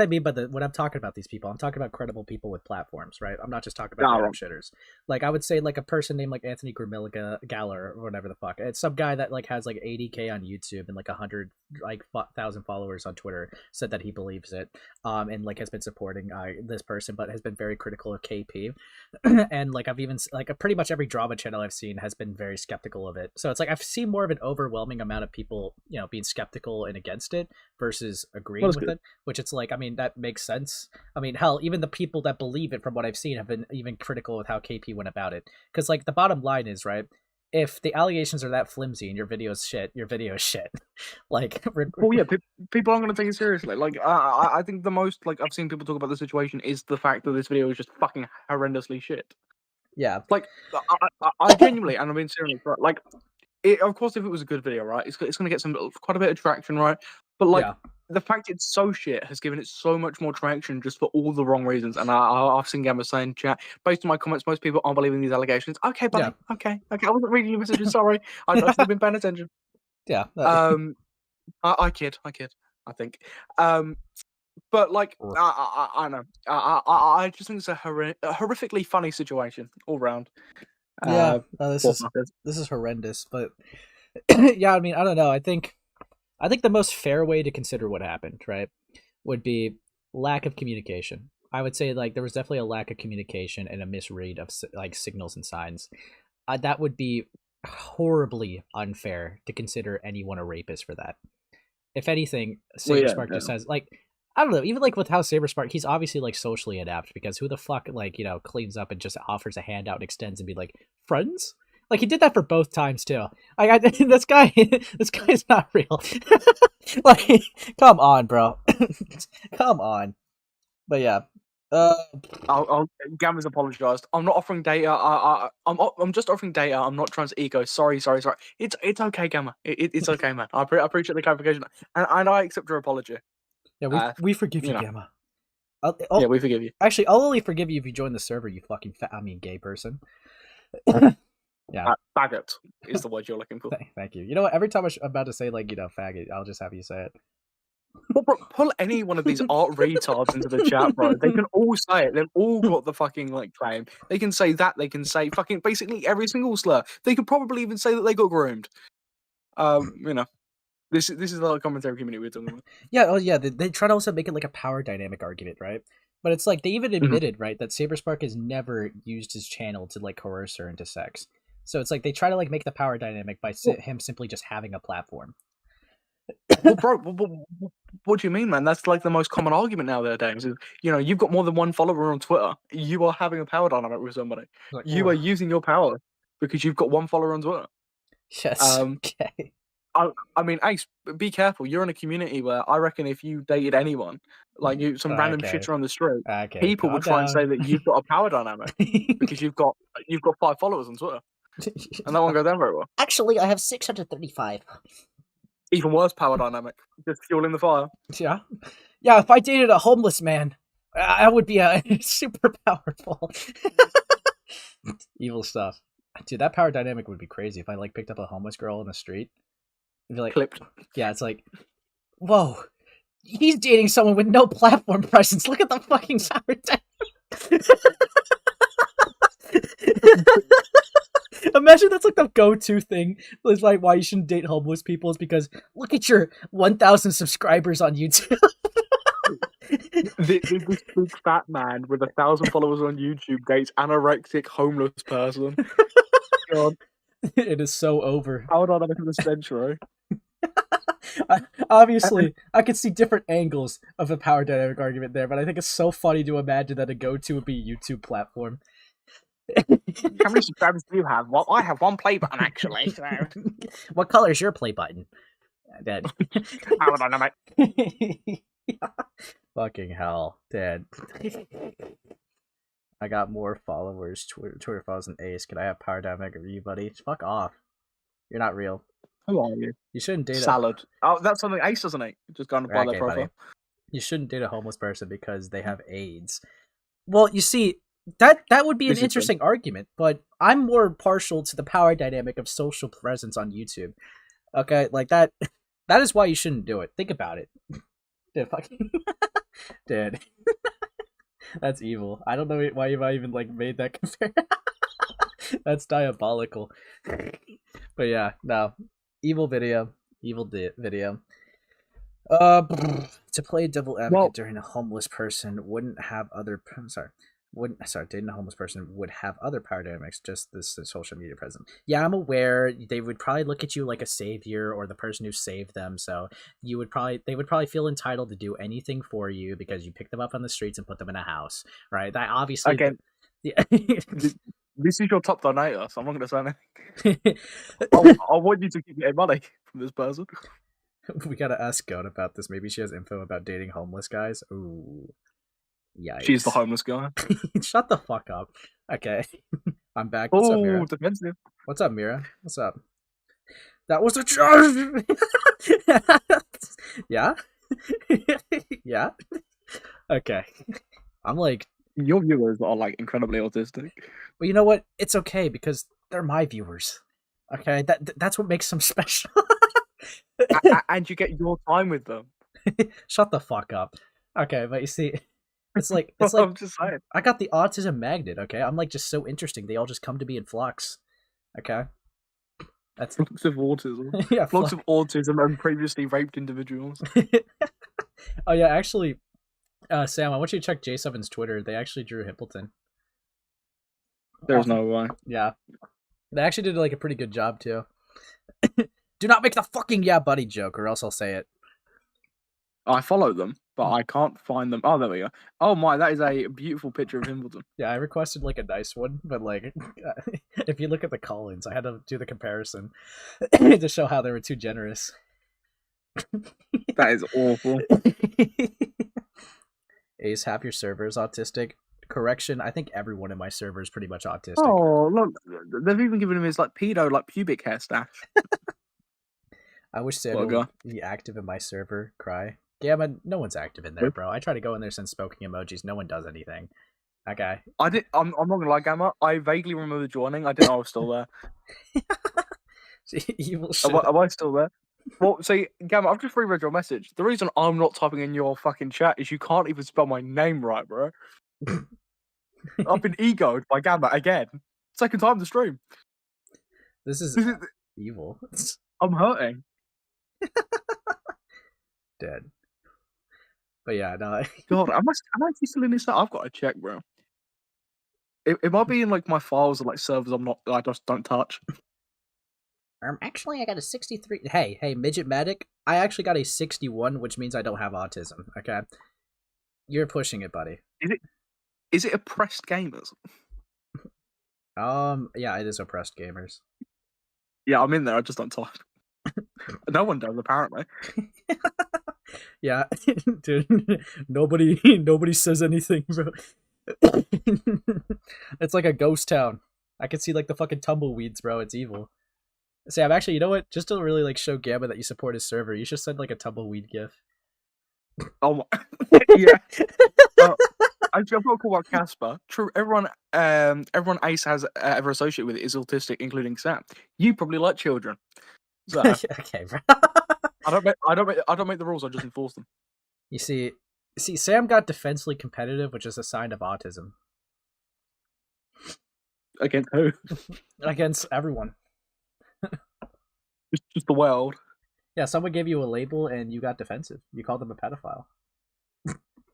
I mean by when I'm talking about these people, I'm talking about credible people with platforms, right? I'm not just talking about random shitters. Like I would say like a person named like Anthony Gramilla Galler or whatever the fuck. It's some guy that like has like 80K on YouTube and like 100,000 followers on Twitter, said that he believes it, and like has been supporting this person, but has been very critical of KP. And like I've even like pretty much every drama channel I've seen has been very skeptical of it. So it's like I've seen more of an overwhelming amount of people, being skeptical and against it versus agreeing with it, which it's like, I mean, that makes sense. I mean, hell, even the people that believe it, from what I've seen, have been even critical of how KP went about it. Because like the bottom line is, right, if the allegations are that flimsy and your video is shit, your video is shit. Like, well, yeah, people aren't going to take it seriously. Like, I think the most like I've seen people talk about the situation is the fact that this video is just fucking horrendously shit. Yeah, like I genuinely, and I'm being serious, right? Like, of course, if it was a good video, right, it's going to get quite a bit of traction, right? But like, the fact it's so shit has given it so much more traction just for all the wrong reasons. And I've seen Gamma saying, chat, based on my comments, most people aren't believing these allegations. Okay, buddy. Yeah. Okay. I wasn't reading your messages. Sorry. I should have been paying attention. Yeah. I kid. I think. But like, I know. I just think it's a horrifically funny situation all round. Yeah. This is horrendous. But yeah, I mean, I don't know. I think the most fair way to consider what happened, right, would be lack of communication. I would say like there was definitely a lack of communication and a misread of like signals and signs. That would be horribly unfair to consider anyone a rapist for that. If anything, SaberSpark just has like, I don't know, even like with how SaberSpark, he's obviously like socially adept, because who the fuck like, cleans up and just offers a handout and extends and be like, friends? Like, he did that for both times too. This guy's not real. Like, come on, bro. Come on. But yeah. Gamma's apologized. I'm not offering data. I'm just offering data. I'm not trying to ego. Sorry. It's okay, Gamma. It's okay, man. I appreciate the clarification, and I accept your apology. Yeah, we forgive you, Gamma. Yeah, we forgive you. Actually, I'll only forgive you if you join the server, you fucking gay person. Yeah, faggot is the word you're looking for. Thank you. You know what? Every time I'm about to say like faggot, I'll just have you say it. Well, bro, pull any one of these art retards into the chat, bro. They can all say it. They've all got the fucking like claim. They can say that. They can say fucking basically every single slur. They could probably even say that they got groomed. This is the commentary community we're talking about. Yeah. Oh yeah. They try to also make it like a power dynamic argument, right? But it's like they even admitted, right, that SaberSpark has never used his channel to like coerce her into sex. So it's like they try to like make the power dynamic by him simply just having a platform. Well, bro, what do you mean, man? That's like the most common argument nowadays. Is, you've got more than one follower on Twitter. You are having a power dynamic with somebody. Like, you are using your power because you've got one follower on Twitter. Yes. Okay. I mean, Ace, be careful. You're in a community where I reckon if you dated anyone, like some random shitter on the street, people would try and say that you've got a power dynamic because you've got 5 followers on Twitter, and that won't go down very well. Actually, I have 635. Even worse power dynamic, just fueling the fire. Yeah. If I dated a homeless man, I would be super powerful. Evil stuff, dude. That power dynamic would be crazy if I like picked up a homeless girl in the street. It'd be like, clipped. Yeah, it's like, whoa, he's dating someone with no platform presence. Look at the fucking sour Imagine that's like the go-to thing. It's like why you shouldn't date homeless people is because look at your 1,000 subscribers on YouTube. This big fat man with 1,000 followers on YouTube dates anorexic homeless person. God, It is so over. how would I look at this century? Obviously, I could see different angles of a power dynamic argument there, but I think it's so funny to imagine that a go-to would be YouTube platform. How many subscribers do you have? Well, I have one play button actually. So What color is your play button? Dead. how would I know, mate? Fucking hell, Dad. I got more followers, Twitter follows than Ace. Can I have power dynamic over you, buddy? Fuck off. You're not real. Who are you? You shouldn't date Salad. Oh, that's something Ace doesn't eat. Just go on to buy Okay, their profile. buddy. You shouldn't date a homeless person because they have AIDS. Well, you see, that would be an This is interesting argument, but I'm more partial to the power dynamic of social presence on YouTube. Okay, like that is why you shouldn't do it. Think about it. Dude, fucking dude. That's evil. I don't know why you even like made that comparison. That's diabolical. But yeah, no. Evil video. Video. To play devil advocate during a homeless person wouldn't have other dating a homeless person would have other power dynamics, just this social media presence. Yeah, I'm aware they would probably look at you like a savior or the person who saved them, so they would probably feel entitled to do anything for you because you picked them up on the streets and put them in a house, right? That obviously Again, yeah. this is your top donator, so I'm not going to say anything. I want you to keep getting money from this person. We gotta ask Goat about this. Maybe she has info about dating homeless guys. Ooh. Yikes. She's the homeless guy. Shut the fuck up. Okay. I'm back. What's up, Mira? Oh, defensive. What's up, Mira? What's up? That was the charge! Yeah? Yeah? Okay. I'm like... Your viewers are like incredibly autistic. But you know what? It's okay because they're my viewers. Okay? That's what makes them special. And you get your time with them. Shut the fuck up. Okay, but you see... It's like I'm just saying. I got the autism magnet, okay? I'm like just so interesting. They all just come to me in flux. Okay? That's Flux of autism. yeah, Flux of autism and previously raped individuals. Oh yeah, actually Sam, I want you to check J7's Twitter. They actually drew Hippleton. There's no way. Yeah. They actually did like a pretty good job too. Do not make the fucking yeah buddy joke or else I'll say it. I follow them, but I can't find them. Oh, there we go. Oh my, that is a beautiful picture of Himbledon. Yeah, I requested like a nice one, but like if you look at the call-ins, I had to do the comparison to show how they were too generous. That is awful. Ace, half your server is autistic. Correction, I think everyone in my server is pretty much autistic. Oh, look, they've even given him his like pedo, like pubic hair stash. I wish Samuel would be active in my server. Cry. Gamma, no one's active in there, bro. I try to go in there since spoken emojis. No one does anything. Okay. I'm not gonna lie, Gamma. I vaguely remember joining. I didn't know I was still there. Evil shit. Am I still there? Well, see, Gamma, I've just reread your message. The reason I'm not typing in your fucking chat is you can't even spell my name right, bro. I've been egoed by Gamma again. Second time the stream. This is evil. I'm hurting. Dead. But yeah, no. God, am I still in this? I've got to check, bro. It might be in like my files or like servers I just don't touch. Actually, I got a 63. Hey, Midget Medic. I actually got a 61, which means I don't have autism. Okay, you're pushing it, buddy. Is it oppressed gamers? Yeah, it is oppressed gamers. Yeah, I'm in there. I just don't talk. No one does, apparently. Yeah, dude. Nobody says anything, bro. It's like a ghost town. I can see like the fucking tumbleweeds, bro. It's evil. Sam, actually, you know what? Just to really like show Gamma that you support his server, you should send like a tumbleweed gif. Oh my. Yeah. Actually, I've got a call about Casper. True, everyone Ace has ever associated with it is autistic, including Sam. You probably like children. So, okay, bro. I don't make the rules. I just enforce them. You see, Sam got defensively competitive, which is a sign of autism. Against who? Against everyone. Just the world. Yeah, someone gave you a label and you got defensive. You called them a pedophile.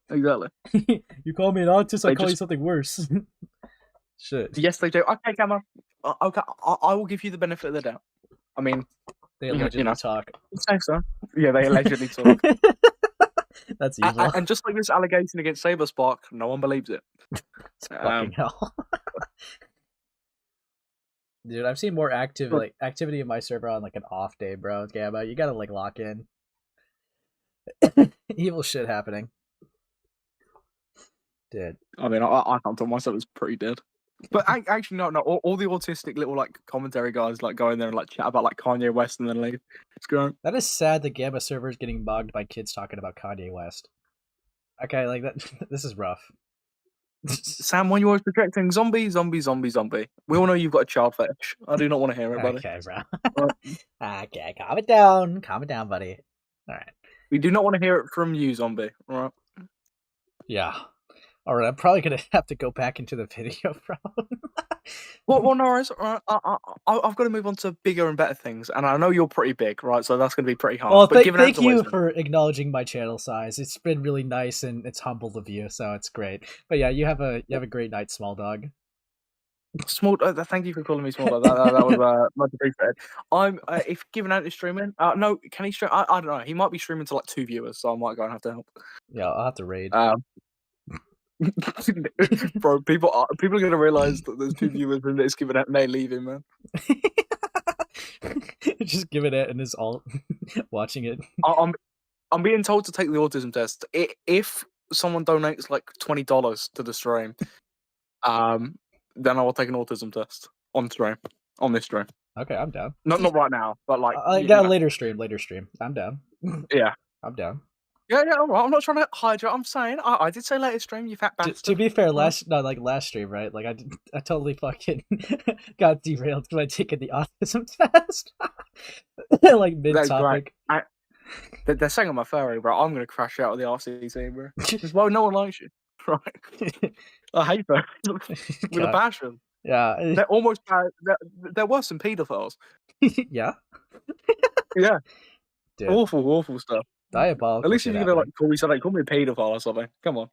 Exactly. You call me an autist, I They call you just- something worse. Shit. Yes, they do. Okay, Cameron. Okay, I will give you the benefit of the doubt. I mean, They you allegedly know. talk. say so. Yeah, they allegedly talk. That's evil. And just like this allegation against Saber Spark, no one believes it. Fucking hell. Dude, I've seen more activity in my server on like an off day, bro. Gamma, you gotta like lock in. Evil shit happening. Dude. I mean, I can't tell myself it's pretty dead. But actually, no. All the autistic little like commentary guys like go in there and like chat about like Kanye West and then leave. It's great. That is sad. The Gamma server is getting bogged by kids talking about Kanye West. Okay, like that. This is rough. Sam, when you're always projecting zombie. We all know you've got a child fetish. I do not want to hear it, buddy. Okay, bro. Okay, calm it down. Calm it down, buddy. All right. We do not want to hear it from you, zombie. All right. Yeah. All right. I'm probably gonna have to go back into the video, bro. Well, no worries. All right. I've got to move on to bigger and better things, and I know you're pretty big, right? So that's going to be pretty hard. Well, but thank you for acknowledging my channel size. It's been really nice and it's humble of you, so it's great. But yeah, you have a great night, small dog. Small. Thank you for calling me small. That was much appreciated. I'm if given out to streaming. No, can he stream? I don't know. He might be streaming to like 2 viewers, so I might go and have to help. Yeah, I'll have to raid. Bro, people are gonna realize that there's 2 viewers and it's given out and they leave him, man. Just give it and his alt watching it. I'm being told to take the autism test. If someone donates like $20 to the stream, then I will take an autism test on this stream. Okay, I'm down. Not right now, but like I got a later stream. I'm down. Yeah, I'm down. Yeah, all right. I'm not trying to hide you. I'm saying I did say later stream, you fat bastard. To be fair, last stream, right? Like I totally fucking got derailed because I taken the autism test. Like mid topic. They're saying I'm a furry, bro. I'm gonna crash out of the RCC, bro. Because well, no one likes you, right? I hate them with a passion. Yeah, they're almost they're worse than pedophiles. Yeah, yeah. Dude. Awful stuff. Diabolical. At least if you're gonna like call me something, call me a pedophile or something. Come on.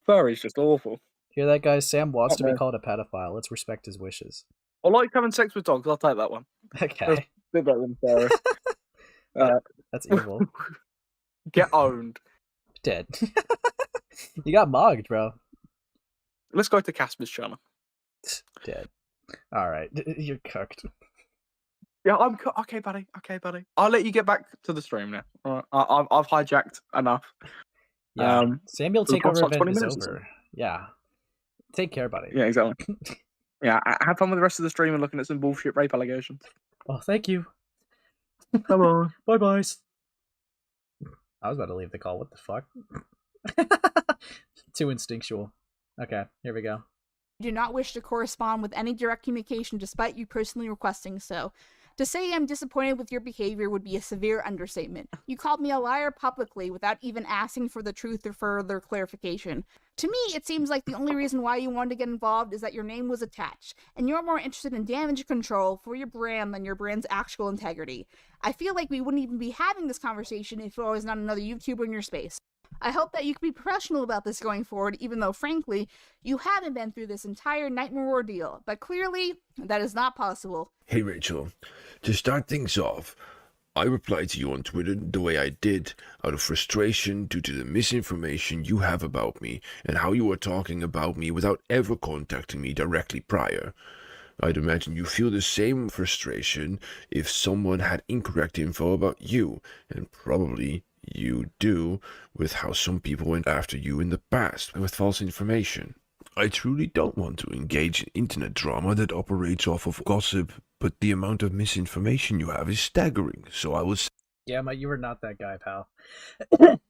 Furry's just awful. Hear that, guys? Sam wants to be called a pedophile. Let's respect his wishes. I like having sex with dogs. I'll take that one. Okay. That's a bit better than furry. That's evil. Get owned. Dead. You got mogged, bro. Let's go to Casper's channel. Dead. All right, you're cooked. Yeah, I'm okay, buddy. I'll let you get back to the stream now. All right. I've hijacked enough. Yeah. Samuel takeover event is over. Yeah. Take care, buddy. Yeah, exactly. Yeah, have fun with the rest of the stream and looking at some bullshit rape allegations. Oh, thank you. Come on. Bye, boys. I was about to leave the call. What the fuck? Too instinctual. Okay, here we go. Do not wish to correspond with any direct communication despite you personally requesting so. To say I'm disappointed with your behavior would be a severe understatement. You called me a liar publicly without even asking for the truth or further clarification. To me, it seems like the only reason why you wanted to get involved is that your name was attached, and you're more interested in damage control for your brand than your brand's actual integrity. I feel like we wouldn't even be having this conversation if there was not another YouTuber in your space. I hope that you can be professional about this going forward, even though, frankly, you haven't been through this entire nightmare ordeal. But clearly, that is not possible. Hey, Rachel. To start things off, I replied to you on Twitter the way I did, out of frustration due to the misinformation you have about me and how you are talking about me without ever contacting me directly prior. I'd imagine you feel the same frustration if someone had incorrect info about you, and probably you do with how some people went after you in the past with false information. I truly don't want to engage in internet drama that operates off of gossip, but the amount of misinformation you have is staggering, so I was... Yeah, you were not that guy, pal.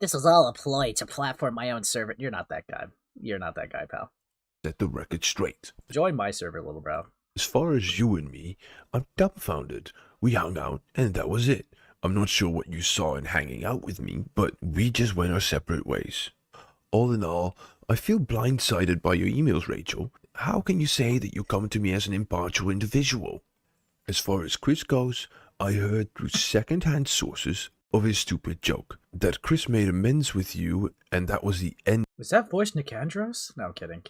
This was all a ploy to platform my own server. You're not that guy. You're not that guy, pal. Set the record straight. Join my server, little bro. As far as you and me, I'm dumbfounded. We hung out, and that was it. I'm not sure what you saw in hanging out with me, but we just went our separate ways. All in all, I feel blindsided by your emails, Rachel. How can you say that you come to me as an impartial individual? As far as Chris goes, I heard through second-hand sources of his stupid joke that Chris made amends with you, and that was the end Was that voice Nicandros? No, kidding.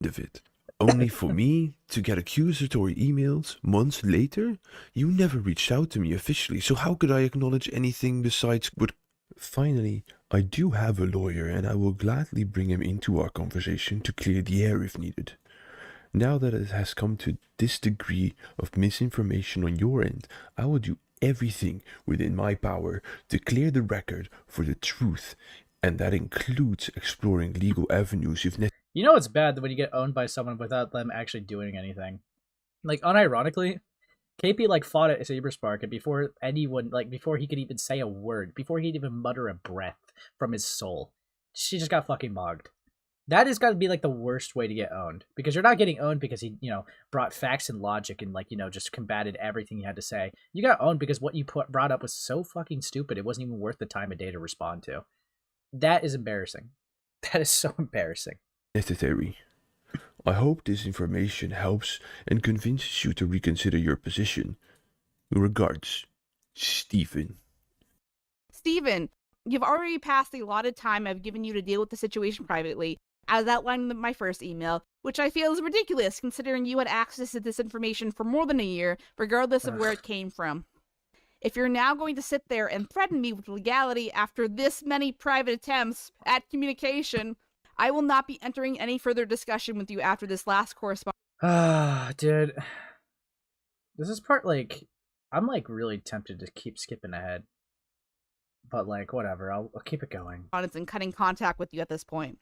of it. Only for me to get accusatory emails months later? You never reached out to me officially, so how could I acknowledge anything besides what... Finally, I do have a lawyer, and I will gladly bring him into our conversation to clear the air if needed. Now that it has come to this degree of misinformation on your end, I will do everything within my power to clear the record for the truth, and that includes exploring legal avenues if necessary. You know it's bad when you get owned by someone without them actually doing anything. Like, unironically, KP like fought at SaberSpark, and before anyone, like, before he could even say a word, before he'd even mutter a breath from his soul, she just got fucking mogged. That has got to be like the worst way to get owned, because you're not getting owned because he, brought facts and logic and just combated everything he had to say. You got owned because what you brought up was so fucking stupid it wasn't even worth the time of day to respond to. That is embarrassing. That is so embarrassing. Necessary. I hope this information helps and convinces you to reconsider your position. Regards, Stephen. Steven, you've already passed the allotted time I've given you to deal with the situation privately, as outlined in my first email, which I feel is ridiculous considering you had access to this information for more than a year, regardless of where it came from. If you're now going to sit there and threaten me with legality after this many private attempts at communication, I will not be entering any further discussion with you after this last correspondence. Dude. This is part, I'm, really tempted to keep skipping ahead. But, whatever, I'll keep it going. And cutting contact with you at this point.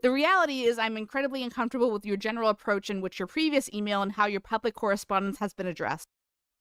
The reality is I'm incredibly uncomfortable with your general approach in which your previous email and how your public correspondence has been addressed,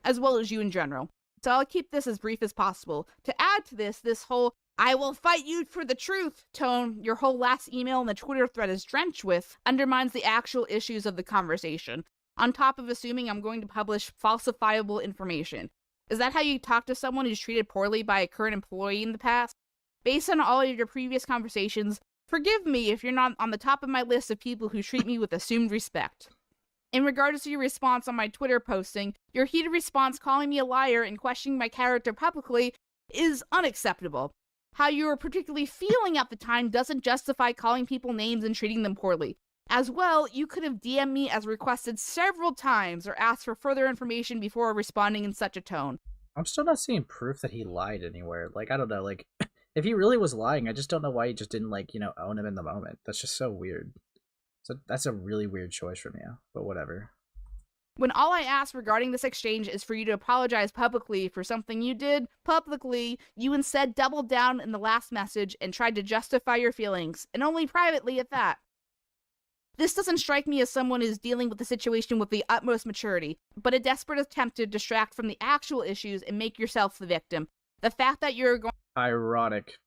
as well as you in general. So I'll keep this as brief as possible. To add to this whole "I will fight you for the truth" tone your whole last email and the Twitter thread is drenched with undermines the actual issues of the conversation, on top of assuming I'm going to publish falsifiable information. Is that how you talk to someone who's treated poorly by a current employee in the past? Based on all of your previous conversations, forgive me if you're not on the top of my list of people who treat me with assumed respect. In regards to your response on my Twitter posting, your heated response calling me a liar and questioning my character publicly is unacceptable. How you were particularly feeling at the time doesn't justify calling people names and treating them poorly. As well, you could have DM'd me as requested several times or asked for further information before responding in such a tone. I'm still not seeing proof that he lied anywhere. I don't know, if he really was lying, I just don't know why he just didn't, own him in the moment. That's just so weird. So that's a really weird choice from you, but whatever. When all I ask regarding this exchange is for you to apologize publicly for something you did publicly, you instead doubled down in the last message and tried to justify your feelings, and only privately at that. This doesn't strike me as someone who's dealing with the situation with the utmost maturity, but a desperate attempt to distract from the actual issues and make yourself the victim. The fact that you're going Ironic.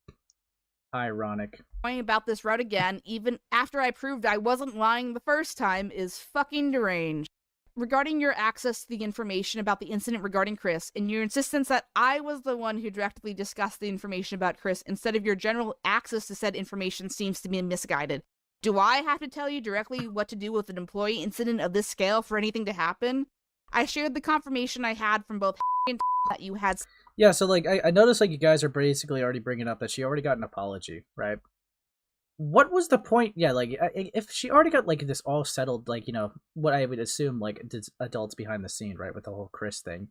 Going about this route again, even after I proved I wasn't lying the first time, is fucking deranged. Regarding your access to the information about the incident regarding Chris, and your insistence that I was the one who directly discussed the information about Chris instead of your general access to said information seems to be misguided. Do I have to tell you directly what to do with an employee incident of this scale for anything to happen? I shared the confirmation I had from both and that you had... Yeah, so, I noticed, you guys are basically already bringing up that she already got an apology, right? What was the point? Yeah, if she already got, this all settled, what I would assume, adults behind the scene, right, with the whole Chris thing,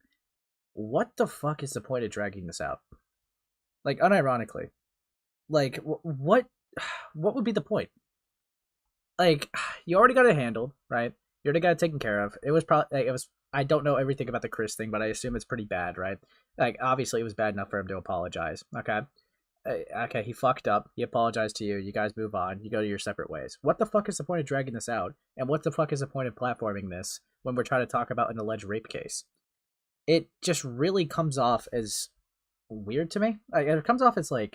what the fuck is the point of dragging this out? Unironically. What would be the point? You already got it handled, right? You already got it taken care of. It was probably, I don't know everything about the Chris thing, but I assume it's pretty bad, right? Obviously it was bad enough for him to apologize, okay? Okay, he fucked up. He apologized to you. You guys move on. You go to your separate ways. What the fuck is the point of dragging this out? And what the fuck is the point of platforming this when we're trying to talk about an alleged rape case? It just really comes off as weird to me. It comes off as, a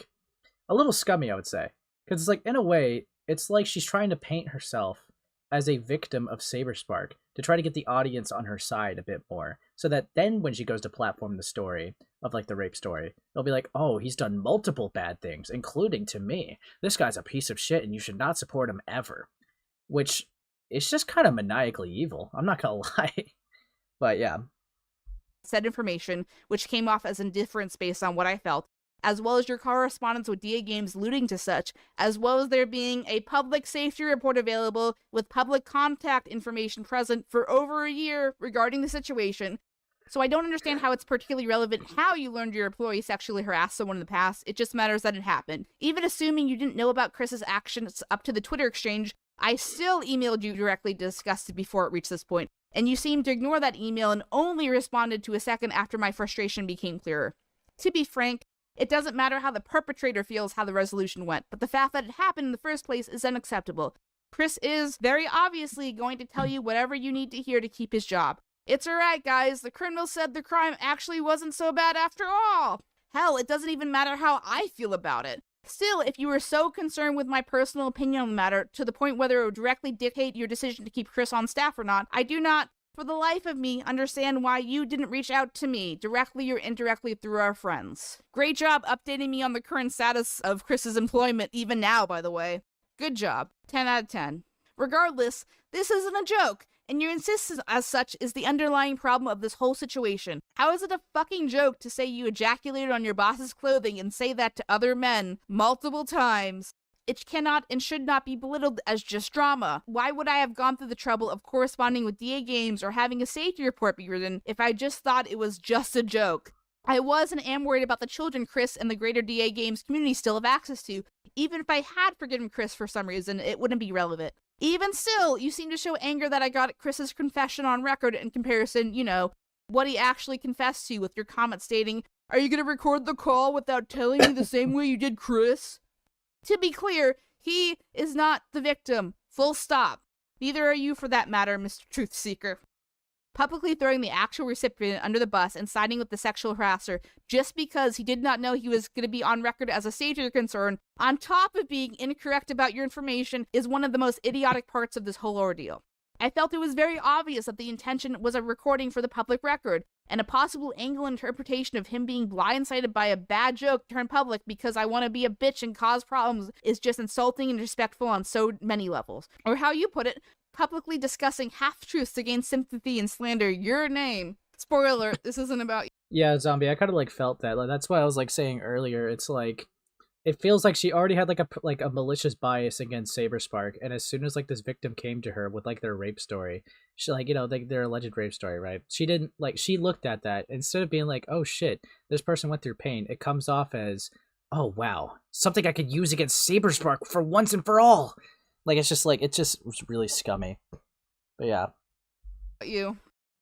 little scummy, I would say. Because it's in a way, it's like she's trying to paint herself as a victim of Saber Spark to try to get the audience on her side a bit more, so that then when she goes to platform the story of the rape story, they'll be like, oh, he's done multiple bad things, including to me. This guy's a piece of shit and you should not support him ever. Which it's just kind of maniacally evil. I'm not gonna lie. But yeah. Said information, which came off as indifference based on what I felt, as well as your correspondence with DA Games alluding to such, as well as there being a public safety report available with public contact information present for over a year regarding the situation. So I don't understand how it's particularly relevant how you learned your employee sexually harassed someone in the past. It just matters that it happened. Even assuming you didn't know about Chris's actions up to the Twitter exchange, I still emailed you directly to discuss it before it reached this point, and you seemed to ignore that email and only responded to a second after my frustration became clearer. To be frank, it doesn't matter how the perpetrator feels how the resolution went, but the fact that it happened in the first place is unacceptable. Chris is very obviously going to tell you whatever you need to hear to keep his job. It's alright, guys. The criminal said the crime actually wasn't so bad after all. Hell, it doesn't even matter how I feel about it. Still, if you were so concerned with my personal opinion on the matter, to the point whether it would directly dictate your decision to keep Chris on staff or not, I do not, for the life of me, understand why you didn't reach out to me, directly or indirectly through our friends. Great job updating me on the current status of Chris's employment, even now, by the way. Good job. 10 out of 10. Regardless, this isn't a joke, and your insistence as such is the underlying problem of this whole situation. How is it a fucking joke to say you ejaculated on your boss's clothing and say that to other men multiple times? It cannot and should not be belittled as just drama. Why would I have gone through the trouble of corresponding with DA Games or having a safety report be written if I just thought it was just a joke? I was and am worried about the children Chris and the greater DA Games community still have access to. Even if I had forgiven Chris for some reason, it wouldn't be relevant. Even still, you seem to show anger that I got Chris's confession on record in comparison, what he actually confessed to, with your comment stating, "Are you gonna record the call without telling me the same way you did Chris?" To be clear, he is not the victim. Full stop. Neither are you for that matter, Mr. Truth Seeker. Publicly throwing the actual recipient under the bus and siding with the sexual harasser just because he did not know he was going to be on record as a safety concern, on top of being incorrect about your information, is one of the most idiotic parts of this whole ordeal. I felt it was very obvious that the intention was a recording for the public record, and a possible angle interpretation of him being blindsided by a bad joke turned public because I want to be a bitch and cause problems is just insulting and disrespectful on so many levels. Or how you put it, publicly discussing half-truths to gain sympathy and slander your name. Spoiler alert, this isn't about you. Yeah, Zombie, I kind of felt that. That's why I was saying earlier, it's it feels like she already had a malicious bias against Saber Spark, and as soon as this victim came to her with their rape story, she their alleged rape story, right? She didn't she looked at that instead of being oh shit, this person went through pain. It comes off as, oh wow, something I could use against Saber Spark for once and for all. It's just really scummy. But yeah. You.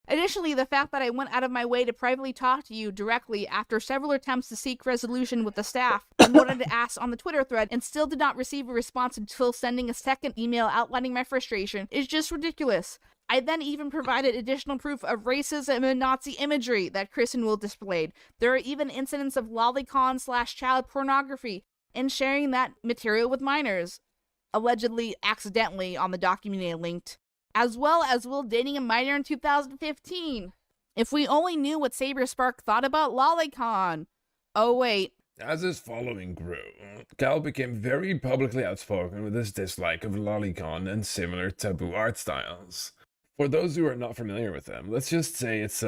Additionally, the fact that I went out of my way to privately talk to you directly after several attempts to seek resolution with the staff and wanted to ask on the Twitter thread and still did not receive a response until sending a second email outlining my frustration is just ridiculous. I then even provided additional proof of racism and Nazi imagery that Chris and Will displayed. There are even incidents of lolicon/child pornography and sharing that material with minors, allegedly accidentally on the document I linked, as well as Will dating a minor in 2015. If we only knew what Saber Spark thought about lolicon. Oh wait. As his following grew, Cal became very publicly outspoken with his dislike of lolicon and similar taboo art styles. For those who are not familiar with them, let's just say it's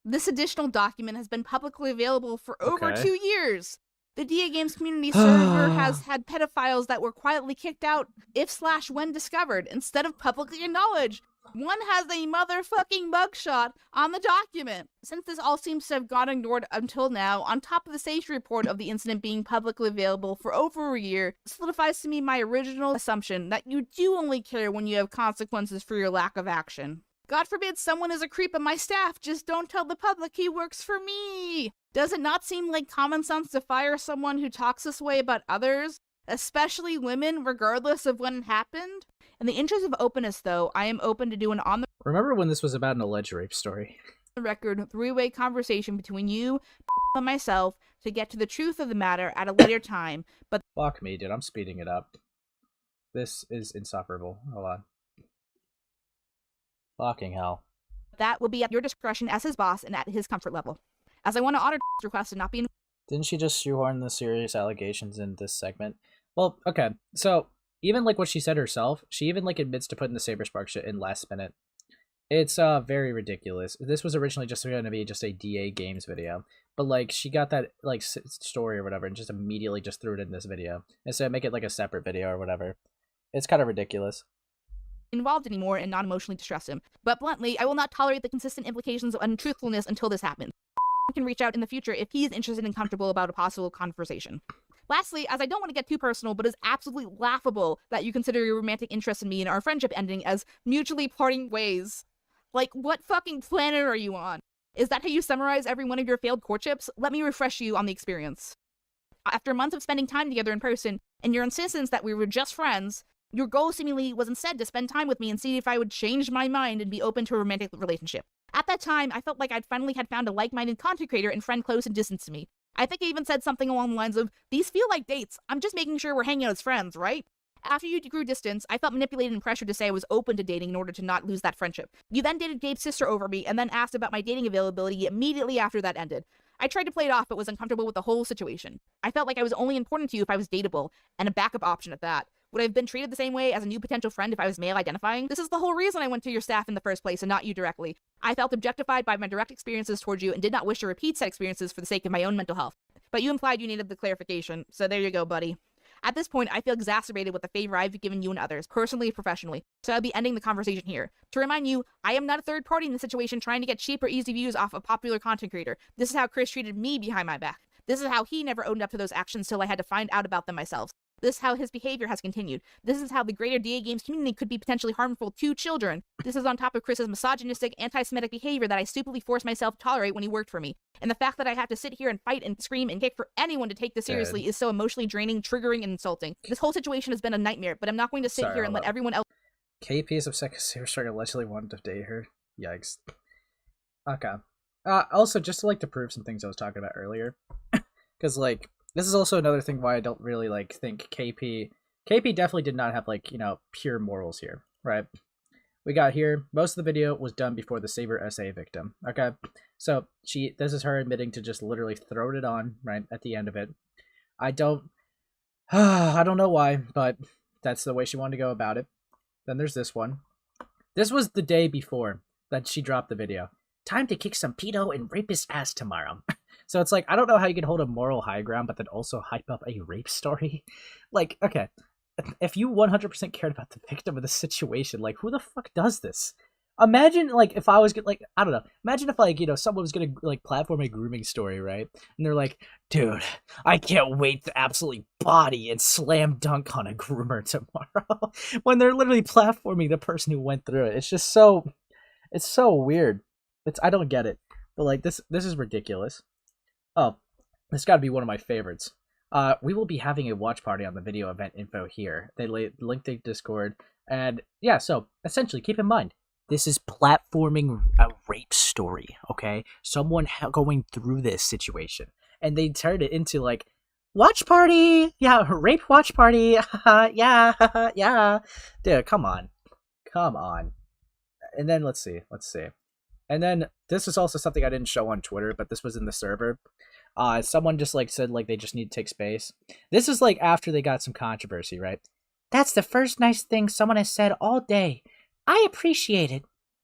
This additional document has been publicly available for over 2 years. The DA Games community server has had pedophiles that were quietly kicked out if/when discovered, instead of publicly acknowledged. One has a motherfucking mugshot on the document. Since this all seems to have gone ignored until now, on top of the safety report of the incident being publicly available for over a year, solidifies to me my original assumption that you do only care when you have consequences for your lack of action. God forbid someone is a creep on my staff, just don't tell the public he works for me. Does it not seem like common sense to fire someone who talks this way about others, especially women, regardless of when it happened? In the interest of openness, though, I am open to do an on the Remember when this was about an alleged rape story? record three-way conversation between you and myself to get to the truth of the matter at a later time, but fuck me, dude, I'm speeding it up. This is insufferable. Hold on. Fucking hell. that will be at your discretion as his boss and at his comfort level. As I want to honor request and not be Didn't she just shoehorn the serious allegations in this segment? Well, okay, so even like what she said herself, she even like admits to putting the Saber Spark shit in last minute. It's very ridiculous. This was originally just going to be just a DA Games video, but like she got that like story or whatever and just immediately just threw it in this video instead of make it like a separate video or whatever. It's kind of ridiculous. Involved anymore and not emotionally distress him. But bluntly, I will not tolerate the consistent implications of untruthfulness until this happens. Can reach out in the future if he is interested and comfortable about a possible conversation. Lastly, as I don't want to get too personal, but it's absolutely laughable that you consider your romantic interest in me and our friendship ending as mutually parting ways. Like, what fucking planet are you on? Is that how you summarize every one of your failed courtships? Let me refresh you on the experience. After months of spending time together in person, and your insistence that we were just friends, your goal seemingly was instead to spend time with me and see if I would change my mind and be open to a romantic relationship. At that time, I felt like I'd finally had found a like-minded content creator and friend close and distant to me. I think I even said something along the lines of, these feel like dates, I'm just making sure we're hanging out as friends, right? After you grew distance, I felt manipulated and pressured to say I was open to dating in order to not lose that friendship. You then dated Gabe's sister over me and then asked about my dating availability immediately after that ended. I tried to play it off but was uncomfortable with the whole situation. I felt like I was only important to you if I was dateable, and a backup option at that. Would I have been treated the same way as a new potential friend if I was male identifying? This is the whole reason I went to your staff in the first place and not you directly. I felt objectified by my direct experiences towards you and did not wish to repeat said experiences for the sake of my own mental health. But you implied you needed the clarification, so there you go, buddy. At this point, I feel exacerbated with the favor I've given you and others, personally and professionally, so I'll be ending the conversation here. To remind you, I am not a third party in the situation trying to get cheap or easy views off a popular content creator. This is how Chris treated me behind my back. This is how he never owned up to those actions till I had to find out about them myself. This is how his behavior has continued. This is how the greater DA Games community could be potentially harmful to children. This is on top of Chris's misogynistic, anti-Semitic behavior that I stupidly forced myself to tolerate when he worked for me. And the fact that I have to sit here and fight and scream and kick for anyone to take this seriously is so emotionally draining, triggering, and insulting. This whole situation has been a nightmare, but I'm not going to sit here and let everyone else... KP is upset because Saber Spark allegedly wanted to date her. Yikes. Okay. Also, just to, like, to prove some things I was talking about earlier. Because, like, this is also another thing why I don't really, like, think KP definitely did not have, like, you know, pure morals here, right? We got here, most of the video was done before the Saber SA victim, okay? So, this is her admitting to just literally throwing it on, right, at the end of it. I don't know why, but that's the way she wanted to go about it. Then there's this one. This was the day before that she dropped the video. Time to kick some pedo and rapist ass tomorrow. So it's like, I don't know how you can hold a moral high ground, but then also hype up a rape story. Like, okay, if you 100% cared about the victim of the situation, like, who the fuck does this? Imagine, like, if I was, like, I don't know. Imagine if, like, you know, someone was gonna, like, platform a grooming story, right? And they're like, dude, I can't wait to absolutely body and slam dunk on a groomer tomorrow. When they're literally platforming the person who went through it. It's just so, it's so weird. I don't get it. But, like, this is ridiculous. Oh, this got to be one of my favorites. We will be having a watch party on the video event info here. They linked the Discord. And yeah, so essentially, keep in mind, this is platforming a rape story, okay? Someone going through this situation. And they turned it into, like, watch party! Yeah, rape watch party! Yeah, yeah. Dude, come on. Come on. And then, let's see. And then, this is also something I didn't show on Twitter, but this was in the server. Someone just, like, said, like, they just need to take space. This is, like, after they got some controversy, right? That's the first nice thing someone has said all day. I appreciate it.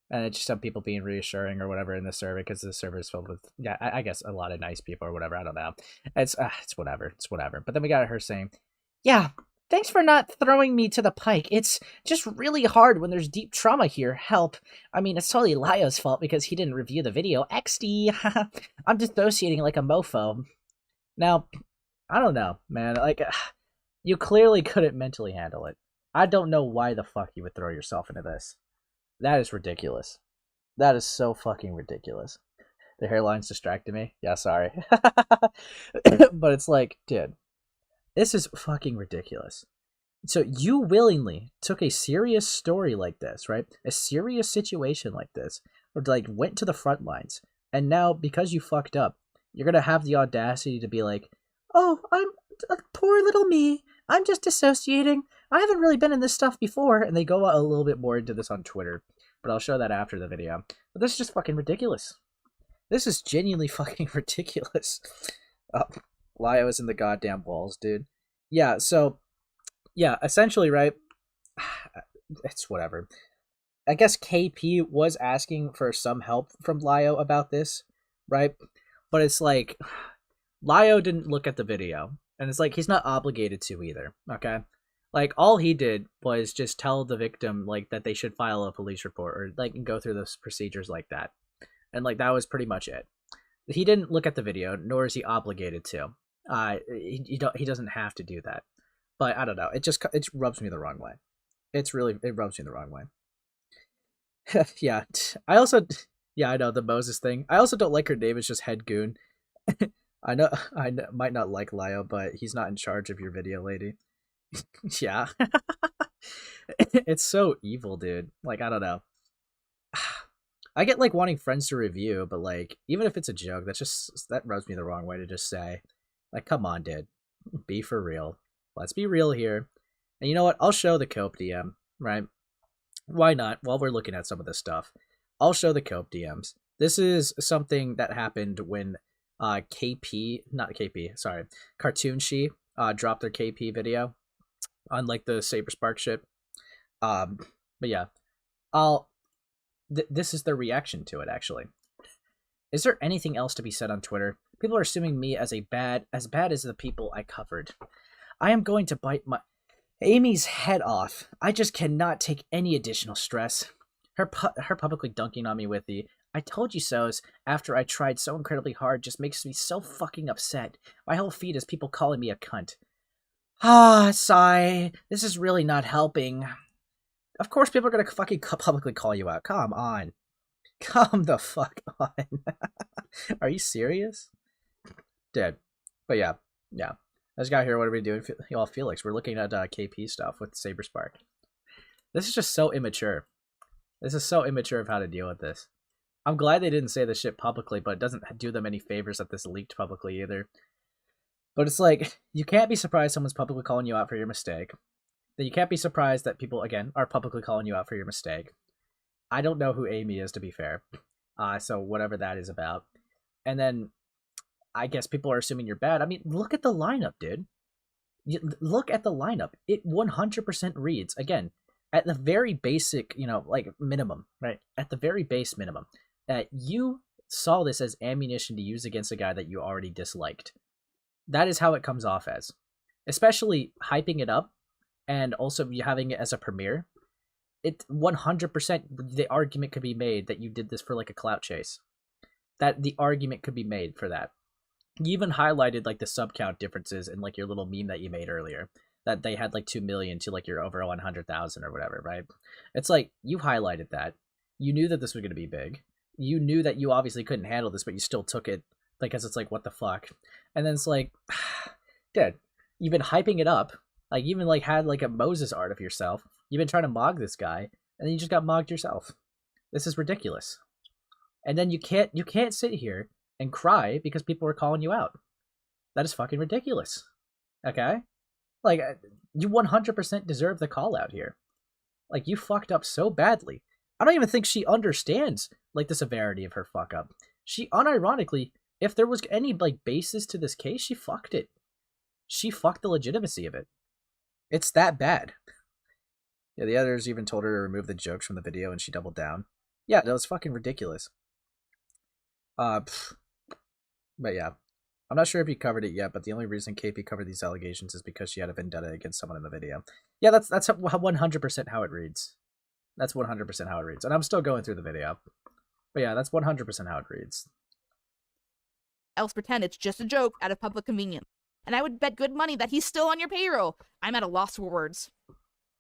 And it's just some people being reassuring or whatever in the server, because the server is filled with, yeah, I guess a lot of nice people or whatever. I don't know. It's whatever. It's whatever. But then we got her saying, yeah, thanks for not throwing me to the pike. It's just really hard when there's deep trauma here. Help. I mean, it's totally Lio's fault because he didn't review the video. XD. I'm dissociating like a mofo. Now, I don't know, man. Like, you clearly couldn't mentally handle it. I don't know why the fuck you would throw yourself into this. That is ridiculous. That is so fucking ridiculous. The hairline's distracting me. Yeah, sorry. But it's like, dude, this is fucking ridiculous. So you willingly took a serious story like this, right? A serious situation like this, or like went to the front lines, and now because you fucked up, you're gonna have the audacity to be like, oh, I'm poor little me. I'm just dissociating. I haven't really been in this stuff before. And they go a little bit more into this on Twitter, but I'll show that after the video. But this is just fucking ridiculous. This is genuinely fucking ridiculous. Lio is in the goddamn walls, dude. Yeah, so yeah, essentially, right? It's whatever. I guess KP was asking for some help from Lio about this, right? But it's like Lio didn't look at the video, and it's like he's not obligated to either. Okay, like all he did was just tell the victim like that they should file a police report or like go through those procedures like that, and like that was pretty much it. He didn't look at the video, nor is he obligated to. He doesn't have to do that. But I don't know. It rubs me the wrong way. It rubs me the wrong way. Yeah. I know the Moses thing. I also don't like her name. It's just Head Goon. I know might not like Lio, but he's not in charge of your video, lady. Yeah. It's so evil, dude. Like, I don't know. I get like wanting friends to review, but like even if it's a joke, that rubs me the wrong way to just say. Like, come on, dude. Be for real. Let's be real here. And you know what? I'll show the Cope DM, right? Why not? While we're looking at some of this stuff, I'll show the Cope DMs. This is something that happened when Cartoon She dropped their KP video on like the Saber Spark shit. But yeah, this is their reaction to it, actually. Is there anything else to be said on Twitter? People are assuming me as bad as the people I covered. I am going to bite Amy's head off. I just cannot take any additional stress. Her publicly dunking on me with the "I told you so's" after I tried so incredibly hard just makes me so fucking upset. My whole feed is people calling me a cunt. Ah, sigh. This is really not helping. Of course people are gonna fucking publicly call you out. Come on. Come the fuck on. Are you serious? Dead. But yeah. This guy here, what are we doing? Well, Felix, we're looking at KP stuff with Saber Spark. This is just so immature. This is so immature of how to deal with this. I'm glad they didn't say this shit publicly, but it doesn't do them any favors that this leaked publicly either. But it's like, you can't be surprised someone's publicly calling you out for your mistake. Then you can't be surprised that people, again, are publicly calling you out for your mistake. I don't know who Amy is, to be fair. So whatever that is about. And then I guess people are assuming you're bad. I mean, look at the lineup, dude. Look at the lineup. It 100% reads, again, at the very basic, like minimum, right? At the very base minimum, you saw this as ammunition to use against a guy that you already disliked. That is how it comes off as. Especially hyping it up and also you having it as a premiere. It 100% the argument could be made that you did this for like a clout chase. That the argument could be made for that. You even highlighted like the sub count differences in like your little meme that you made earlier, that they had like 2 million to like you're over 100,000 or whatever, right? It's like you highlighted that. You knew that this was going to be big. You knew that you obviously couldn't handle this, but you still took it because it's like, what the fuck? And then it's like, dude, you've been hyping it up. Like you even like had like a Moses art of yourself. You've been trying to mog this guy, and then you just got mogged yourself. This is ridiculous. And then you can't sit here and cry because people are calling you out. That is fucking ridiculous. Okay? Like, you 100% deserve the call out here. Like, you fucked up so badly. I don't even think she understands, like, the severity of her fuck up. She, unironically, if there was any, like, basis to this case, she fucked it. She fucked the legitimacy of it. It's that bad. Yeah, the others even told her to remove the jokes from the video and she doubled down. Yeah, that was fucking ridiculous. But yeah, I'm not sure if you covered it yet, but the only reason KP covered these allegations is because she had a vendetta against someone in the video. Yeah, that's 100% how it reads. That's 100% how it reads. And I'm still going through the video. But yeah, that's 100% how it reads. Else pretend it's just a joke out of public convenience. And I would bet good money that he's still on your payroll. I'm at a loss for words.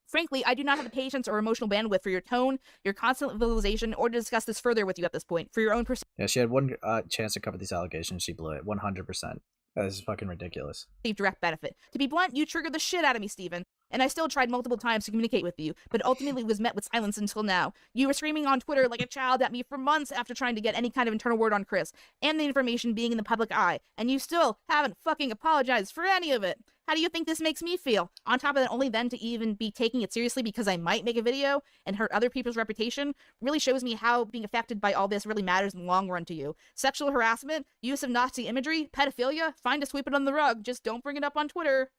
Frankly, I do not have the patience or emotional bandwidth for your tone, your constant visualization, or to discuss this further with you at this point. For your own Yeah, she had one chance to cover these allegations. She blew it. 100%. That is fucking ridiculous. Direct benefit. To be blunt, you triggered the shit out of me, Steven. And I still tried multiple times to communicate with you, but ultimately was met with silence until now. You were screaming on Twitter like a child at me for months after trying to get any kind of internal word on Chris, and the information being in the public eye, and you still haven't fucking apologized for any of it. How do you think this makes me feel? On top of that, only then to even be taking it seriously because I might make a video and hurt other people's reputation really shows me how being affected by all this really matters in the long run to you. Sexual harassment, use of Nazi imagery, pedophilia, fine to sweep it on the rug, just don't bring it up on Twitter.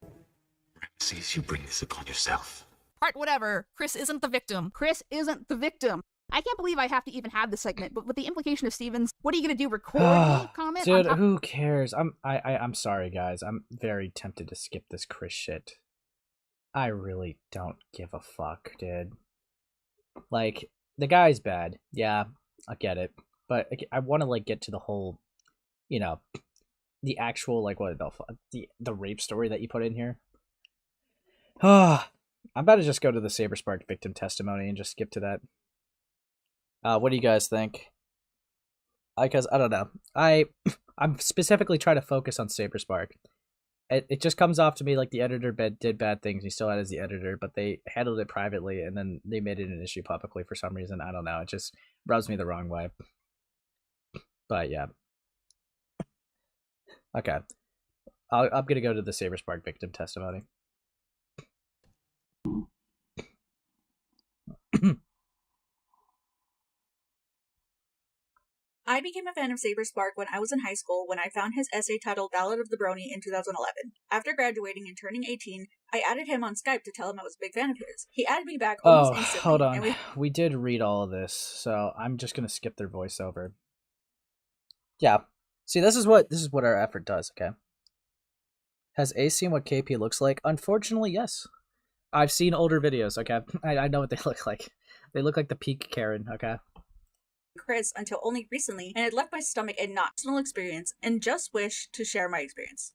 Sees you bring this upon yourself. Part whatever. Chris isn't the victim. Chris isn't the victim. I can't believe I have to even have this segment, but with the implication of Stevens, what are you gonna do? Record the comment? Dude, who cares? I'm sorry, guys. I'm very tempted to skip this Chris shit. I really don't give a fuck, dude. Like, the guy's bad. Yeah, I get it. But I want to, like, get to the whole, you know, the actual, like, what the rape story that you put in here. I'm about to just go to the Saber Spark victim testimony and just skip to that. What do you guys think? Because I don't know. I'm specifically trying to focus on Saber Spark. It just comes off to me like the editor did bad things. He still had as the editor, but they handled it privately, and then they made it an issue publicly for some reason. I don't know. It just rubs me the wrong way. But yeah. Okay. I'm gonna go to the Saber Spark victim testimony. I became a fan of Saber Spark when I was in high school when I found his essay titled Ballad of the Brony in 2011. After graduating and turning 18, I added him on Skype to tell him I was a big fan of his. He added me back almost instantly. Hold on. And we did read all of this, so I'm just gonna skip their voiceover. Yeah. See, this is what our effort does, okay? Has Ace seen what KP looks like? Unfortunately, yes. I've seen older videos, okay? I know what they look like. They look like the peak Karen, okay? Chris until only recently, and it left my stomach in not personal experience, and just wish to share my experience.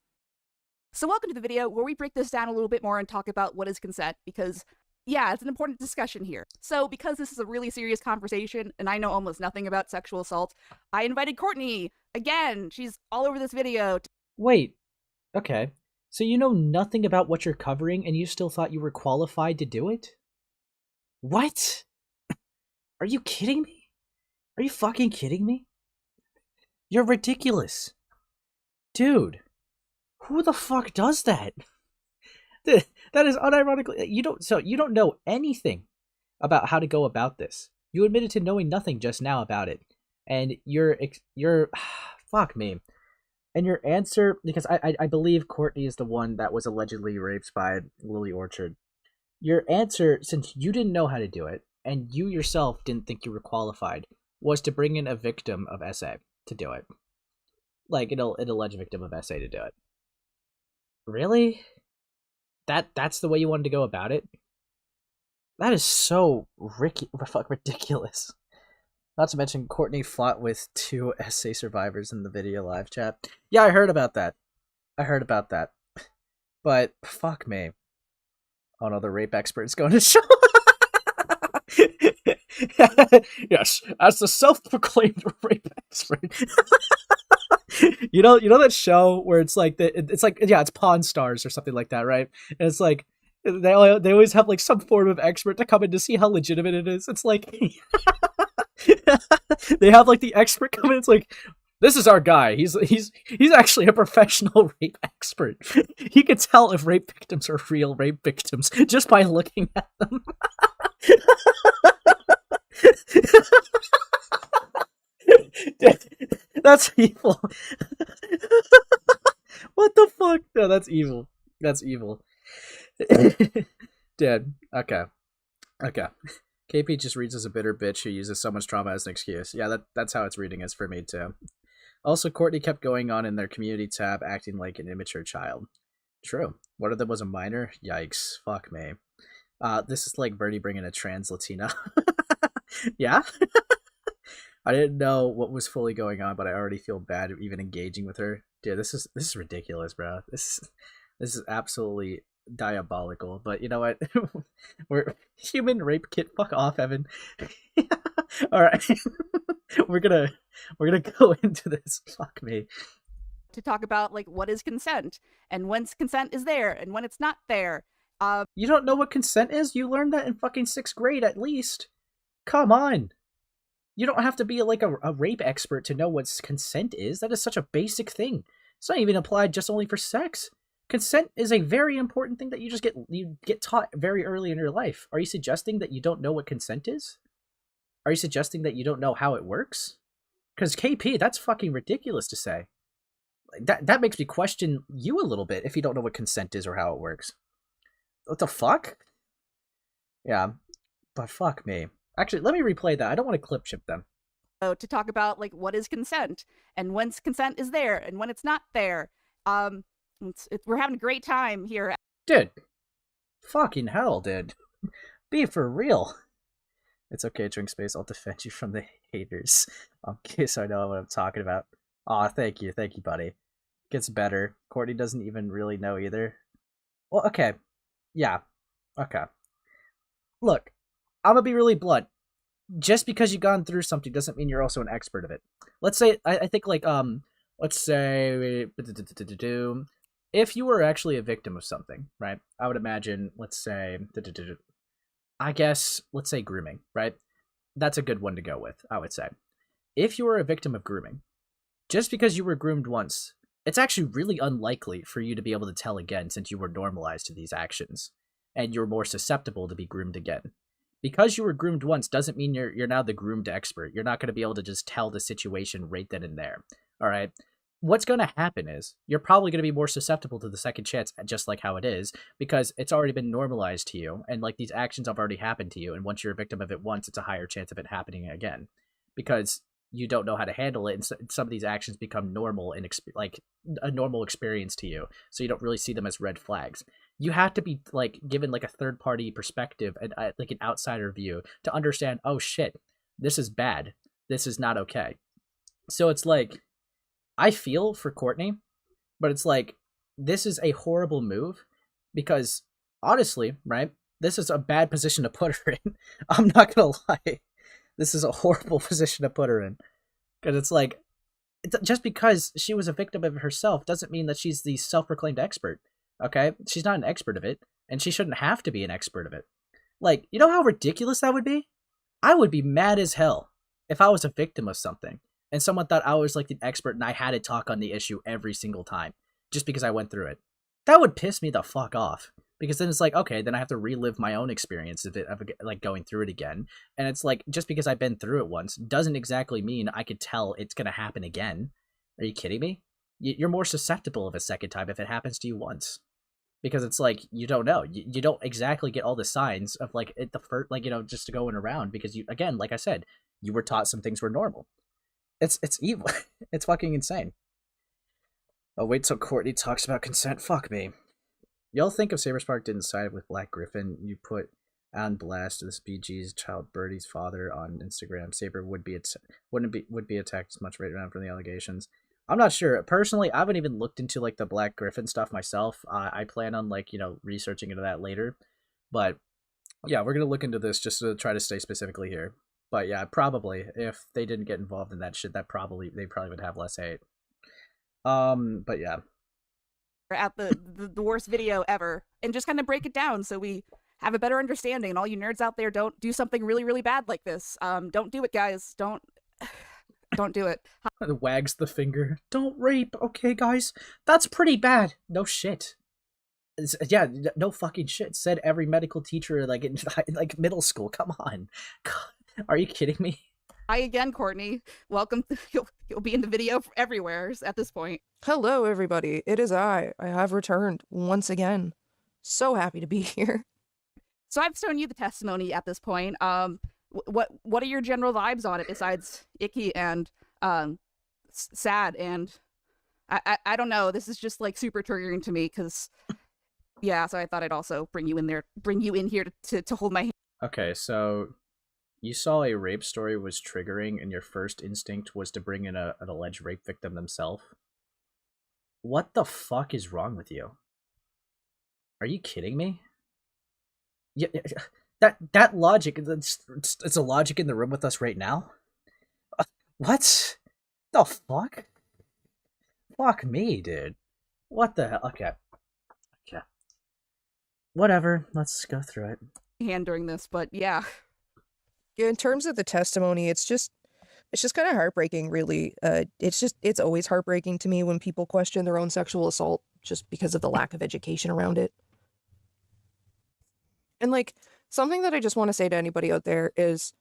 So welcome to the video where we break this down a little bit more and talk about what is consent, because yeah, it's an important discussion here. So because this is a really serious conversation, and I know almost nothing about sexual assault, I invited Courtney. Again, she's all over this video. Wait, okay. So you know nothing about what you're covering, and you still thought you were qualified to do it? What? Are you kidding me? Are you fucking kidding me? You're ridiculous. Dude, who the fuck does that? That is unironically... You don't know anything about how to go about this. You admitted to knowing nothing just now about it. And you're fuck me. And your answer... Because I believe Courtney is the one that was allegedly raped by Lily Orchard. Your answer, since you didn't know how to do it, and you yourself didn't think you were qualified, was to bring in a victim of SA to do it. Like, an alleged victim of SA to do it. Really? That's the way you wanted to go about it? That is so ridiculous. Not to mention, Courtney fought with 2 SA survivors in the video live chat. Yeah, I heard about that. But, fuck me. Oh no, the rape expert's going to show. Yes, as the self-proclaimed rape expert. you know that show where it's like it's Pawn Stars or something like that, right? And it's like they always have like some form of expert to come in to see how legitimate it is. It's like they have like the expert come in. It's like, this is our guy. He's actually a professional rape expert. He can tell if rape victims are real rape victims just by looking at them. That's evil. What the fuck? No, that's evil. That's evil. Dead. Okay. KP just reads as a bitter bitch who uses someone's trauma as an excuse. Yeah, that's how it's reading as for me too. Also, Courtney kept going on in their community tab acting like an immature child. True. One of them was a minor? Yikes. Fuck me. This is like Bernie bringing a trans Latina. Yeah? I didn't know what was fully going on, but I already feel bad even engaging with her. Dude, this is ridiculous, bro. This is absolutely diabolical. But you know what? We're human rape kit. Fuck off, Evan. All right, we're gonna go into this. Fuck me. To talk about like what is consent and when consent is there and when it's not there. You don't know what consent is? You learned that in fucking 6th grade at least. Come on. You don't have to be like a rape expert to know what consent is. That is such a basic thing. It's not even applied just only for sex. Consent is a very important thing that you get taught very early in your life. Are you suggesting that you don't know what consent is? Are you suggesting that you don't know how it works? Because KP, that's fucking ridiculous to say. That makes me question you a little bit if you don't know what consent is or how it works. What the fuck? Yeah, but fuck me. Actually, let me replay that. I don't want to clip chip them. To talk about like what is consent and when consent is there and when it's not there. We're having a great time here. Dude, fucking hell, dude. Be for real. It's okay, Drink Space. I'll defend you from the haters. Okay, so I know what I'm talking about. Aw, thank you, buddy. Gets better. Courtney doesn't even really know either. Well, okay. Yeah. Okay. Look, I'm gonna be really blunt. Just because you've gone through something doesn't mean you're also an expert of it. Let's say, I think like, let's say, if you were actually a victim of something, right? I would imagine, let's say, I guess, let's say grooming, right? That's a good one to go with, I would say. If you were a victim of grooming, just because you were groomed once, it's actually really unlikely for you to be able to tell again since you were normalized to these actions, and you're more susceptible to be groomed again. Because you were groomed once doesn't mean you're now the groomed expert. You're not going to be able to just tell the situation right then and there. All right. What's going to happen is you're probably going to be more susceptible to the second chance, just like how it is, because it's already been normalized to you. And like these actions have already happened to you. And once you're a victim of it once, it's a higher chance of it happening again because you don't know how to handle it. And some of these actions become normal and like a normal experience to you. So you don't really see them as red flags. You have to be like given like a third party perspective and like an outsider view to understand, oh shit, this is bad. This is not okay. So it's like, I feel for Courtney, but it's like, this is a horrible move because honestly, right? This is a bad position to put her in. I'm not going to lie. This is a horrible position to put her in because it's like, just because she was a victim of it herself doesn't mean that she's the self-proclaimed expert. Okay? She's not an expert of it, and she shouldn't have to be an expert of it. Like, you know how ridiculous that would be? I would be mad as hell if I was a victim of something, and someone thought I was like an expert and I had to talk on the issue every single time, just because I went through it. That would piss me the fuck off. Because then it's like, okay, then I have to relive my own experience of like going through it again. And it's like, just because I've been through it once doesn't exactly mean I could tell it's going to happen again. Are you kidding me? You're more susceptible of a second time if it happens to you once. Because it's like, you don't know. You don't exactly get all the signs of like the first, like, you know, just going around because you, again, like I said, you were taught some things were normal. It's evil. It's fucking insane. Oh, wait till Courtney talks about consent. Fuck me. Y'all think if SaberSpark didn't side with Black Griffin, you put on blast this BG's child Birdie's father on Instagram, Saber would be attacked as much right around from the allegations. I'm not sure. Personally, I haven't even looked into like the Black Griffin stuff myself. I plan on like, you know, researching into that later. But yeah, we're gonna look into this just to try to stay specifically here. But yeah, probably if they didn't get involved in that shit, they probably would have less hate. But yeah. At the worst video ever and just kind of break it down so we have a better understanding, and all you nerds out there, don't do something really, really bad like this. Don't do it, guys. Don't do it. Wags the finger. Don't rape, okay, guys? That's pretty bad. No shit. Yeah, no fucking shit. Said every medical teacher like in like middle school. Come on. God, are you kidding me? Hi again, Courtney. Welcome. You'll be in the video everywhere at this point. Hello, everybody. It is I. I have returned once again. So happy to be here. So I've shown you the testimony at this point. What are your general vibes on it besides icky and sad? And I don't know. This is just like super triggering to me because yeah. So I thought I'd also bring you in here to hold my hand. Okay, so you saw a rape story was triggering, and your first instinct was to bring in an alleged rape victim themselves. What the fuck is wrong with you? Are you kidding me? Yeah, that logic, it's a logic in the room with us right now? What? The fuck? Fuck me, dude. What the hell? Okay. Whatever, let's go through it. Hand during this, but yeah. Yeah, in terms of the testimony, it's just kind of heartbreaking, really. It's always heartbreaking to me when people question their own sexual assault just because of the lack of education around it. And like, something that I just want to say to anybody out there is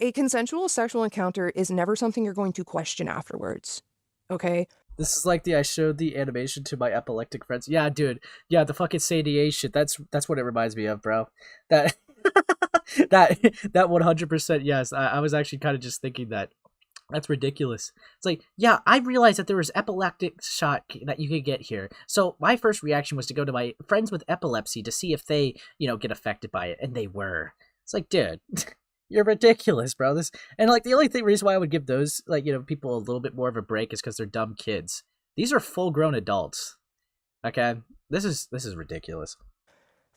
a consensual sexual encounter is never something you're going to question afterwards. Okay? This is like I showed the animation to my epileptic friends. Yeah, dude. Yeah, the fucking CDA shit. That's what it reminds me of, bro. That that 100%. Yes, I was actually kind of just thinking that. That's ridiculous. It's like, yeah, I realized that there was epileptic shot that you could get here. So my first reaction was to go to my friends with epilepsy to see if they, get affected by it, and they were. It's like, dude, you're ridiculous, bro. And like the only reason why I would give those people a little bit more of a break is because they're dumb kids. These are full-grown adults. Okay, this is ridiculous.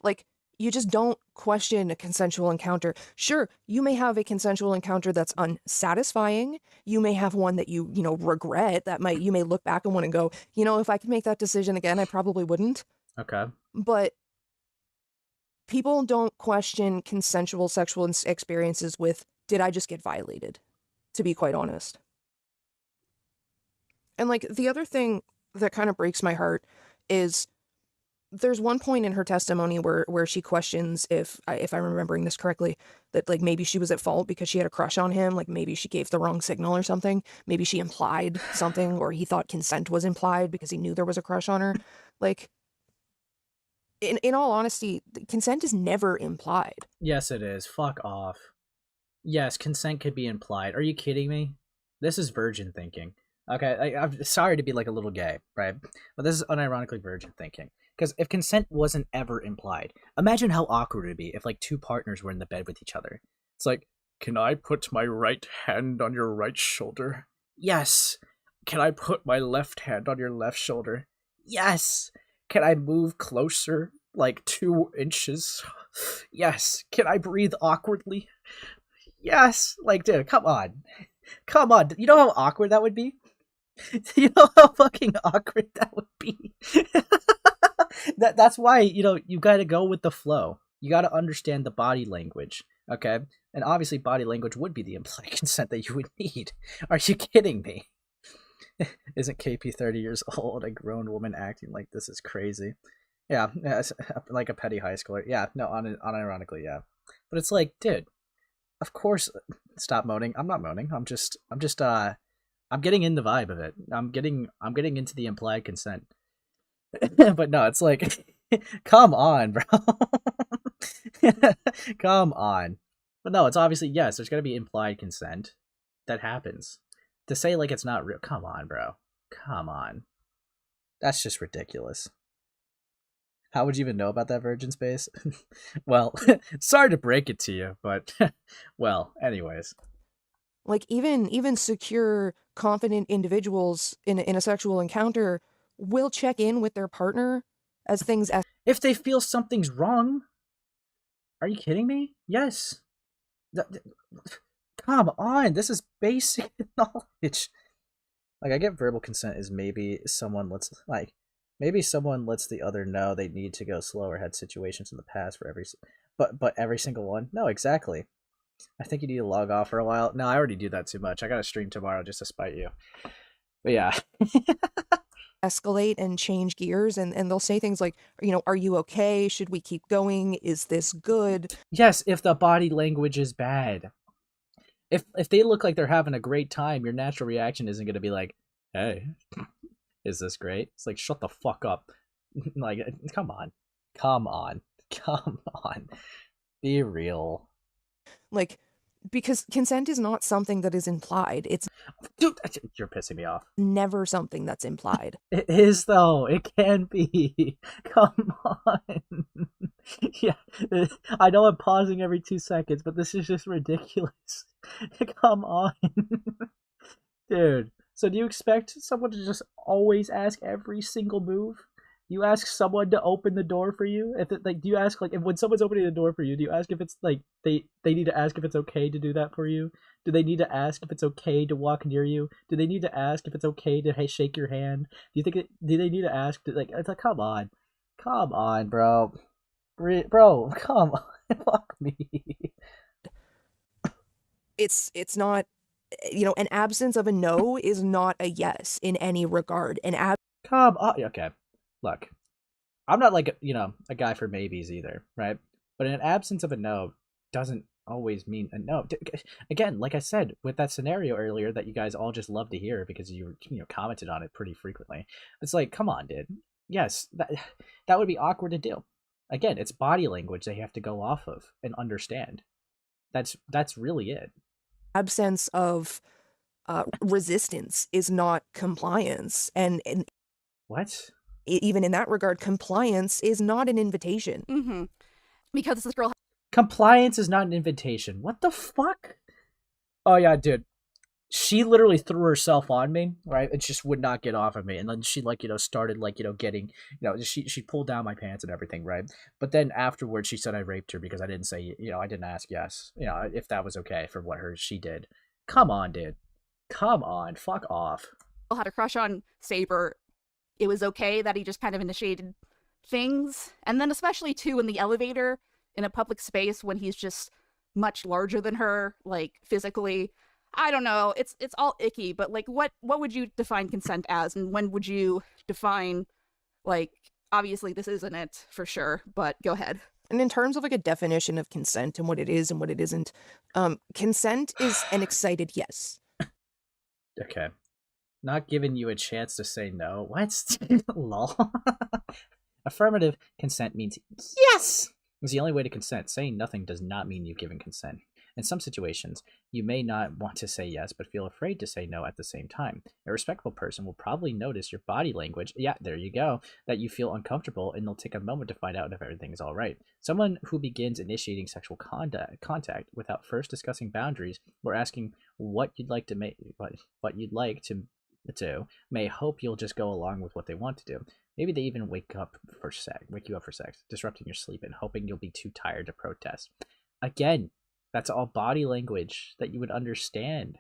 Like, you just don't question a consensual encounter. Sure, you may have a consensual encounter that's unsatisfying. You may have one that you regret. You may look back and want to go, if I could make that decision again, I probably wouldn't. Okay. But people don't question consensual sexual experiences with, did I just get violated? To be quite honest. And like, the other thing that kind of breaks my heart is there's one point in her testimony where she questions, if I'm remembering this correctly, that like maybe she was at fault because she had a crush on him, like maybe she gave the wrong signal or something. Maybe she implied something, or he thought consent was implied because he knew there was a crush on her. Like, in all honesty, consent is never implied. Yes, it is. Fuck off. Yes, consent could be implied. Are you kidding me? This is virgin thinking. Okay, I'm sorry to be like a little gay, right? But this is unironically virgin thinking. Because if consent wasn't ever implied, imagine how awkward it would be if like two partners were in the bed with each other. It's like, can I put my right hand on your right shoulder? Yes. Can I put my left hand on your left shoulder? Yes. Can I move closer, like 2 inches? Yes. Can I breathe awkwardly? Yes. Like, dude, come on. Come on. You know how awkward that would be? You know how fucking awkward that would be? That's why, you gotta go with the flow. You gotta understand the body language, okay? And obviously body language would be the implied consent that you would need. Are you kidding me? Isn't KP 30 years old, a grown woman acting like this is crazy? Yeah, it's like a petty high schooler. Yeah, no, unironically, yeah. But it's like, dude, of course, stop moaning. I'm not moaning. I'm getting in the vibe of it. I'm getting into the implied consent. But no, it's like, come on, bro. Come on. But no, it's obviously, yes, there's going to be implied consent. That happens. To say like it's not real, come on, bro. Come on. That's just ridiculous. How would you even know about that virgin space? Well, sorry to break it to you, but, well, anyways. Like, even secure, confident individuals in a sexual encounter will check in with their partner as things if they feel something's wrong. Are you kidding me? Yes. Come on, this is basic knowledge. Like, I get verbal consent is maybe someone lets the other know they need to go slow or had situations in the past for but every single one. No, exactly. I think you need to log off for a while. No, I already do that too much. I gotta stream tomorrow just to spite you. But yeah. escalate and change gears, and they'll say things like, are you okay? Should we keep going? Is this good? Yes, if the body language is bad. If they look like they're having a great time, your natural reaction isn't going to be like, hey, is this great? It's like, shut the fuck up. Like, come on. Be real. Like, because consent is not something that is implied. It's... Dude, you're pissing me off. Never something that's implied. It is, though. It can be. Come on. Yeah, I know I'm pausing every 2 seconds, but this is just ridiculous. Come on. Dude, so do you expect someone to just always ask every single move? You ask someone to open the door for you? Do you ask, like, if when someone's opening the door for you, do you ask if it's, like, they need to ask if it's okay to do that for you? Do they need to ask if it's okay to walk near you? Do they need to ask if it's okay to shake your hand? Do they need to ask, it's like, come on, bro. Bro, come on, fuck me. It's not, an absence of a no is not a yes in any regard. Come on, okay. Look, I'm not like, a guy for maybes either, right? But an absence of a no doesn't always mean no. Again, like I said with that scenario earlier that you guys all just love to hear because you commented on it pretty frequently. It's like, come on, dude. Yes, that would be awkward to do. Again, it's body language they have to go off of and understand. That's really it. Absence of resistance is not compliance, and what? Even in that regard, compliance is not an invitation. Mm-hmm. Because this girl. Compliance is not an invitation. What the fuck? Oh yeah, dude. She literally threw herself on me, right? And just would not get off of me. And then she started getting, she pulled down my pants and everything, right? But then afterwards she said I raped her because I didn't say, I didn't ask yes, if that was okay for what she did. Come on, dude. Come on. Fuck off. Had a crush on Saber. It was okay that he just kind of initiated things. And then especially too in the elevator in a public space when he's just much larger than her, like physically. I don't know. It's all icky, but like what would you define consent as, and when would you define, like, obviously this isn't it for sure, but go ahead. And in terms of like a definition of consent and what it is and what it isn't, consent is an excited yes. Okay. Not giving you a chance to say no. What? Lol. Affirmative consent means yes! It's the only way to consent. Saying nothing does not mean you've given consent. In some situations, you may not want to say yes, but feel afraid to say no at the same time. A respectful person will probably notice your body language, yeah, there you go, that you feel uncomfortable, and they'll take a moment to find out if everything is all right. Someone who begins initiating sexual contact without first discussing boundaries or asking what you'd like to do may hope you'll just go along with what they want to do. Maybe they even wake you up for sex, disrupting your sleep and hoping you'll be too tired to protest. Again, that's all body language that you would understand.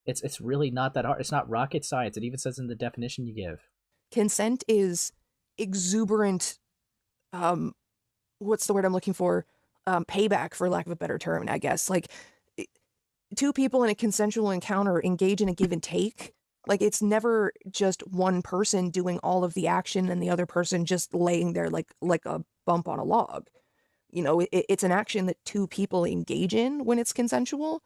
It's really not that hard. It's not rocket science. It even says in the definition you give. Consent is exuberant, what's the word I'm looking for? Payback, for lack of a better term, I guess. Like, two people in a consensual encounter engage in a give and take. Like, it's never just one person doing all of the action and the other person just laying there like a bump on a log. It's an action that two people engage in when it's consensual.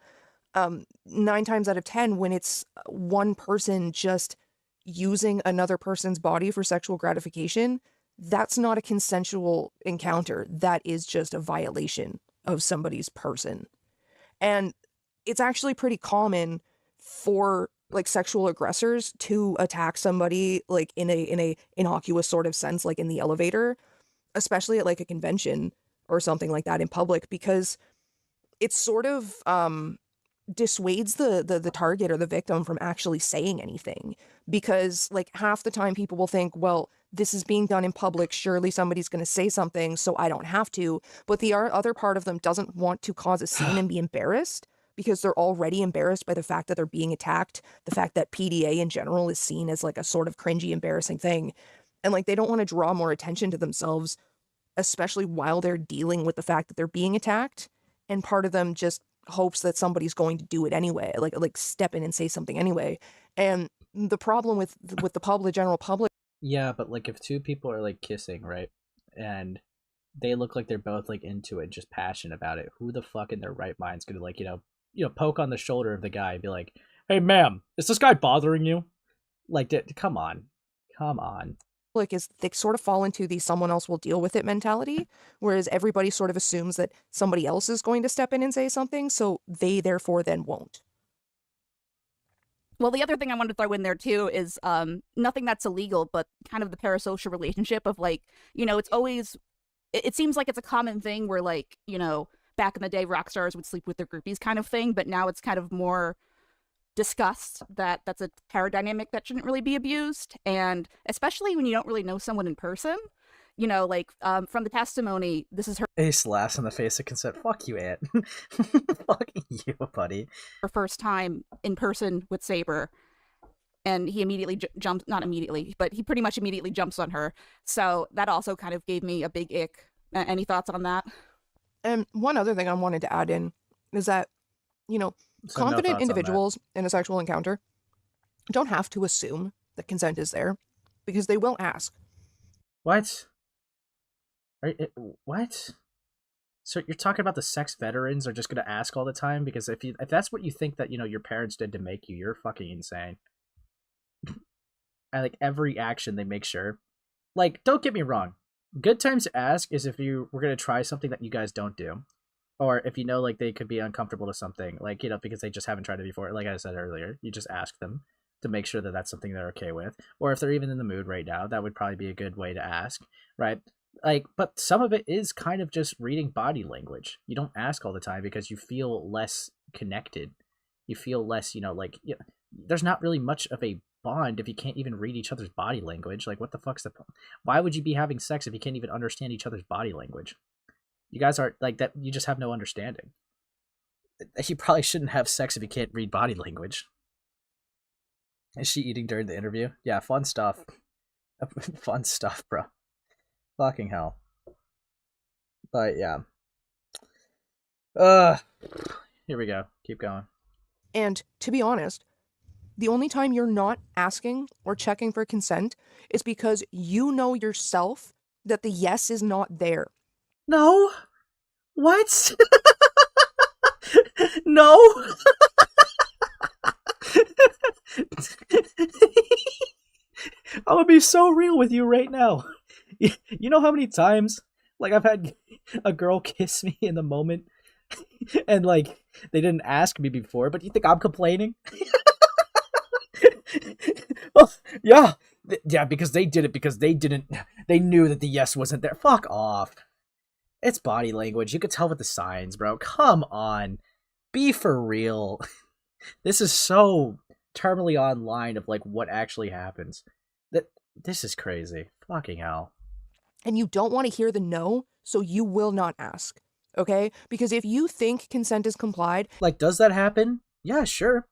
9 times out of 10, when it's one person just using another person's body for sexual gratification, that's not a consensual encounter. That is just a violation of somebody's person. And it's actually pretty common for like sexual aggressors to attack somebody like in a innocuous sort of sense, like in the elevator, especially at like a convention or something like that in public, because it sort of dissuades the target or the victim from actually saying anything, because like half the time people will think, well, this is being done in public, surely somebody's going to say something, so I don't have to. But the other part of them doesn't want to cause a scene and be embarrassed, because they're already embarrassed by the fact that they're being attacked, the fact that PDA in general is seen as like a sort of cringy, embarrassing thing. And like, they don't want to draw more attention to themselves, especially while they're dealing with the fact that they're being attacked. And part of them just hopes that somebody's going to do it anyway, like step in and say something anyway. And the problem with the general public. Yeah, but like if two people are like kissing, right? And they look like they're both like into it, just passionate about it. Who the fuck in their right mind's gonna like, poke on the shoulder of the guy and be like, "Hey, ma'am, is this guy bothering you?" Like, come on. Like, is they sort of fall into the someone else will deal with it mentality, whereas everybody sort of assumes that somebody else is going to step in and say something, so they therefore then won't. Well, the other thing I wanted to throw in there too is nothing that's illegal, but kind of the parasocial relationship of like, it's always, it seems like it's a common thing where like, back in the day, rock stars would sleep with their groupies kind of thing, but now it's kind of more discussed that that's a power dynamic that shouldn't really be abused. And especially when you don't really know someone in person, from the testimony, this is her Ace laughs in the face of consent. Fuck you, Aunt. Fuck you, buddy. Her first time in person with Saber, and he immediately jumps, not immediately, but he pretty much immediately jumps on her. So that also kind of gave me a big ick. Any thoughts on that? And one other thing I wanted to add in is that, confident individuals in a sexual encounter don't have to assume that consent is there, because they will ask. What? What? So you're talking about the sex veterans are just gonna ask all the time? Because if that's what you think that your parents did to make you, you're fucking insane. And like every action they make sure. Like, don't get me wrong. Good times to ask is if you were gonna try something that you guys don't do. Or if like they could be uncomfortable to something, like, because they just haven't tried it before. Like I said earlier, you just ask them to make sure that that's something they're okay with. Or if they're even in the mood right now, that would probably be a good way to ask, right? Like, but some of it is kind of just reading body language. You don't ask all the time because you feel less connected. You feel less, there's not really much of a bond if you can't even read each other's body language. Like, what the fuck's the point? Why would you be having sex if you can't even understand each other's body language? You guys are like that. You just have no understanding. You probably shouldn't have sex if you can't read body language. Is she eating during the interview? Yeah, fun stuff. Fun stuff, bro. Fucking hell. But yeah. Here we go. Keep going. And to be honest, the only time you're not asking or checking for consent is because you know yourself that the yes is not there. No. What? No. I'm gonna be so real with you right now. You know how many times, like, I've had a girl kiss me in the moment, and like they didn't ask me before, but you think I'm complaining? Well, yeah, because they did it because they knew that the yes wasn't there. Fuck off. It's body language. You could tell with the signs, bro. Come on. Be for real. This is so terminally online of like what actually happens. This is crazy. Fucking hell. And you don't want to hear the no, so you will not ask. Okay? Because if you think consent is complied... Like, does that happen? Yeah, sure.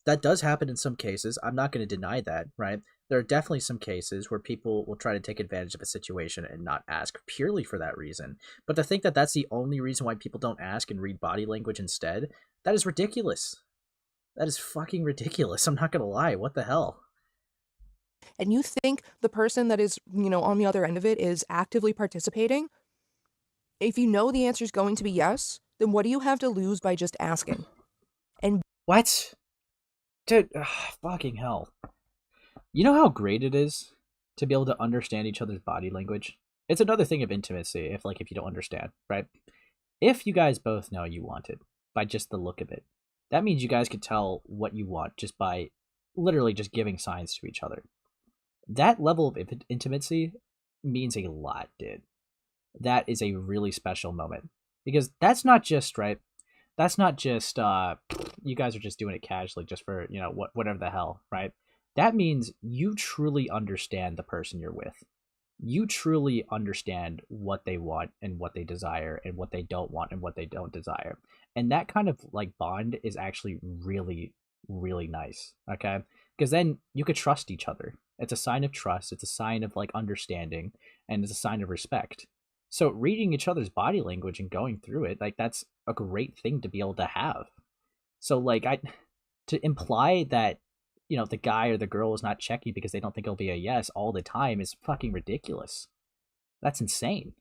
That does happen in some cases. I'm not going to deny that, right? There are definitely some cases where people will try to take advantage of a situation and not ask purely for that reason. But to think that that's the only reason why people don't ask and read body language instead, that is ridiculous. That is fucking ridiculous. I'm not going to lie. What the hell? And you think the person that is, on the other end of it is actively participating, if you know the answer is going to be yes, then what do you have to lose by just asking? And what? Dude, fucking hell. You know how great it is to be able to understand each other's body language? It's another thing of intimacy if you don't understand, right? If you guys both know you want it by just the look of it, that means you guys could tell what you want just by literally just giving signs to each other. That level of intimacy means a lot, dude. That is a really special moment. Because that's not just, right? That's not just, you guys are just doing it casually just for, whatever the hell, right? That means you truly understand the person you're with. You truly understand what they want and what they desire and what they don't want and what they don't desire. And that kind of, like, bond is actually really, really nice, okay? Because then you could trust each other. It's a sign of trust. It's a sign of, like, understanding. And it's a sign of respect. So reading each other's body language and going through it, like, that's a great thing to be able to have. So, like, to imply that, the guy or the girl is not checking because they don't think it'll be a yes all the time is fucking ridiculous. That's insane.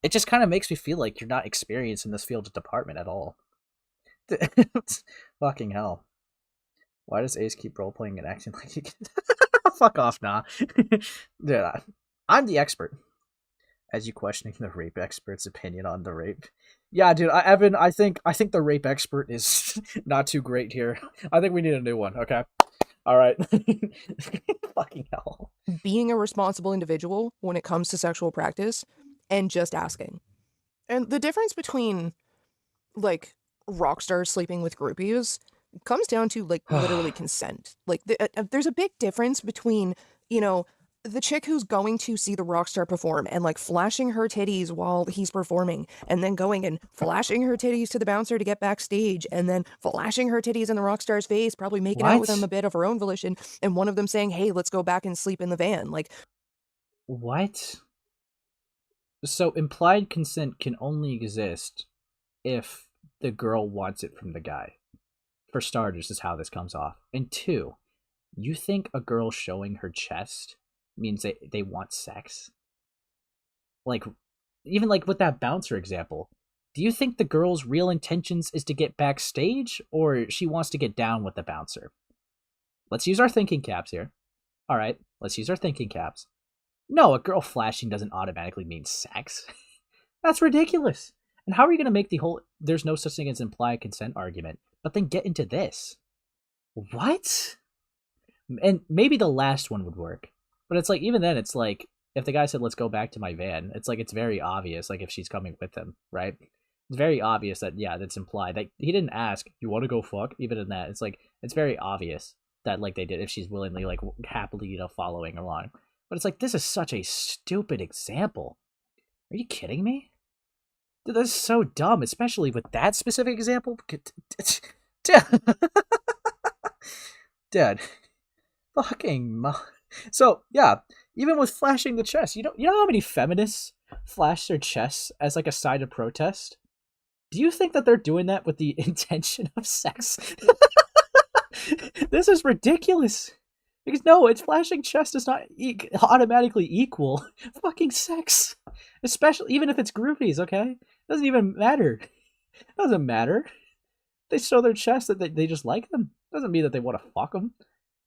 It just kind of makes me feel like you're not experienced in this field of department at all. Fucking hell. Why does Ace keep role-playing and acting like he can... Fuck off, nah. Dude, I'm the expert. As you questioning the rape expert's opinion on the rape. Yeah, dude, Evan, I think the rape expert is not too great here. I think we need a new one, okay? All right. Fucking hell. Being a responsible individual when it comes to sexual practice and just asking. And the difference between, like, rock stars sleeping with groupies comes down to, like, literally consent. Like, there's a big difference between, the chick who's going to see the rock star perform and, like, flashing her titties while he's performing and then going and flashing her titties to the bouncer to get backstage and then flashing her titties in the rock star's face, probably making out with him a bit of her own volition, and one of them saying, hey, let's go back and sleep in the van. Like, what? So implied consent can only exist if the girl wants it from the guy. For starters, is how this comes off. And two, you think a girl showing her chest means they want sex? Like, even like with that bouncer example, Do you think the girl's real intentions is to get backstage, or she wants to get down with the bouncer? Let's use our thinking caps here. All right, let's use our thinking caps. No, a girl flashing doesn't automatically mean sex. That's ridiculous. And how are you going to make the whole there's no such thing as implied consent argument, but then get into this? What? And maybe the last one would work. But it's like, even then, it's like, if the guy said, let's go back to my van, it's like, it's very obvious, like, if she's coming with him, right? It's very obvious that, yeah, that's implied. Like, he didn't ask, you want to go fuck? Even in that, it's like, it's very obvious that, like, they did, if she's willingly, like, happily, you know, following along. But it's like, this is such a stupid example. Are you kidding me? Dude, that's so dumb, especially with that specific example. Dude. Fucking So, yeah, even with flashing the chest, you know how many feminists flash their chests as like a sign of protest? Do you think that they're doing that with the intention of sex? This is ridiculous. Because no, it's flashing chest does not automatically equal fucking sex. Especially, even if it's groupies, okay? Doesn't even matter. Doesn't matter. They show their chest that they just like them. Doesn't mean that they want to fuck them.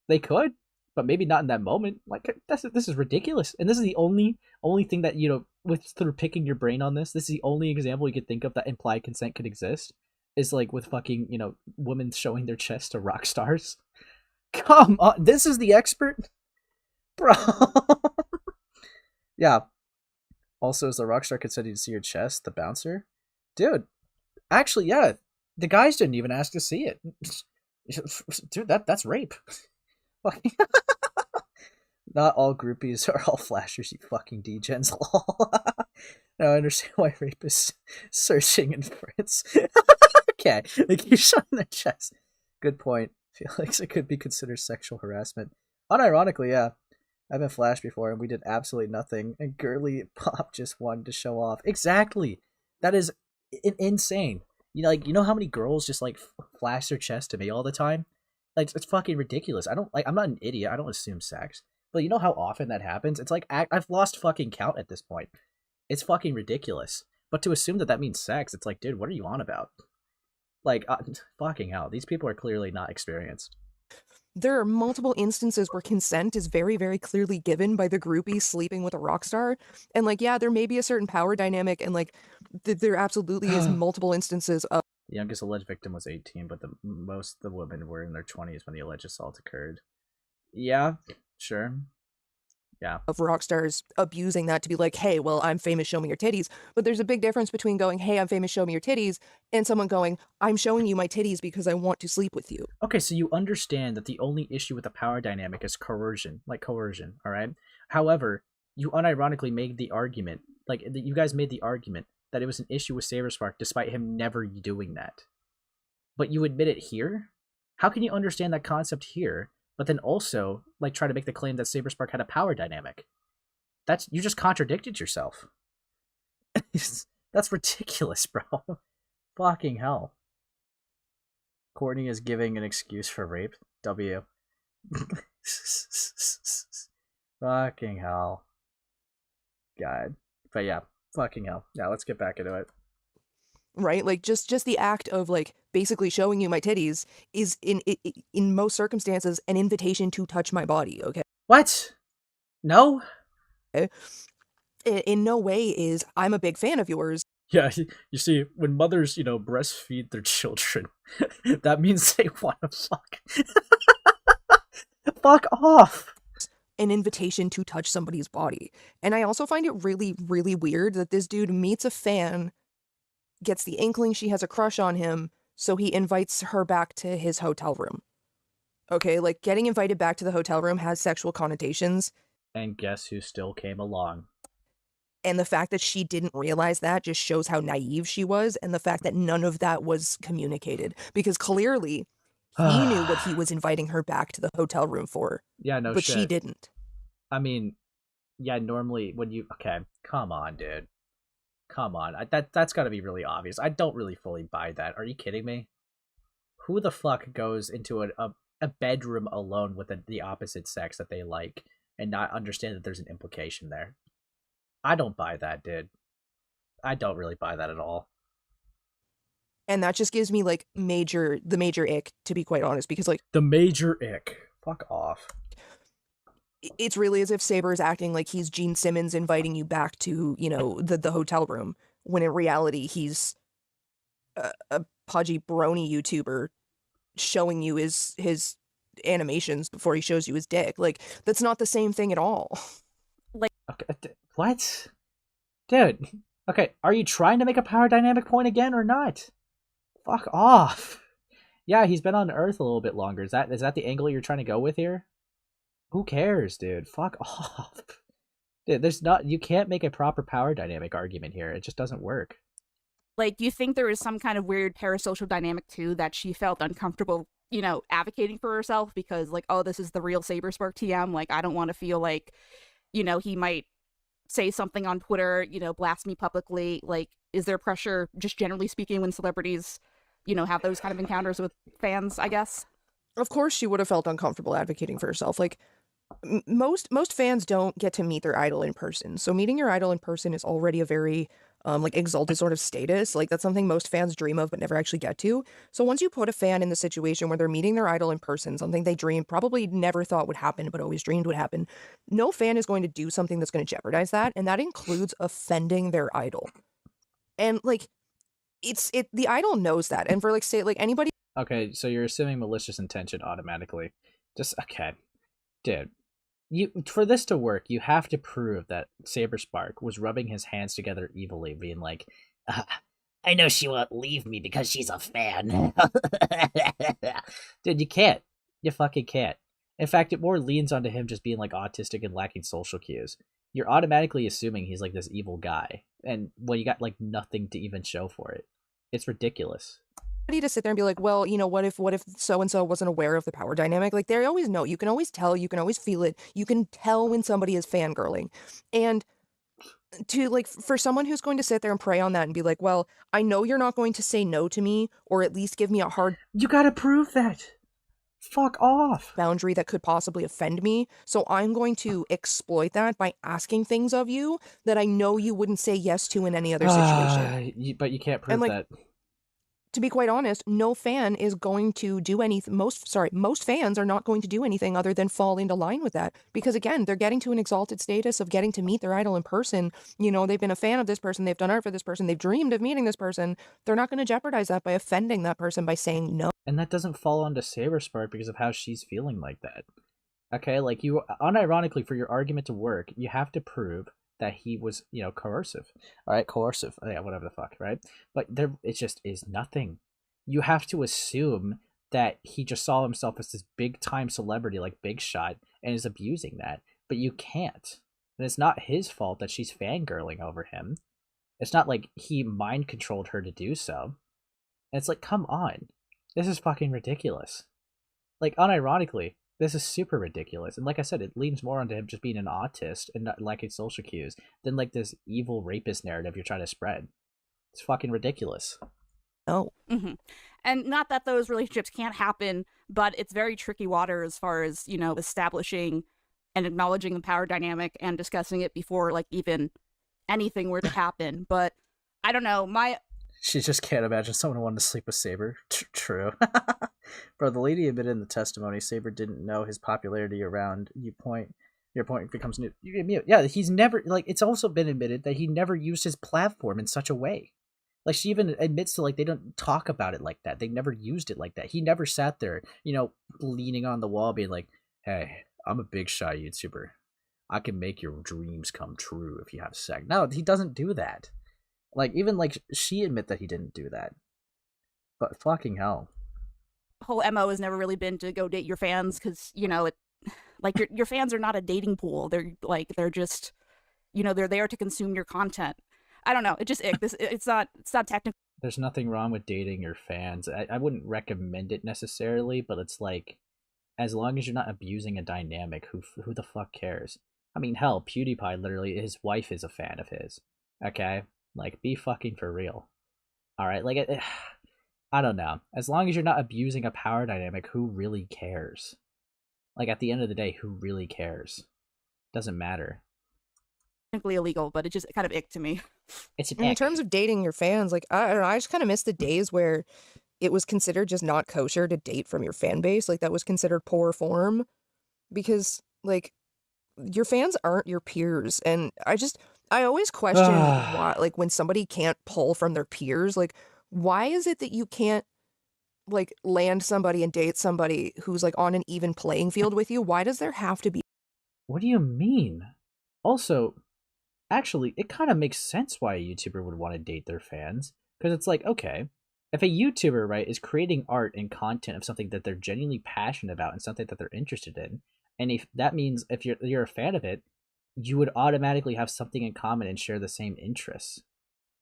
They could, but maybe not in that moment. Like, this is ridiculous. And this is the only thing that, you know, with through picking your brain on this is the only example you could think of that implied consent could exist. Is like with fucking, you know, women showing their chest to rock stars. Come on, this is the expert? Bro. Yeah. Also, is the rock star consenting to see your chest, the bouncer? Dude, actually, yeah. The guys didn't even ask to see it. Dude, that's rape. Not all groupies are all flashers, you fucking degens. Now I understand why rape is searching in France. Okay, they keep showing their chest. Good point. Felix, it could be considered sexual harassment. Unironically, yeah. I've been flashed before and we did absolutely nothing. And girly pop just wanted to show off. Exactly. That is insane. You know, like, you know how many girls just like flash their chest to me all the time? Like, it's fucking ridiculous. I'm not an idiot. I don't assume sex. But you know how often that happens? It's like, I've lost fucking count at this point. It's fucking ridiculous. But to assume that that means sex, it's like, dude, what are you on about? Like, fucking hell. These people are clearly not experienced. There are multiple instances where consent is very, very clearly given by the groupie sleeping with a rock star. And, like, yeah, there may be a certain power dynamic, and, like, there absolutely is multiple instances of... The youngest alleged victim was 18, but most of the women were in their 20s when the alleged assault occurred. Yeah, sure. Yeah. Of rock stars abusing that to be like, hey, well, I'm famous, show me your titties. But there's a big difference between going, hey, I'm famous, show me your titties, and someone going, I'm showing you my titties because I want to sleep with you. Okay, so you understand that the only issue with the power dynamic is coercion, all right? However, you unironically made the argument, like, you guys made the argument that it was an issue with SaberSpark despite him never doing that. But you admit it here? How can you understand that concept here, but then also, like, try to make the claim that SaberSpark had a power dynamic? You just contradicted yourself. That's ridiculous, bro. Fucking hell. Courtney is giving an excuse for rape. W. Fucking hell. God. But yeah, fucking hell. Yeah, let's get back into it. Right? Like, just the act of, like, basically showing you my titties is, in most circumstances, an invitation to touch my body, okay? What? No? In no way is, I'm a big fan of yours. Yeah, you see, when mothers, you know, breastfeed their children, that means they want to fuck. Fuck off! An invitation to touch somebody's body. And I also find it really, really weird that this dude meets a fan, gets the inkling she has a crush on him, so he invites her back to his hotel room. Okay, like, getting invited back to the hotel room has sexual connotations. And guess who still came along? And the fact that she didn't realize that just shows how naive she was, and the fact that none of that was communicated. Because clearly, he knew what he was inviting her back to the hotel room for. Yeah, no but shit. She didn't. I mean, yeah, normally when you... Okay, come on, dude. Come on. That's gotta be really obvious. I don't really fully buy that. Are you kidding me? Who the fuck goes into a bedroom alone with the opposite sex that they like and not understand that there's an implication there? I don't buy that, dude. I don't really buy that at all. And that just gives me like the major ick, to be quite honest, because like the major ick. Fuck off. It's really as if Saber is acting like he's Gene Simmons inviting you back to, you know, the hotel room, when in reality he's a pudgy brony YouTuber showing you his animations before he shows you his dick. Like, that's not the same thing at all. Like, okay, what? Dude, okay, are you trying to make a power dynamic point again or not? Fuck off. Yeah, he's been on Earth a little bit longer. Is that the angle you're trying to go with here? Who cares, dude? Fuck off. Dude, you can't make a proper power dynamic argument here. It just doesn't work. Like, do you think there is some kind of weird parasocial dynamic too that she felt uncomfortable, you know, advocating for herself because, like, oh, this is the real SaberSpark TM. Like, I don't want to feel like, you know, he might say something on Twitter, you know, blast me publicly. Like, is there pressure, just generally speaking, when celebrities, you know, have those kind of encounters with fans, I guess? Of course she would have felt uncomfortable advocating for herself. Like, most fans don't get to meet their idol in person. So meeting your idol in person is already a very like exalted sort of status. Like, that's something most fans dream of but never actually get to. So once you put a fan in the situation where they're meeting their idol in person, something they probably never thought would happen but always dreamed would happen, no fan is going to do something that's going to jeopardize that, and that includes offending their idol. And like, the idol knows that. And for like, say, like, anybody. Okay, so you're assuming malicious intention automatically. Just okay, dude. For this to work, you have to prove that Saber Spark was rubbing his hands together evilly, being like, I know she won't leave me because she's a fan. Dude, you can't. You fucking can't. In fact, it more leans onto him just being like autistic and lacking social cues. You're automatically assuming he's like this evil guy. And, well, you got like nothing to even show for it. It's ridiculous. To sit there and be like, well, you know, what if so-and-so wasn't aware of the power dynamic? Like, they always know. You can always tell. You can always feel it. You can tell when somebody is fangirling. And to, like, for someone who's going to sit there and prey on that and be like, well, I know you're not going to say no to me or at least give me a hard... You gotta prove that. Fuck off. ...boundary that could possibly offend me. So I'm going to exploit that by asking things of you that I know you wouldn't say yes to in any other situation. But you can't prove that. To be quite honest, no fan is going to do anything. Most fans are not going to do anything other than fall into line with that. Because again, they're getting to an exalted status of getting to meet their idol in person. You know, they've been a fan of this person, they've done art for this person, they've dreamed of meeting this person. They're not going to jeopardize that by offending that person by saying no. And that doesn't fall onto SaberSpark because of how she's feeling like that. Okay, like, you, unironically, for your argument to work, you have to prove that he was, you know, coercive. All right, coercive. Yeah, whatever the fuck, right? But there, it just is nothing. You have to assume that he just saw himself as this big-time celebrity, like Big Shot, and is abusing that. But you can't. And it's not his fault that she's fangirling over him. It's not like he mind-controlled her to do so. And it's like, come on. This is fucking ridiculous. Like, unironically, this is super ridiculous. And like I said, it leans more onto him just being an autist and not lacking social cues than like this evil rapist narrative you're trying to spread. It's fucking ridiculous. Oh. Mm-hmm. And not that those relationships can't happen, but it's very tricky water as far as, you know, establishing and acknowledging the power dynamic and discussing it before, like, even anything were to happen. But I don't know, She just can't imagine someone wanting to sleep with Saber. True. Bro, the lady admitted in the testimony Saber didn't know his popularity around your point becomes new. You get mute. Yeah, he's never, like, it's also been admitted that he never used his platform in such a way. Like, she even admits to, like, they don't talk about it like that. They never used it like that. He never sat there, you know, leaning on the wall being like, hey, I'm a big shy YouTuber. I can make your dreams come true if you have sex. No, he doesn't do that. Like, even, like, she admit that he didn't do that. But fucking hell. Whole MO has never really been to go date your fans because, you know, like, your fans are not a dating pool. They're just, you know, they're there to consume your content. I don't know. It just it's not technical. There's nothing wrong with dating your fans. I wouldn't recommend it necessarily, but it's like, as long as you're not abusing a dynamic, who the fuck cares? I mean, hell, PewDiePie, literally, his wife is a fan of his. Okay? Like, be fucking for real. Alright? Like, I don't know. As long as you're not abusing a power dynamic, who really cares? Like, at the end of the day, who really cares? Doesn't matter. technically illegal, but it just kind of ick to me. It's an In ick. terms of dating your fans, like I don't know, I just kind of miss the days where it was considered just not kosher to date from your fan base. Like that was considered poor form because like your fans aren't your peers. And I always question why, like when somebody can't pull from their peers, like why is it that you can't like land somebody and date somebody who's like on an even playing field with you? Why does there have to be? What do you mean? Also, actually, it kind of makes sense why a YouTuber would want to date their fans. Because it's like, okay, if a YouTuber, right, is creating art and content of something that they're genuinely passionate about and something that they're interested in, and if that means if you're a fan of it, you would automatically have something in common and share the same interests.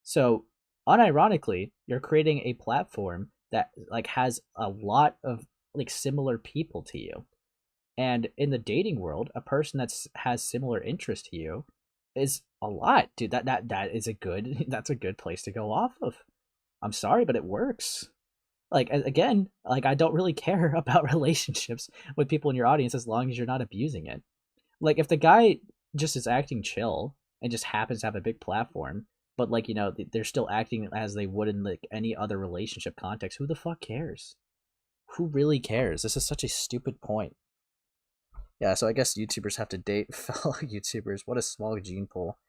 So, unironically, you're creating a platform that like has a lot of like similar people to you. And in the dating world, a person has similar interest to you is a lot, dude. That is that's a good place to go off of. I'm sorry, but it works. Like again, like I don't really care about relationships with people in your audience as long as you're not abusing it. Like if the guy just is acting chill and just happens to have a big platform, but like, you know, they're still acting as they would in like any other relationship context, who the fuck cares? Who really cares? This is such a stupid point. Yeah, so I guess YouTubers have to date fellow YouTubers. What a small gene pool.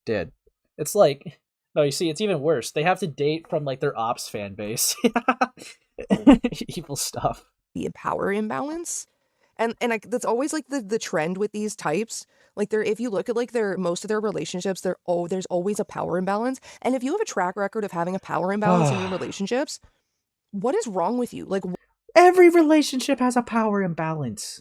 Dude, it's like, no, you see, it's even worse. They have to date from like their ops fan base. Evil stuff. Be a power imbalance. And like that's always like the trend with these types. Like if you look at like most of their relationships, there's always a power imbalance. And if you have a track record of having a power imbalance in your relationships, what is wrong with you? Like every relationship has a power imbalance.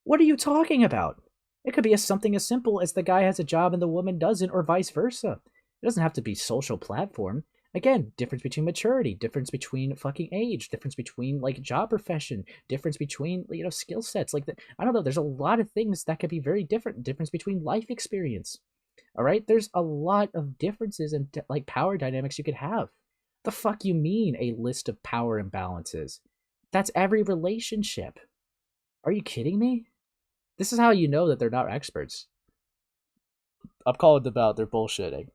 What are you talking about? It could be something as simple as the guy has a job and the woman doesn't, or vice versa. It doesn't have to be social platform. Again, difference between maturity, difference between fucking age, difference between like job profession, difference between, you know, skill sets. Like I don't know, there's a lot of things that could be very different. Difference between life experience. All right, there's a lot of differences in like power dynamics you could have. The fuck you mean a list of power imbalances? That's every relationship. Are you kidding me? This is how you know that they're not experts. I'm calling them out. They're bullshitting.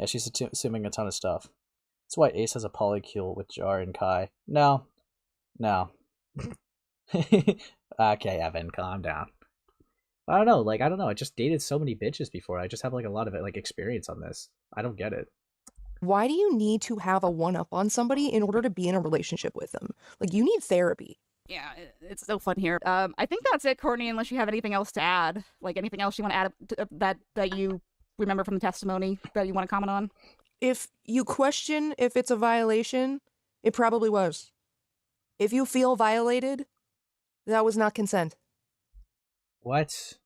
Yeah, she's assuming a ton of stuff. That's why Ace has a polycule with Jar and Kai. No. Okay, Evan, calm down. I don't know. I just dated so many bitches before. I just have like a lot of like experience on this. I don't get it. Why do you need to have a one-up on somebody in order to be in a relationship with them? Like you need therapy. Yeah, it's so fun here. I think that's it, Courtney, unless you have anything else to add. Like anything else you want to add that you remember from the testimony that you want to comment on? If you question if it's a violation, it probably was. If you feel violated, that was not consent. What?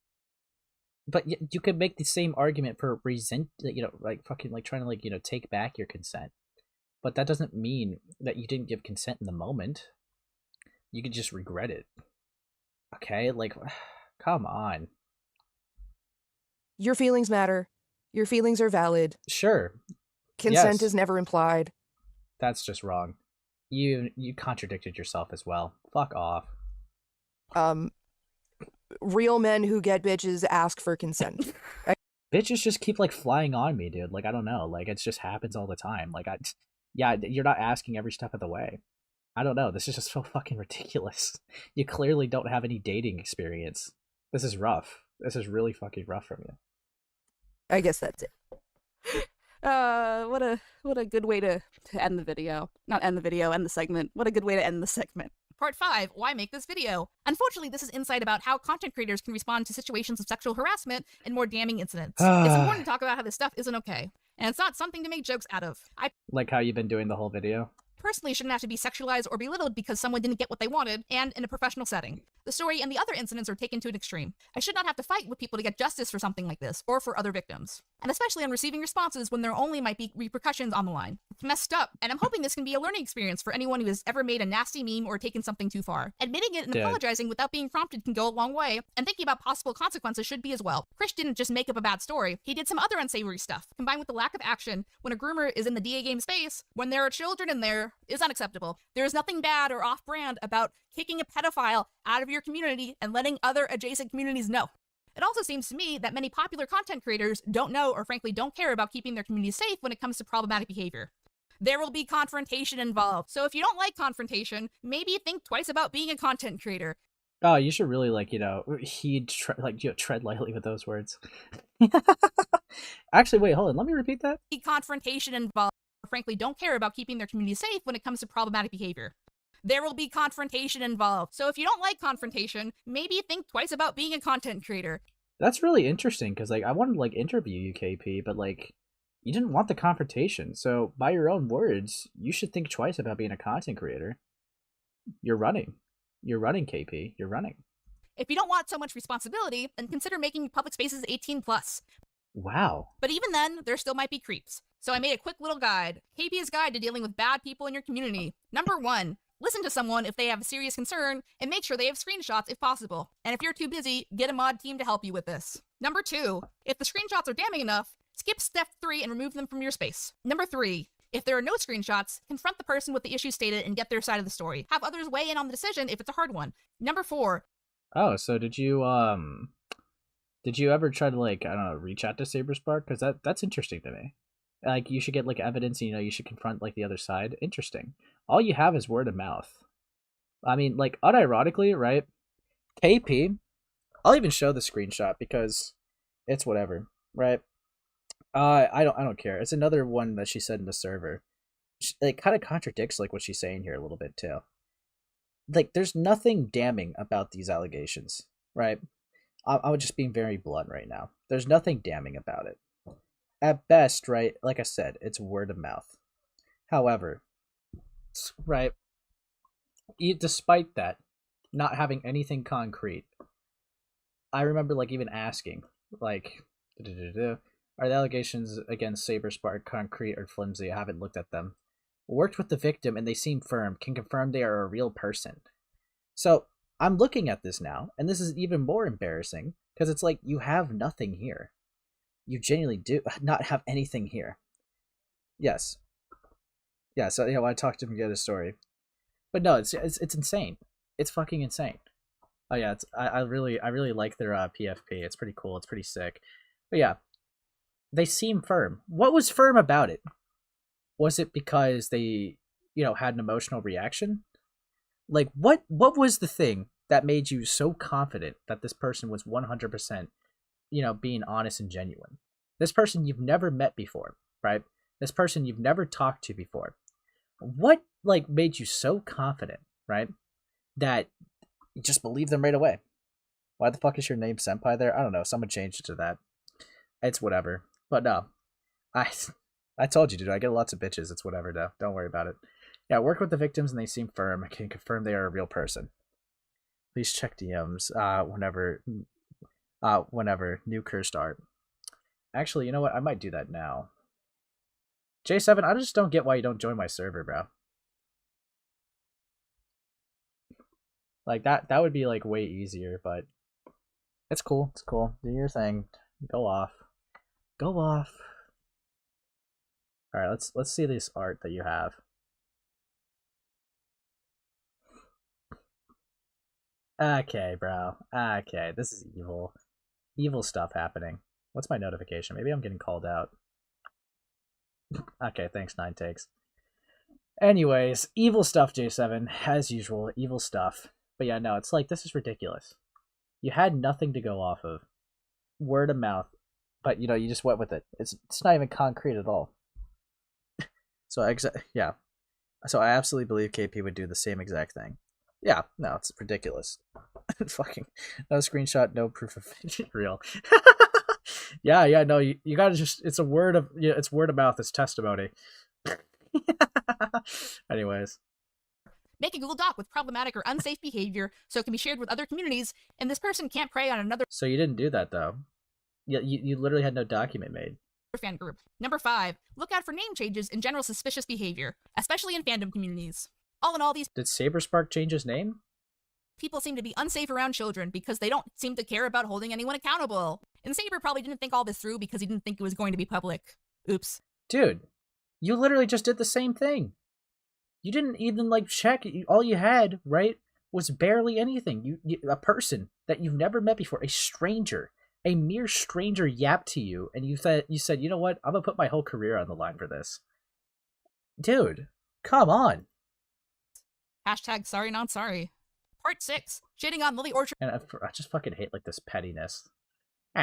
But you could make the same argument for like fucking like trying to like, you know, take back your consent. But that doesn't mean that you didn't give consent in the moment. You could just regret it. Okay? Like, come on. Your feelings matter. Your feelings are valid. Sure. Consent is never implied. That's just wrong. You contradicted yourself as well. Fuck off. Real men who get bitches ask for consent. Bitches just keep like flying on me, dude. Like, I don't know. Like, it just happens all the time. Like, you're not asking every step of the way. I don't know. This is just so fucking ridiculous. You clearly don't have any dating experience. This is rough. This is really fucking rough from you. I guess that's it. What a good way to end the video. Not end the video, end the segment. What a good way to end the segment. Part 5, why make this video? Unfortunately, this is insight about how content creators can respond to situations of sexual harassment and more damning incidents. It's important to talk about how this stuff isn't okay. And it's not something to make jokes out of. I like how you've been doing the whole video. Personally shouldn't have to be sexualized or belittled because someone didn't get what they wanted, and in a professional setting. The story and the other incidents are taken to an extreme. I should not have to fight with people to get justice for something like this, or for other victims. And especially on receiving responses when there only might be repercussions on the line. It's messed up, and I'm hoping this can be a learning experience for anyone who has ever made a nasty meme or taken something too far. Admitting it and apologizing without being prompted can go a long way, and thinking about possible consequences should be as well. Chris didn't just make up a bad story, he did some other unsavory stuff, combined with the lack of action when a groomer is in the DA game space, when there are children in there, is unacceptable. There is nothing bad or off-brand about kicking a pedophile out of your community and letting other adjacent communities know. It also seems to me that many popular content creators don't know or frankly don't care about keeping their community safe when it comes to problematic behavior. There will be confrontation involved. So if you don't like confrontation, maybe think twice about being a content creator. Oh, you should really tread lightly with those words. Actually, wait, hold on. Let me repeat that. Confrontation involved, or frankly don't care about keeping their community safe when it comes to problematic behavior. There will be confrontation involved. So if you don't like confrontation, maybe think twice about being a content creator. That's really interesting because I wanted to interview you, KP, but you didn't want the confrontation. So by your own words, you should think twice about being a content creator. You're running, KP. You're running. If you don't want so much responsibility, then consider making public spaces 18+. Wow. But even then, there still might be creeps. So I made a quick little guide. KP's guide to dealing with bad people in your community. Number 1. Listen to someone if they have a serious concern, and make sure they have screenshots if possible. And if you're too busy, get a mod team to help you with this. Number 2, if the screenshots are damning enough, skip step 3 and remove them from your space. Number 3, if there are no screenshots, confront the person with the issue stated and get their side of the story. Have others weigh in on the decision if it's a hard one. Number 4. Oh, so did you ever try to I don't know, reach out to SaberSpark? Because that's interesting to me. You should get evidence, and you should confront the other side. Interesting. All you have is word of mouth. I mean, unironically, right? KP, I'll even show the screenshot because it's whatever, right? I don't care. It's another one that she said in the server. It kind of contradicts what she's saying here a little bit too. There's nothing damning about these allegations, right? I'm just being very blunt right now. There's nothing damning about it. At best, right, like I said, it's word of mouth. However, right, despite that, not having anything concrete, I remember even asking, are the allegations against Saber Spark concrete or flimsy? I haven't looked at them. Worked with the victim and they seem firm, can confirm they are a real person. So I'm looking at this now, and this is even more embarrassing because it's you have nothing here. You genuinely do not have anything here. Yes. Yeah, so I talked to him, get a story. But no, it's insane. It's fucking insane. Oh yeah, I really like their PFP. It's pretty cool. It's pretty sick. But yeah, they seem firm. What was firm about it? Was it because they, had an emotional reaction? What was the thing that made you so confident that this person was 100%, being honest and genuine? This person you've never met before, right? This person you've never talked to before. What, made you so confident, right, that you just believe them right away? Why the fuck is your name Senpai there? I don't know. Someone changed it to that. It's whatever. But no. I told you, dude. I get lots of bitches. It's whatever, though. Don't worry about it. Yeah, work with the victims and they seem firm. I can confirm they are a real person. Please check DMs whenever new cursed art. Actually, you know what? I might do that now. J7, I just don't get why you don't join my server, bro. That would be way easier, but it's cool. It's cool. Do your thing. Go off. Go off. All right, let's see this art that you have. Okay, bro. Okay, this is evil. Evil stuff happening. What's my notification? Maybe I'm getting called out. Okay, thanks, 9 takes. Anyways, evil stuff, J7. As usual, evil stuff. But yeah, no, it's this is ridiculous. You had nothing to go off of. Word of mouth. But, you just went with it. It's not even concrete at all. So, yeah. So I absolutely believe KP would do the same exact thing. Yeah, no, it's ridiculous. Fucking no screenshot, no proof of real. yeah, no, you gotta it's word of mouth, it's testimony. Anyways. Make a Google Doc with problematic or unsafe behavior so it can be shared with other communities, and this person can't prey on another. So you didn't do that though. You literally had no document made. Fan group. Number 5, look out for name changes and general suspicious behavior, especially in fandom communities. All in all, these Did SaberSpark change his name? people seem to be unsafe around children because they don't seem to care about holding anyone accountable. And Saber probably didn't think all this through because he didn't think it was going to be public. Oops. Dude, you literally just did the same thing. You didn't even check. All you had, right, was barely anything. You a person that you've never met before, a stranger a mere stranger yapped to you, and you said, you know what? I'm gonna put my whole career on the line for this. Dude, come on. Hashtag sorry not sorry. Part 6. Shitting on Lily Orchard. And I just fucking hate like this pettiness.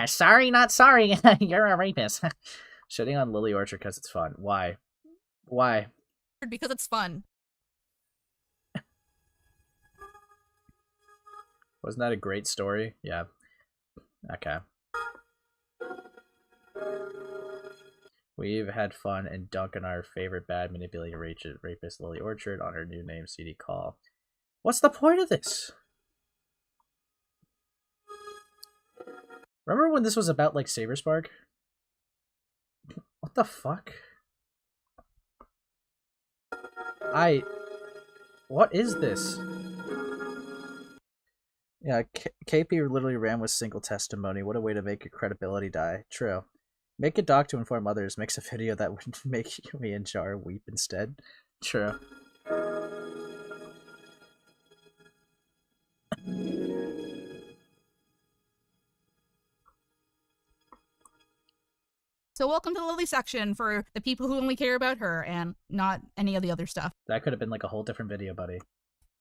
Sorry not sorry. You're a rapist. Shitting on Lily Orchard because it's fun. Why? Why? Because it's fun. Wasn't that a great story? Yeah. Okay. We've had fun and dunking our favorite bad manipulating rapist Lily Orchard on her new name CD call. What's the point of this? Remember when this was about like Saber Spark? What the fuck? What is this? Yeah, KP literally ran with single testimony. What a way to make your credibility die. True. Make a doc to inform others. Makes a video that would make me and Jar weep instead. True. So welcome to the Lily section for the people who only care about her and not any of the other stuff. That could have been like a whole different video, buddy.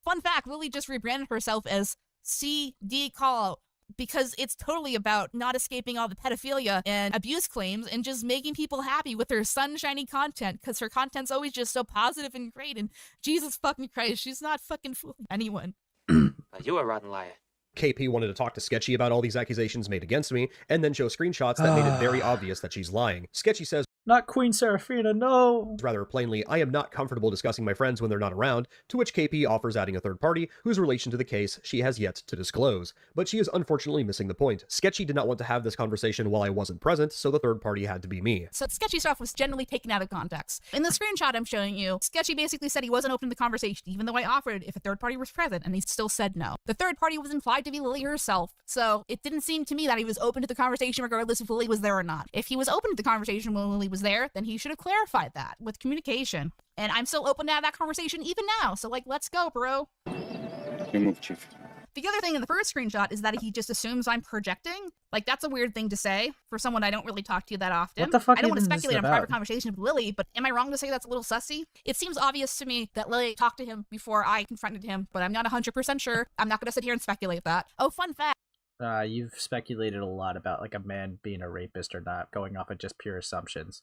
Fun fact, Lily just rebranded herself as CD Callout because it's totally about not escaping all the pedophilia and abuse claims and just making people happy with her sunshiny content because her content's always just so positive and great, and Jesus fucking Christ, she's not fucking fooling anyone. You a rotten liar. KP wanted to talk to Sketchy about all these accusations made against me, and then show screenshots that made it very obvious that she's lying. Sketchy says, "Not Queen Seraphina, no!" Rather plainly, I am not comfortable discussing my friends when they're not around, to which KP offers adding a third party, whose relation to the case she has yet to disclose. But she is unfortunately missing the point. Sketchy did not want to have this conversation while I wasn't present, so the third party had to be me. So Sketchy stuff was generally taken out of context. In the screenshot I'm showing you, Sketchy basically said he wasn't open to the conversation, even though I offered if a third party was present, and he still said no. The third party was implied to be Lily herself, so it didn't seem to me that he was open to the conversation regardless if Lily was there or not. If he was open to the conversation when Lily was there, then he should have clarified that with communication. And I'm still open to have that conversation even now, so like, let's go, bro. You move, Chief. The other thing in the first screenshot is that he just assumes I'm projecting. Like, that's a weird thing to say for someone I don't really talk to that often. What the fuck I don't want to even is speculate on about? private conversations with Lily, but am I wrong to say that's a little sussy? It seems obvious to me that Lily talked to him before I confronted him, but I'm not 100% sure. I'm not going to sit here and speculate that. Oh, fun fact. You've speculated a lot about like a man being a rapist or not, going off of just pure assumptions.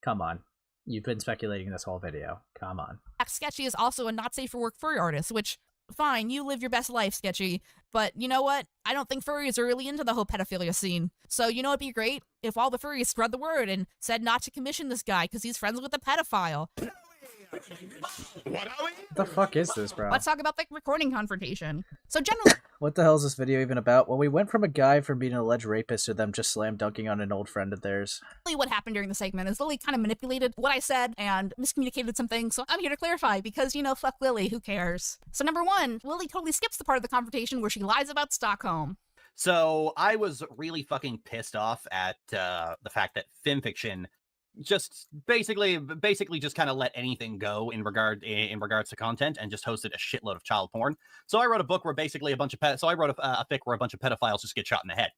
Come on. You've been speculating this whole video. Come on. Sketchy is also a not safe for work furry artist, which, fine, you live your best life, Sketchy. But you know what? I don't think furries are really into the whole pedophilia scene. So you know it'd be great if all the furries spread the word and said not to commission this guy because he's friends with a pedophile. What the fuck is this, bro? Let's talk about the recording confrontation. So generally... What the hell is this video even about? Well, we went from a guy from being an alleged rapist to them just slam dunking on an old friend of theirs. What happened during the segment is Lily kind of manipulated what I said and miscommunicated some things, so I'm here to clarify because, you know, fuck Lily, who cares? So number one, Lily totally skips the part of the confrontation where she lies about Stockholm. So I was really fucking pissed off at the fact that FimFiction just basically just kind of let anything go in regards to content and just hosted a shitload of child porn. So I wrote a book where basically a fic where a bunch of pedophiles just get shot in the head.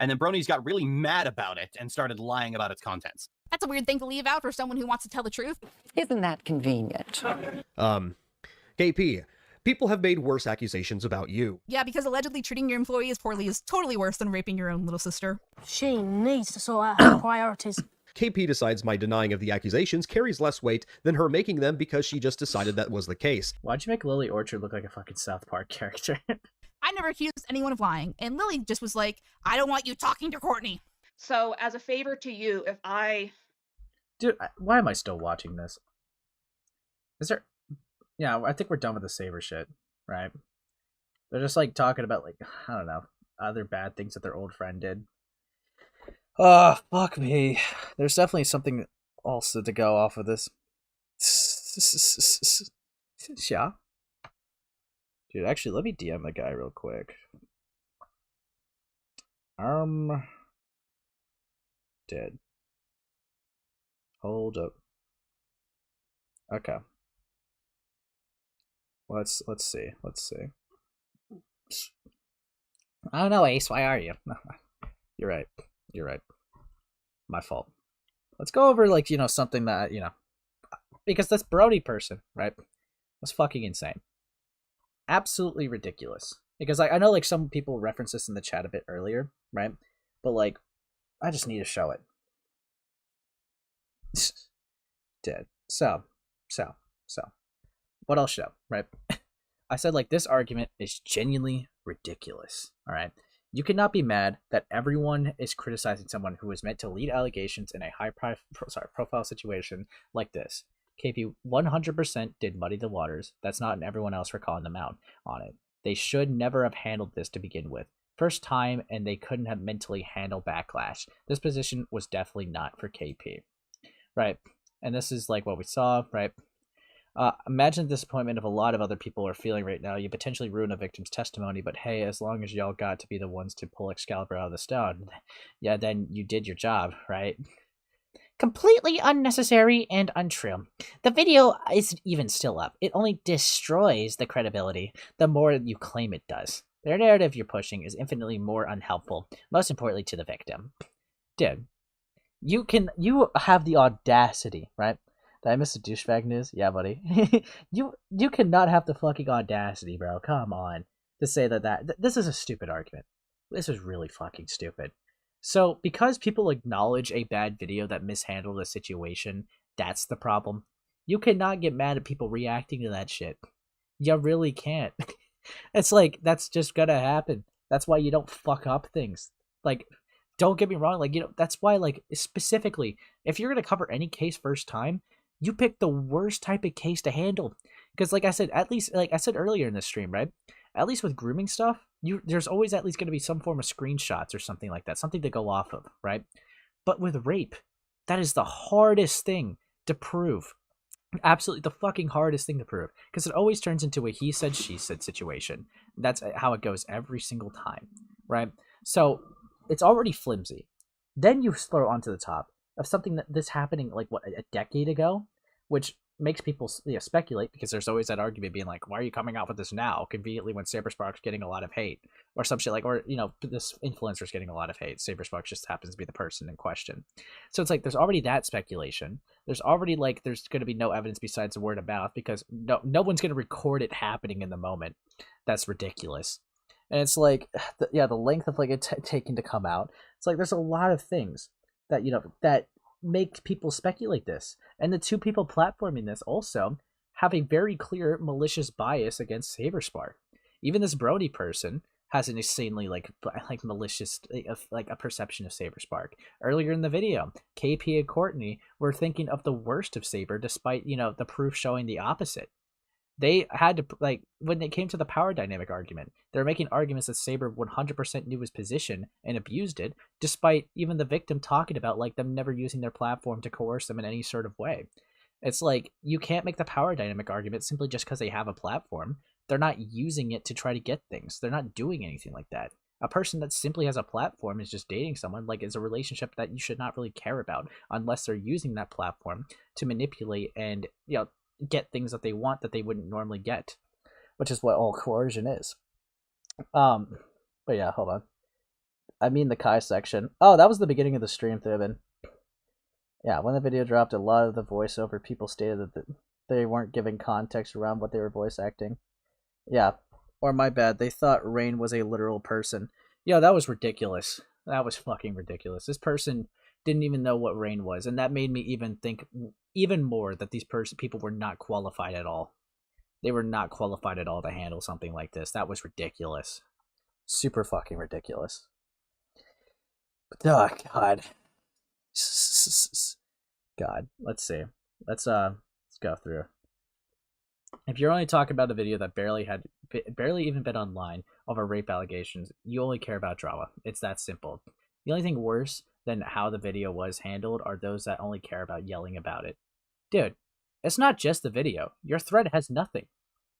And then Bronies got really mad about it and started lying about its contents. That's a weird thing to leave out for someone who wants to tell the truth. Isn't that convenient? KP, people have made worse accusations about you. Yeah, because allegedly treating your employees poorly is totally worse than raping your own little sister. She needs to sort out her priorities. KP decides my denying of the accusations carries less weight than her making them because she just decided that was the case. Why'd you make Lily Orchard look like a fucking South Park character? I never accused anyone of lying, and Lily just was like, I don't want you talking to Courtney. So, as a favor to you, if I... Dude, why am I still watching this? Is there... Yeah, I think we're done with the Saber shit, right? They're just, like, talking about, like, I don't know, other bad things that their old friend did. Oh, fuck me. There's definitely something else to go off of this. Yeah. Dude, actually, let me DM the guy real quick. Dead. Hold up. Okay. Let's see. I don't know, Ace. Why are you? You're right. You're right. My fault. Let's go over, like, something that, because this Brody person, right, was fucking insane. Absolutely ridiculous. Because I know, like, some people referenced this in the chat a bit earlier, right? But, like, I just need to show it. Dead. So. What I'll show, right? I said, like, this argument is genuinely ridiculous, all right? You cannot be mad that everyone is criticizing someone who is meant to lead allegations in a high-profile situation like this. KP 100% did muddy the waters. That's not everyone else for calling them out on it. They should never have handled this to begin with. First time, and they couldn't have mentally handled backlash. This position was definitely not for KP. Right? And this is like what we saw, right? Imagine the disappointment of a lot of other people are feeling right now. You potentially ruin a victim's testimony, but hey, as long as y'all got to be the ones to pull Excalibur out of the stone, yeah, then you did your job, right? Completely unnecessary and untrue. The video is even still up. It only destroys the credibility the more you claim it does. The narrative you're pushing is infinitely more unhelpful, most importantly to the victim. Dude, you have the audacity, right? Did I miss the douchebag news? Yeah, buddy. you cannot have the fucking audacity, bro. Come on. To say that this is a stupid argument. This is really fucking stupid. So, because people acknowledge a bad video that mishandled a situation, that's the problem. You cannot get mad at people reacting to that shit. You really can't. It's like, that's just gonna happen. That's why you don't fuck up things. Like, don't get me wrong, like, that's why, like, specifically, if you're gonna cover any case first time, you pick the worst type of case to handle. Because, like I said, at least, like I said earlier in this stream, right? At least with grooming stuff, there's always at least going to be some form of screenshots or something like that, something to go off of, right? But with rape, that is the hardest thing to prove. Absolutely the fucking hardest thing to prove. Because it always turns into a he said, she said situation. That's how it goes every single time, right? So it's already flimsy. Then you throw onto the top of something that this happening, like, what, a decade ago? Which makes people speculate, because there's always that argument being like, why are you coming out with this now, conveniently when Saber Spark's getting a lot of hate, or some shit, like, or this influencer's getting a lot of hate. Saber Spark just happens to be the person in question. So it's like there's already that speculation. There's already, like, there's going to be no evidence besides the word of mouth, because no one's going to record it happening in the moment. That's ridiculous. And it's like, the length of, like, it taking to come out. It's like there's a lot of things that that make people speculate this. And the two people platforming this also have a very clear malicious bias against Saber Spark. Even this Brody person has an insanely like malicious, like a perception of Saber Spark. Earlier in the video, KP and Courtney were thinking of the worst of Saber, despite the proof showing the opposite. They had to, like, when it came to the power dynamic argument, they're making arguments that Saber 100% knew his position and abused it, despite even the victim talking about, like, them never using their platform to coerce them in any sort of way. It's like, you can't make the power dynamic argument simply just because they have a platform. They're not using it to try to get things. They're not doing anything like that. A person that simply has a platform is just dating someone, like, is a relationship that you should not really care about unless they're using that platform to manipulate and, get things that they want that they wouldn't normally get, which is what all coercion is. But yeah, hold on. I mean the Kai section. Oh, that was the beginning of the stream, Thibin. Yeah, when the video dropped, a lot of the voiceover people stated that they weren't giving context around what they were voice acting. Yeah, or my bad, they thought Rain was a literal person. Yeah, that was ridiculous. That was fucking ridiculous. This person didn't even know what Rain was, and that made me even think even more that these people were not qualified at all. They were not qualified at all to handle something like this. That was ridiculous. Super fucking ridiculous. Oh, God. God, let's see. Let's go through. If you're only talking about a video that barely even been online over rape allegations, you only care about drama. It's that simple. The only thing worse than how the video was handled are those that only care about yelling about it. Dude, it's not just the video. Your thread has nothing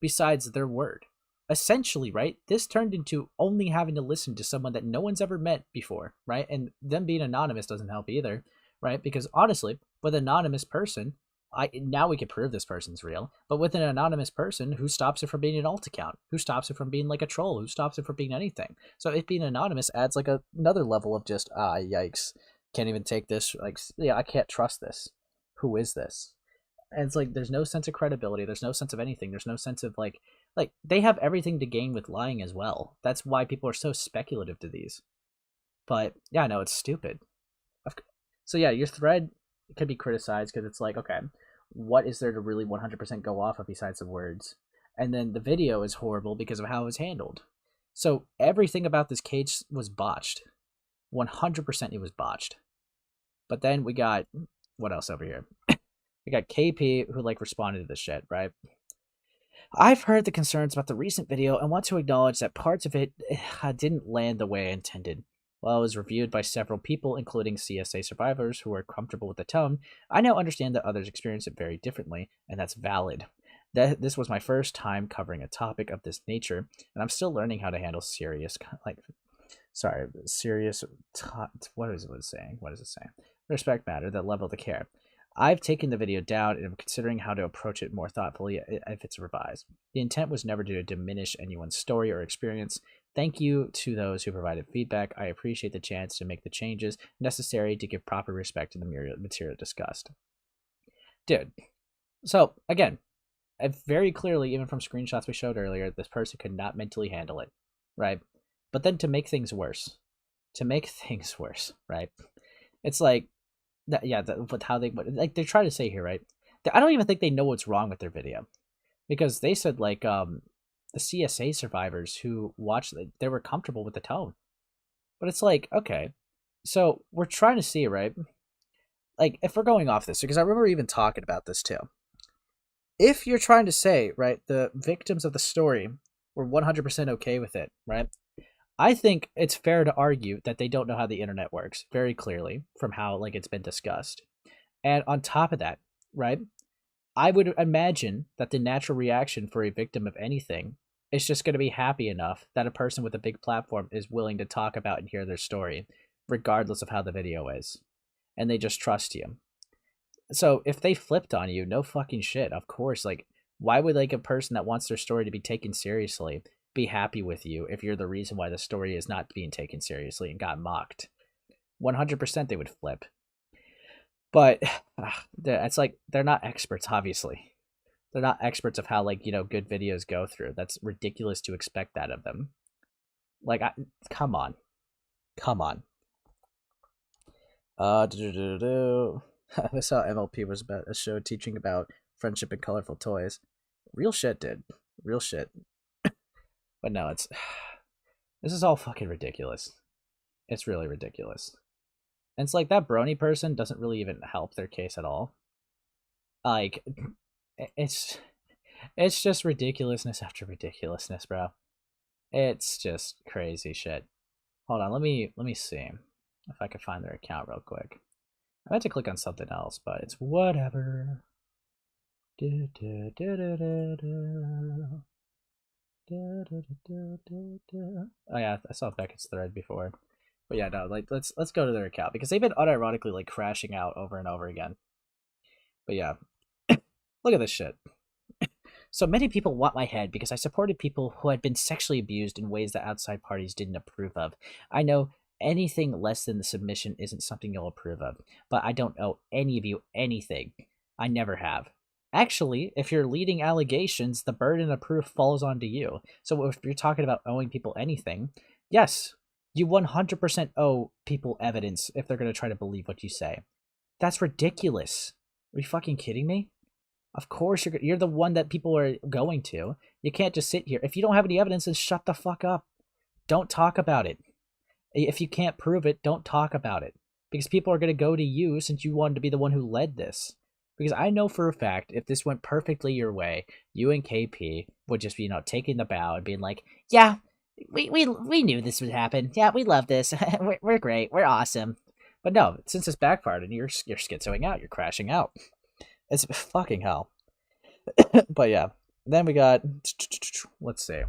besides their word. Essentially, right? This turned into only having to listen to someone that no one's ever met before, right? And them being anonymous doesn't help either, right? Because honestly, with an anonymous person, now we could prove this person's real, but with an anonymous person, who stops it from being an alt account? Who stops it from being like a troll? Who stops it from being anything? So it being anonymous adds like another level of just, yikes, can't even take this. Like, yeah, I can't trust this. Who is this? And it's like, there's no sense of credibility. There's no sense of anything. There's no sense of like they have everything to gain with lying as well. That's why people are so speculative to these. But yeah, no, it's stupid. So yeah, your thread could be criticized because it's like, okay, what is there to really 100% go off of besides the words? And then the video is horrible because of how it was handled. So everything about this cage was botched. 100% it was botched. But then we got, what else over here? We got KP who like responded to this shit, right? I've heard the concerns about the recent video and want to acknowledge that parts of it didn't land the way I intended. While it was reviewed by several people, including CSA survivors who are comfortable with the tone, I now understand that others experience it very differently, and that's valid. This was my first time covering a topic of this nature, and I'm still learning how to handle serious, what is it saying? What is it saying? Respect matter, that level of the care. I've taken the video down and am considering how to approach it more thoughtfully if it's revised. The intent was never to diminish anyone's story or experience. Thank you to those who provided feedback. I appreciate the chance to make the changes necessary to give proper respect to the material discussed. Dude, so again, very clearly, even from screenshots we showed earlier, this person could not mentally handle it, right? But then to make things worse, right? It's like, with how they, like they're trying to say here, right? I don't even think they know what's wrong with their video, because they said like the CSA survivors who watched it, they were comfortable with the tone. But it's like, okay, so we're trying to see, right? Like, if we're going off this, because I remember even talking about this too. If you're trying to say, right, the victims of the story were 100% okay with it, right? I think it's fair to argue that they don't know how the internet works, very clearly, from how like it's been discussed. And on top of that, right, I would imagine that the natural reaction for a victim of anything is just going to be happy enough that a person with a big platform is willing to talk about and hear their story, regardless of how the video is. And they just trust you. So if they flipped on you, no fucking shit, of course. Like, why would like a person that wants their story to be taken seriously be happy with you if you're the reason why the story is not being taken seriously and got mocked? 100% they would flip. But it's like, they're not experts, obviously. They're not experts of how, like, you know, good videos go through. That's ridiculous to expect that of them. Like, come on. Come on. This how MLP was about a show teaching about friendship and colorful toys. Real shit, dude. Real shit. But no, this is all fucking ridiculous. It's really ridiculous. And it's like, that brony person doesn't really even help their case at all. Like, it's just ridiculousness after ridiculousness, bro. It's just crazy shit. Hold on, let me see if I can find their account real quick. I had to click on something else, but it's whatever. Oh yeah, I saw Beckett's thread before. But yeah, no, like let's go to their account, because they've been unironically like crashing out over and over again. But yeah. Look at this shit. So many people want my head because I supported people who had been sexually abused in ways that outside parties didn't approve of. I know anything less than the submission isn't something you'll approve of, but I don't owe any of you anything. I never have. Actually, if you're leading allegations, the burden of proof falls onto you. So if you're talking about owing people anything, yes, you 100% owe people evidence if they're going to try to believe what you say. That's ridiculous. Are you fucking kidding me? Of course you're the one that people are going to. You can't just sit here. If you don't have any evidence, then shut the fuck up. Don't talk about it. If you can't prove it, don't talk about it. Because people are going to go to you since you wanted to be the one who led this. Because I know for a fact, if this went perfectly your way, you and KP would just be, taking the bow and being like, yeah, we knew this would happen. Yeah, we love this. we're great. We're awesome. But no, since it's backfired and you're schizoing out, you're crashing out. It's fucking hell. But yeah, then we got, let's see.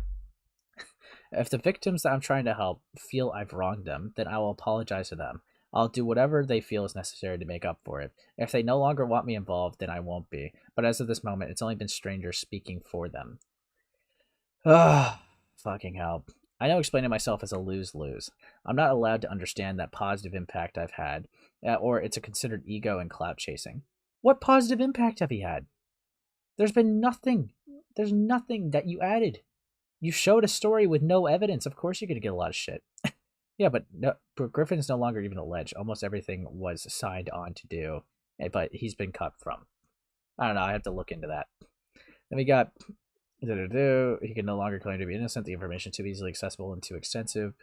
If the victims that I'm trying to help feel I've wronged them, then I will apologize to them. I'll do whatever they feel is necessary to make up for it. If they no longer want me involved, then I won't be. But as of this moment, it's only been strangers speaking for them. Ah, fucking hell. I know explaining myself is a lose-lose. I'm not allowed to understand that positive impact I've had, or it's a considered ego and clout chasing. What positive impact have he had? There's been nothing. There's nothing that you added. You showed a story with no evidence. Of course you're going to get a lot of shit. Yeah, but Griffin's no longer even alleged. Almost everything was signed on to do, but he's been cut from. I don't know. I have to look into that. Then we got... He can no longer claim to be innocent. The information too easily accessible and too extensive.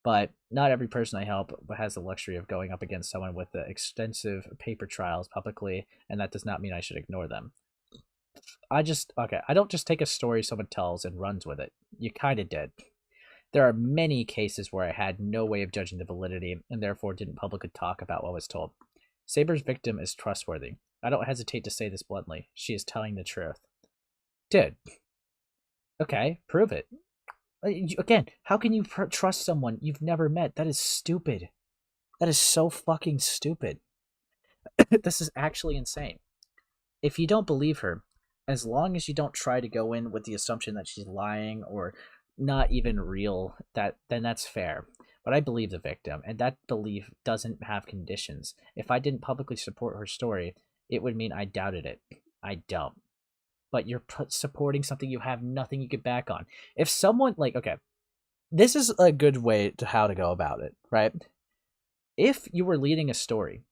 But not every person I help has the luxury of going up against someone with the extensive paper trials publicly, and that does not mean I should ignore them. I don't just take a story someone tells and runs with it. You kind of did. There are many cases where I had no way of judging the validity and therefore didn't publicly talk about what was told. Saber's victim is trustworthy. I don't hesitate to say this bluntly. She is telling the truth. Dude. Okay, prove it. Again, how can you trust someone you've never met? That is stupid. That is so fucking stupid. This is actually insane. If you don't believe her, as long as you don't try to go in with the assumption that she's lying or not even real, then that's fair. But I believe the victim, and that belief doesn't have conditions. If I didn't publicly support her story, it would mean I doubted it. I don't. But you're supporting something you have nothing you could back on. If someone, okay, this is a good way to how to go about it, right? If you were leading a story,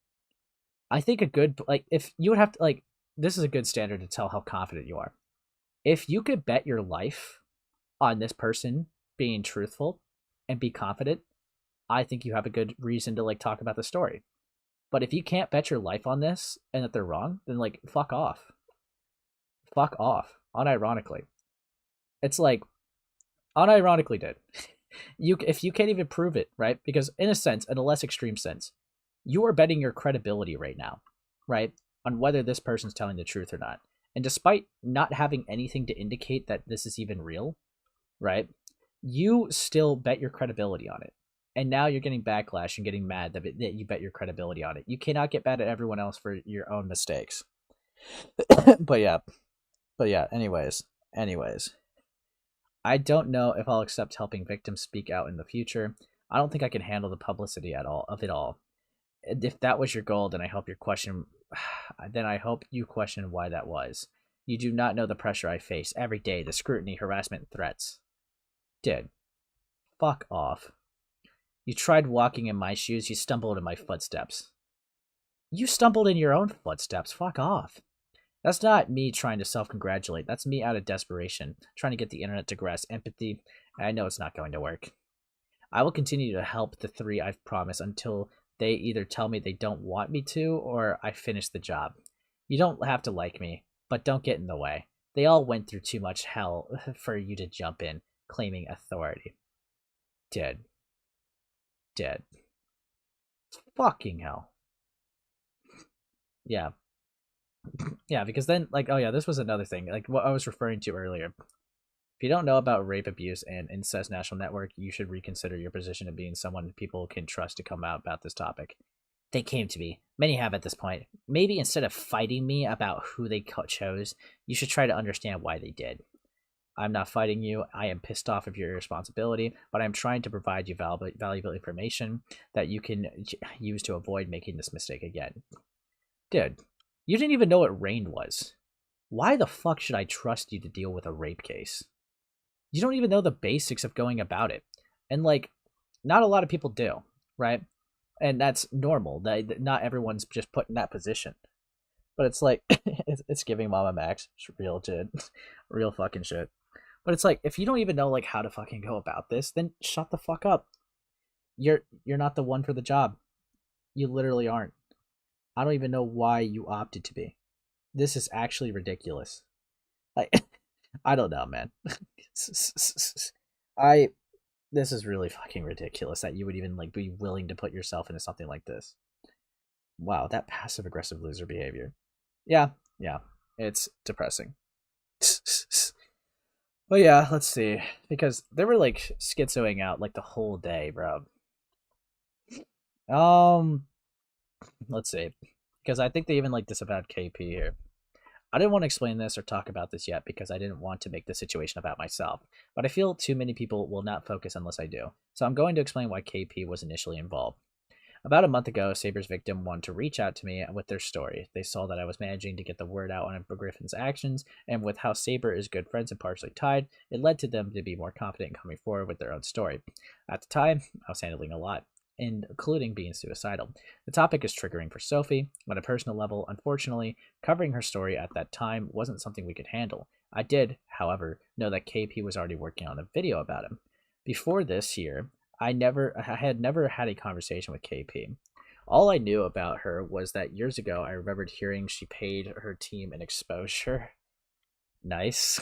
I think if you would have to, this is a good standard to tell how confident you are. If you could bet your life on this person being truthful and be confident, I think you have a good reason to talk about the story. But if you can't bet your life on this and that they're wrong, then fuck off. Fuck off. Unironically. It's unironically, dude. If you can't even prove it, right? Because in a sense, in a less extreme sense, you are betting your credibility right now, right? On whether this person's telling the truth or not. And despite not having anything to indicate that this is even real, right? You still bet your credibility on it. And now you're getting backlash and getting mad that you bet your credibility on it. You cannot get mad at everyone else for your own mistakes. But yeah, anyways. I don't know if I'll accept helping victims speak out in the future. I don't think I can handle the publicity of it all. If that was your goal, then I hope you question why that was. You do not know the pressure I face every day, the scrutiny, harassment, and threats. Dude, fuck off. You tried walking in my shoes, you stumbled in my footsteps. You stumbled in your own footsteps, fuck off. That's not me trying to self-congratulate. That's me out of desperation, trying to get the internet to grasp empathy, and I know it's not going to work. I will continue to help the 3 I've promised until they either tell me they don't want me to, or I finish the job. You don't have to like me, but don't get in the way. They all went through too much hell for you to jump in, claiming authority. Dead. Fucking hell. Yeah. Yeah, because then, this was another thing, what I was referring to earlier. If you don't know about rape, abuse, and incest national network, you should reconsider your position of being someone people can trust to come out about this topic. They came to me. Many have at this point. Maybe instead of fighting me about who they chose, you should try to understand why they did. I'm not fighting you. I am pissed off of your irresponsibility, but I'm trying to provide you valuable information that you can use to avoid making this mistake again. Dude. You didn't even know what rain was. Why the fuck should I trust you to deal with a rape case? You don't even know the basics of going about it. And, not a lot of people do, right? And that's normal. Not everyone's just put in that position. But it's it's giving Mama Max. Real shit. Real fucking shit. But it's if you don't even know, how to fucking go about this, then shut the fuck up. You're not the one for the job. You literally aren't. I don't even know why you opted to be. This is actually ridiculous. I don't know, man. This is really fucking ridiculous that you would even be willing to put yourself into something like this. Wow, that passive aggressive loser behavior. Yeah, it's depressing. But yeah, let's see, because they were schizoing out the whole day, bro. Let's see, because I think they even like disavowed KP here. I didn't want to explain this or talk about this yet because I didn't want to make the situation about myself, but I feel too many people will not focus unless I do. So I'm going to explain why KP was initially involved. About a month ago, Saber's victim wanted to reach out to me with their story. They saw that I was managing to get the word out on Griffin's actions, and with how Saber is good friends and partially tied, it led to them to be more confident in coming forward with their own story. At the time, I was handling a lot, including being suicidal. The topic is triggering for Sophie. On a personal level, unfortunately, covering her story at that time wasn't something we could handle. I did, however, know that KP was already working on a video about him. Before this year, I had never had a conversation with KP. All I knew about her was that years ago I remembered hearing she paid her team an exposure. Nice.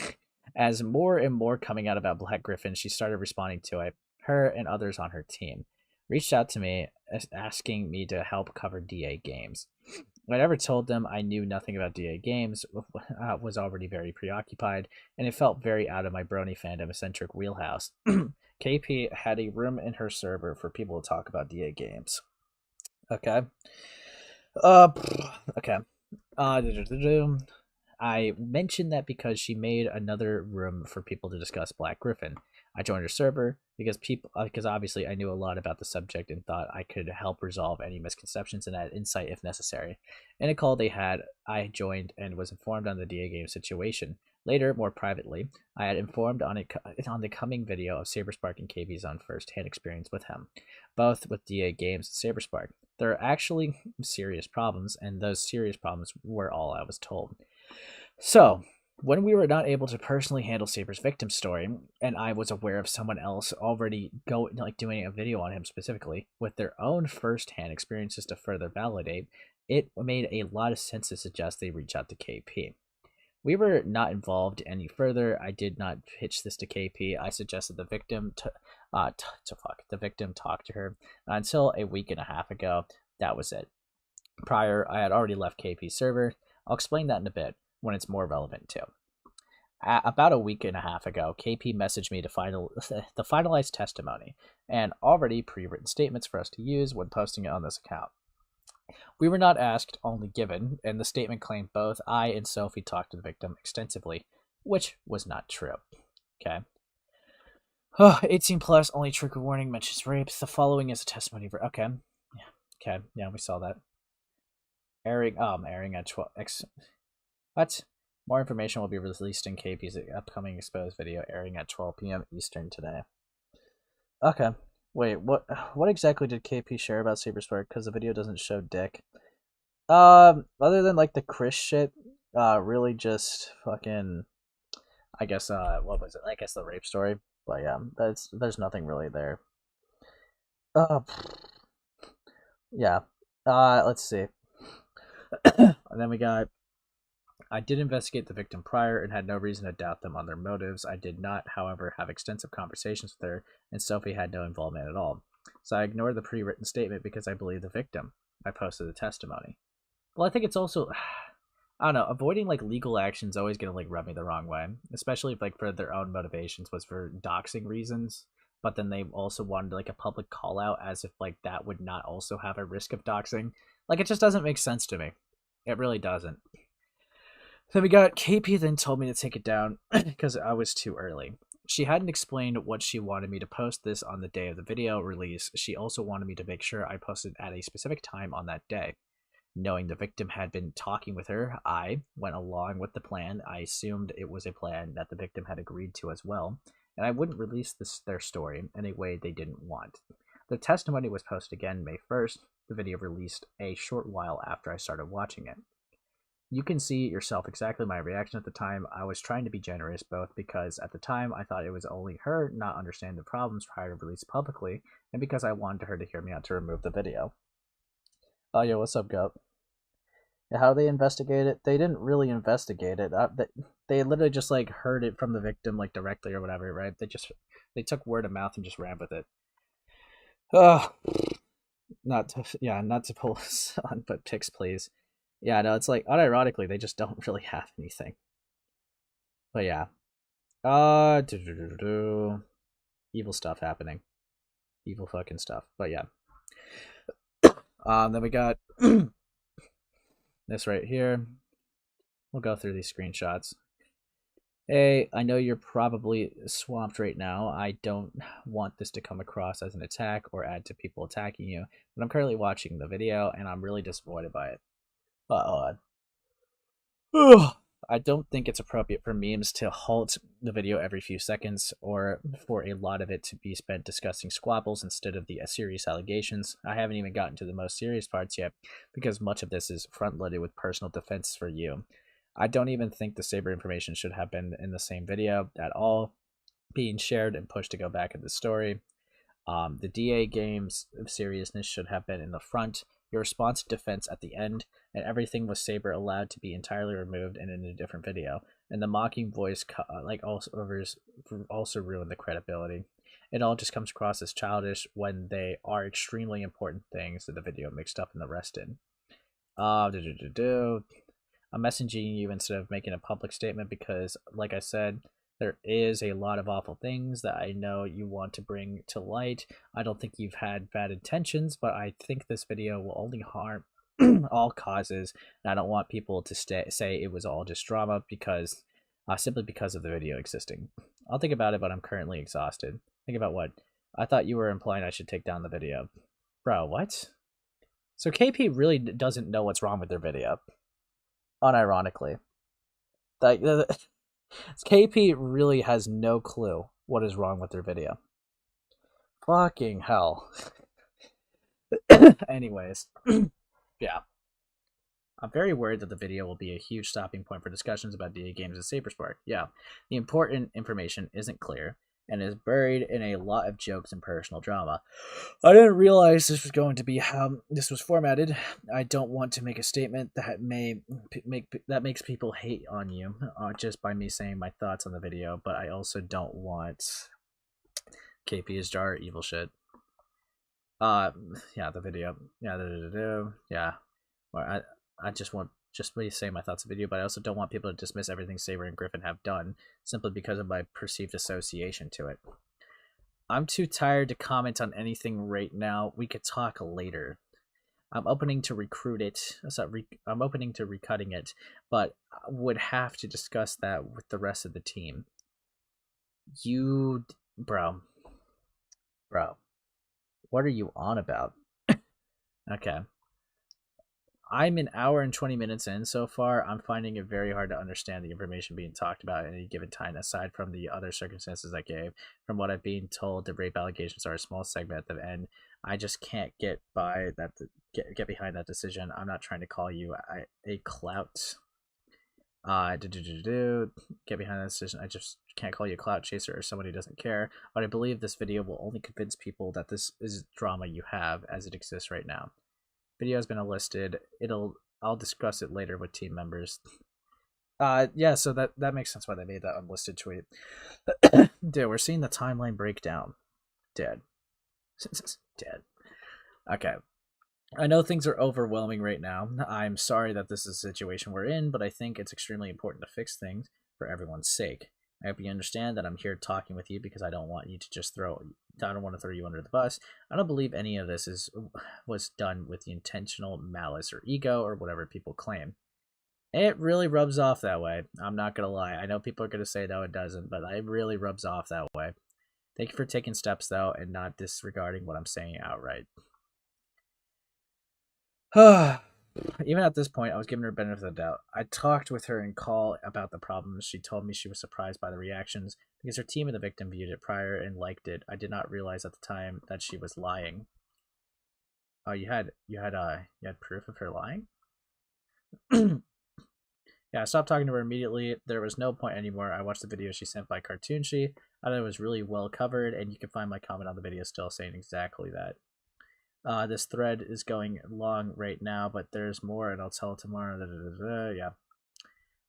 As more and more coming out about Black Griffin, she started responding to it. Her and others on her team reached out to me asking me to help cover DA games. I never told them I knew nothing about DA games, was already very preoccupied, and it felt very out of my brony fandom-centric wheelhouse. KP had a room in her server for people to talk about DA games. Okay. Okay. I mentioned that because she made another room for people to discuss Black Griffin. I joined her server because obviously I knew a lot about the subject and thought I could help resolve any misconceptions and add insight if necessary. In a call they had, I joined and was informed on the DA game situation. Later, more privately, I had informed on the coming video of SaberSpark and KP's own first-hand experience with him, both with DA games and SaberSpark. There are actually serious problems, and those serious problems were all I was told. So, when we were not able to personally handle Saber's victim story, and I was aware of someone else already doing a video on him specifically with their own first-hand experiences to further validate, it made a lot of sense to suggest they reach out to KP. We were not involved any further. I did not pitch this to KP. I suggested the victim the victim talk to her until a week and a half ago. That was it. Prior, I had already left KP's server. I'll explain that in a bit when it's more relevant too. About a week and a half ago, KP messaged me to the finalized testimony and already pre-written statements for us to use when posting it on this account. We were not asked, only given, and the statement claimed both I and Sophie talked to the victim extensively, which was not true. Okay. 18 plus, only trigger warning, mentions rapes. The following is a testimony for... Okay. Yeah. Okay. Yeah, we saw that. Airing at 12... What? More information will be released in KP's upcoming exposed video airing at 12 p.m. Eastern today. Okay. Wait, what exactly did KP share about Saber Spark? Because the video doesn't show dick. Other than like the Chris shit, really just fucking, I guess, what was it? I guess the rape story. But yeah, there's nothing really there. Yeah. Let's see. And then we got, I did investigate the victim prior and had no reason to doubt them on their motives. I did not, however, have extensive conversations with her, and Sophie had no involvement at all. So I ignored the pre-written statement because I believe the victim. I posted the testimony. Well, I think it's also, I don't know, avoiding like legal action is always gonna like rub me the wrong way, especially if like for their own motivations was for doxing reasons, but then they also wanted like a public call out as if like that would not also have a risk of doxing. Like it just doesn't make sense to me. It really doesn't. Then we got KP then told me to take it down because I was too early. She hadn't explained what she wanted me to post this on the day of the video release. She also wanted me to make sure I posted at a specific time on that day. Knowing the victim had been talking with her, I went along with the plan. I assumed it was a plan that the victim had agreed to as well, and I wouldn't release their story in a way they didn't want. The testimony was posted again May 1st. The video released a short while after I started watching it. You can see yourself exactly my reaction at the time. I was trying to be generous, both because at the time I thought it was only her not understanding the problems prior to release publicly, and because I wanted her to hear me out to remove the video. Oh, yo, what's up, Goat? How they investigate it? They didn't really investigate it. They literally just like heard it from the victim like directly or whatever, right? They took word of mouth and just ran with it. Not to pull us on, but pics, please. Yeah, no, it's like, unironically, they just don't really have anything. But yeah. Evil stuff happening. Evil fucking stuff. But yeah. Then we got this right here. We'll go through these screenshots. Hey, I know you're probably swamped right now. I don't want this to come across as an attack or add to people attacking you, but I'm currently watching the video and I'm really disappointed by it. Hold on. I don't think it's appropriate for memes to halt the video every few seconds or for a lot of it to be spent discussing squabbles instead of the serious allegations. I haven't even gotten to the most serious parts yet because much of this is front-loaded with personal defense for you. I don't even think the Saber information should have been in the same video at all, being shared and pushed to go back in the story. The DA game's seriousness should have been in the front, your response to defense at the end, and everything with Saber allowed to be entirely removed and in a different video. And the mocking voice also ruined the credibility. It all just comes across as childish when they are extremely important things that the video mixed up and the rest in. I'm messaging you instead of making a public statement because, like I said, there is a lot of awful things that I know you want to bring to light. I don't think you've had bad intentions, but I think this video will only harm all causes, and I don't want people to say it was all just drama because simply because of the video existing. I'll think about it, but I'm currently exhausted. Think about what? I thought you were implying I should take down the video. Bro, what? So KP really doesn't know what's wrong with their video. Unironically. KP really has no clue what is wrong with their video. Fucking hell. Anyways. Yeah. I'm very worried that the video will be a huge stopping point for discussions about DA games and SaberSpark. Yeah. The important information isn't clear and is buried in a lot of jokes and personal drama. I didn't realize this was going to be how this was formatted. I don't want to make a statement that makes people hate on you just by me saying my thoughts on the video, but I also don't want KP is jar evil shit. Yeah, the video. Yeah. Or I just want me to say my thoughts on the video, but I also don't want people to dismiss everything Saber and Griffin have done simply because of my perceived association to it. I'm too tired to comment on anything right now. We could talk later. I'm opening to recruit it. I'm opening to recutting it, but I would have to discuss that with the rest of the team. Bro. What are you on about? Okay. I'm an hour and 20 minutes in so far. I'm finding it very hard to understand the information being talked about at any given time, aside from the other circumstances I gave. From what I've been told, the rape allegations are a small segment at the end. I just can't get behind that decision. I'm not trying to call you a clout. Get behind that decision. I just can't call you a clout chaser or somebody who doesn't care. But I believe this video will only convince people that this is drama you have as it exists right now. Video has been enlisted. I'll discuss it later with team members. Yeah, so that makes sense why they made that unlisted tweet. Dude, we're seeing the timeline breakdown. Dead. Okay. I know things are overwhelming right now. I'm sorry that this is a situation we're in, but I think it's extremely important to fix things for everyone's sake. I hope you understand that I'm here talking with you because I don't want you to just I don't want to throw you under the bus. I don't believe any of this was done with the intentional malice or ego or whatever people claim. It really rubs off that way. I'm not going to lie. I know people are going to say, no, it doesn't, but it really rubs off that way. Thank you for taking steps, though, and not disregarding what I'm saying outright. Even at this point, I was giving her benefit of the doubt. I talked with her in call about the problems. She told me she was surprised by the reactions because her team and the victim viewed it prior and liked it. I did not realize at the time that she was lying. Oh, you had proof of her lying? Yeah, I stopped talking to her immediately. There was no point anymore. I watched the video she sent by Cartoonshi. I thought it was really well covered, and you can find my comment on the video still saying exactly that. This thread is going long right now, but there's more, and I'll tell tomorrow. Yeah.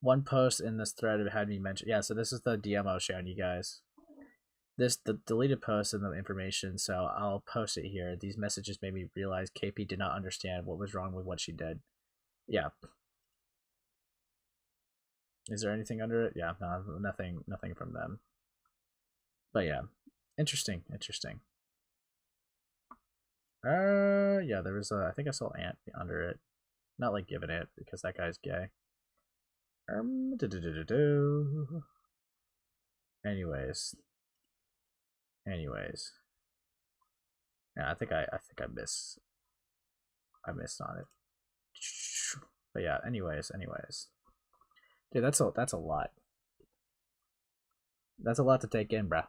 One post in this thread had me mention. Yeah, so this is the DM I was showing you guys. The deleted post and the information, so I'll post it here. These messages made me realize KP did not understand what was wrong with what she did. Yeah. Is there anything under it? Yeah, no, nothing from them. But yeah, interesting. Yeah, there was I think I saw Ant under it. Not like giving it because that guy's gay. Anyways. Yeah, I think I missed on it. But yeah, anyways. Dude, that's a lot. That's a lot to take in, bruh.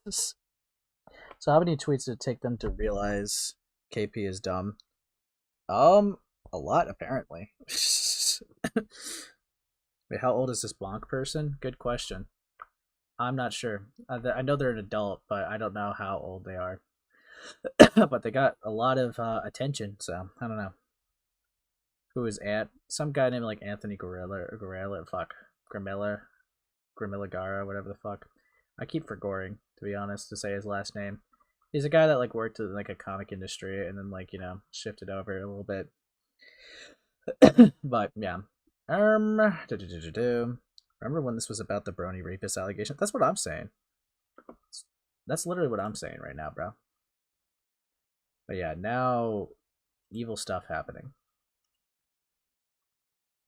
So how many tweets did it take them to realize KP is dumb? A lot apparently. Wait, how old is this Blanc person? Good question. I'm not sure. I know they're an adult, but I don't know how old they are. But they got a lot of attention, so I don't know. Who is some guy named like Anthony Grimilla, Gara, whatever the fuck. I keep forgetting, to be honest, to say his last name. He's a guy that like worked in like a comic industry and then like, you know, shifted over a little bit. But yeah. Remember when this was about the Brony rapist allegation? That's what I'm saying. That's literally what I'm saying right now, bro. But yeah, now evil stuff happening.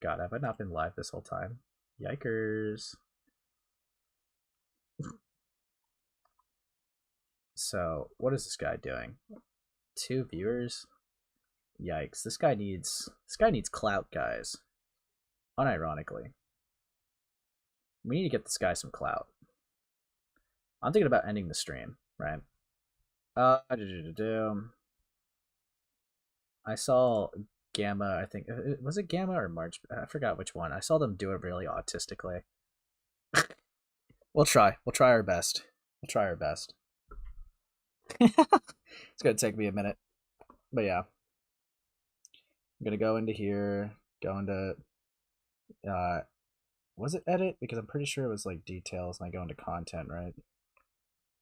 God, have I not been live this whole time? Yikers. So, what is this guy doing? 2 viewers? Yikes. This guy needs clout, guys. Unironically. We need to get this guy some clout. I'm thinking about ending the stream, right? I saw Gamma, I think. Was it Gamma or March? I forgot which one. I saw them do it really autistically. We'll try. We'll try our best. It's gonna take me a minute. But yeah. I'm gonna go into here, go into was it edit? Because I'm pretty sure it was like details and I go into content, right?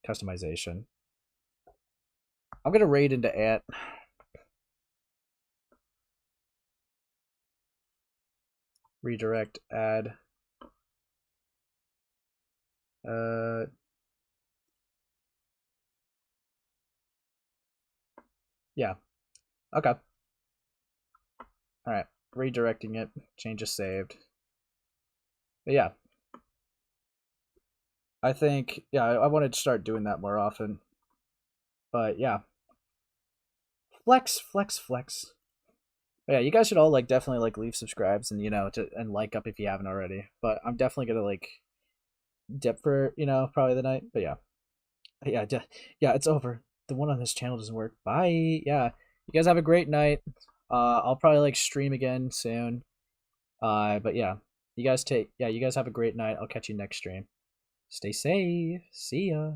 Customization. I'm gonna raid into Ant. Redirect, add. Yeah. Okay. Alright. Redirecting it. Changes saved. But yeah. I think, yeah, I wanted to start doing that more often. But yeah. Flex. But yeah, you guys should all like definitely like leave subscribes and, you know, and like up if you haven't already. But I'm definitely gonna like dip for, you know, probably the night. But yeah. Yeah, it's over. The one on this channel doesn't work. Bye. Yeah. You guys have a great night. I'll probably like stream again soon. But yeah. You guys have a great night. I'll catch you next stream. Stay safe. See ya.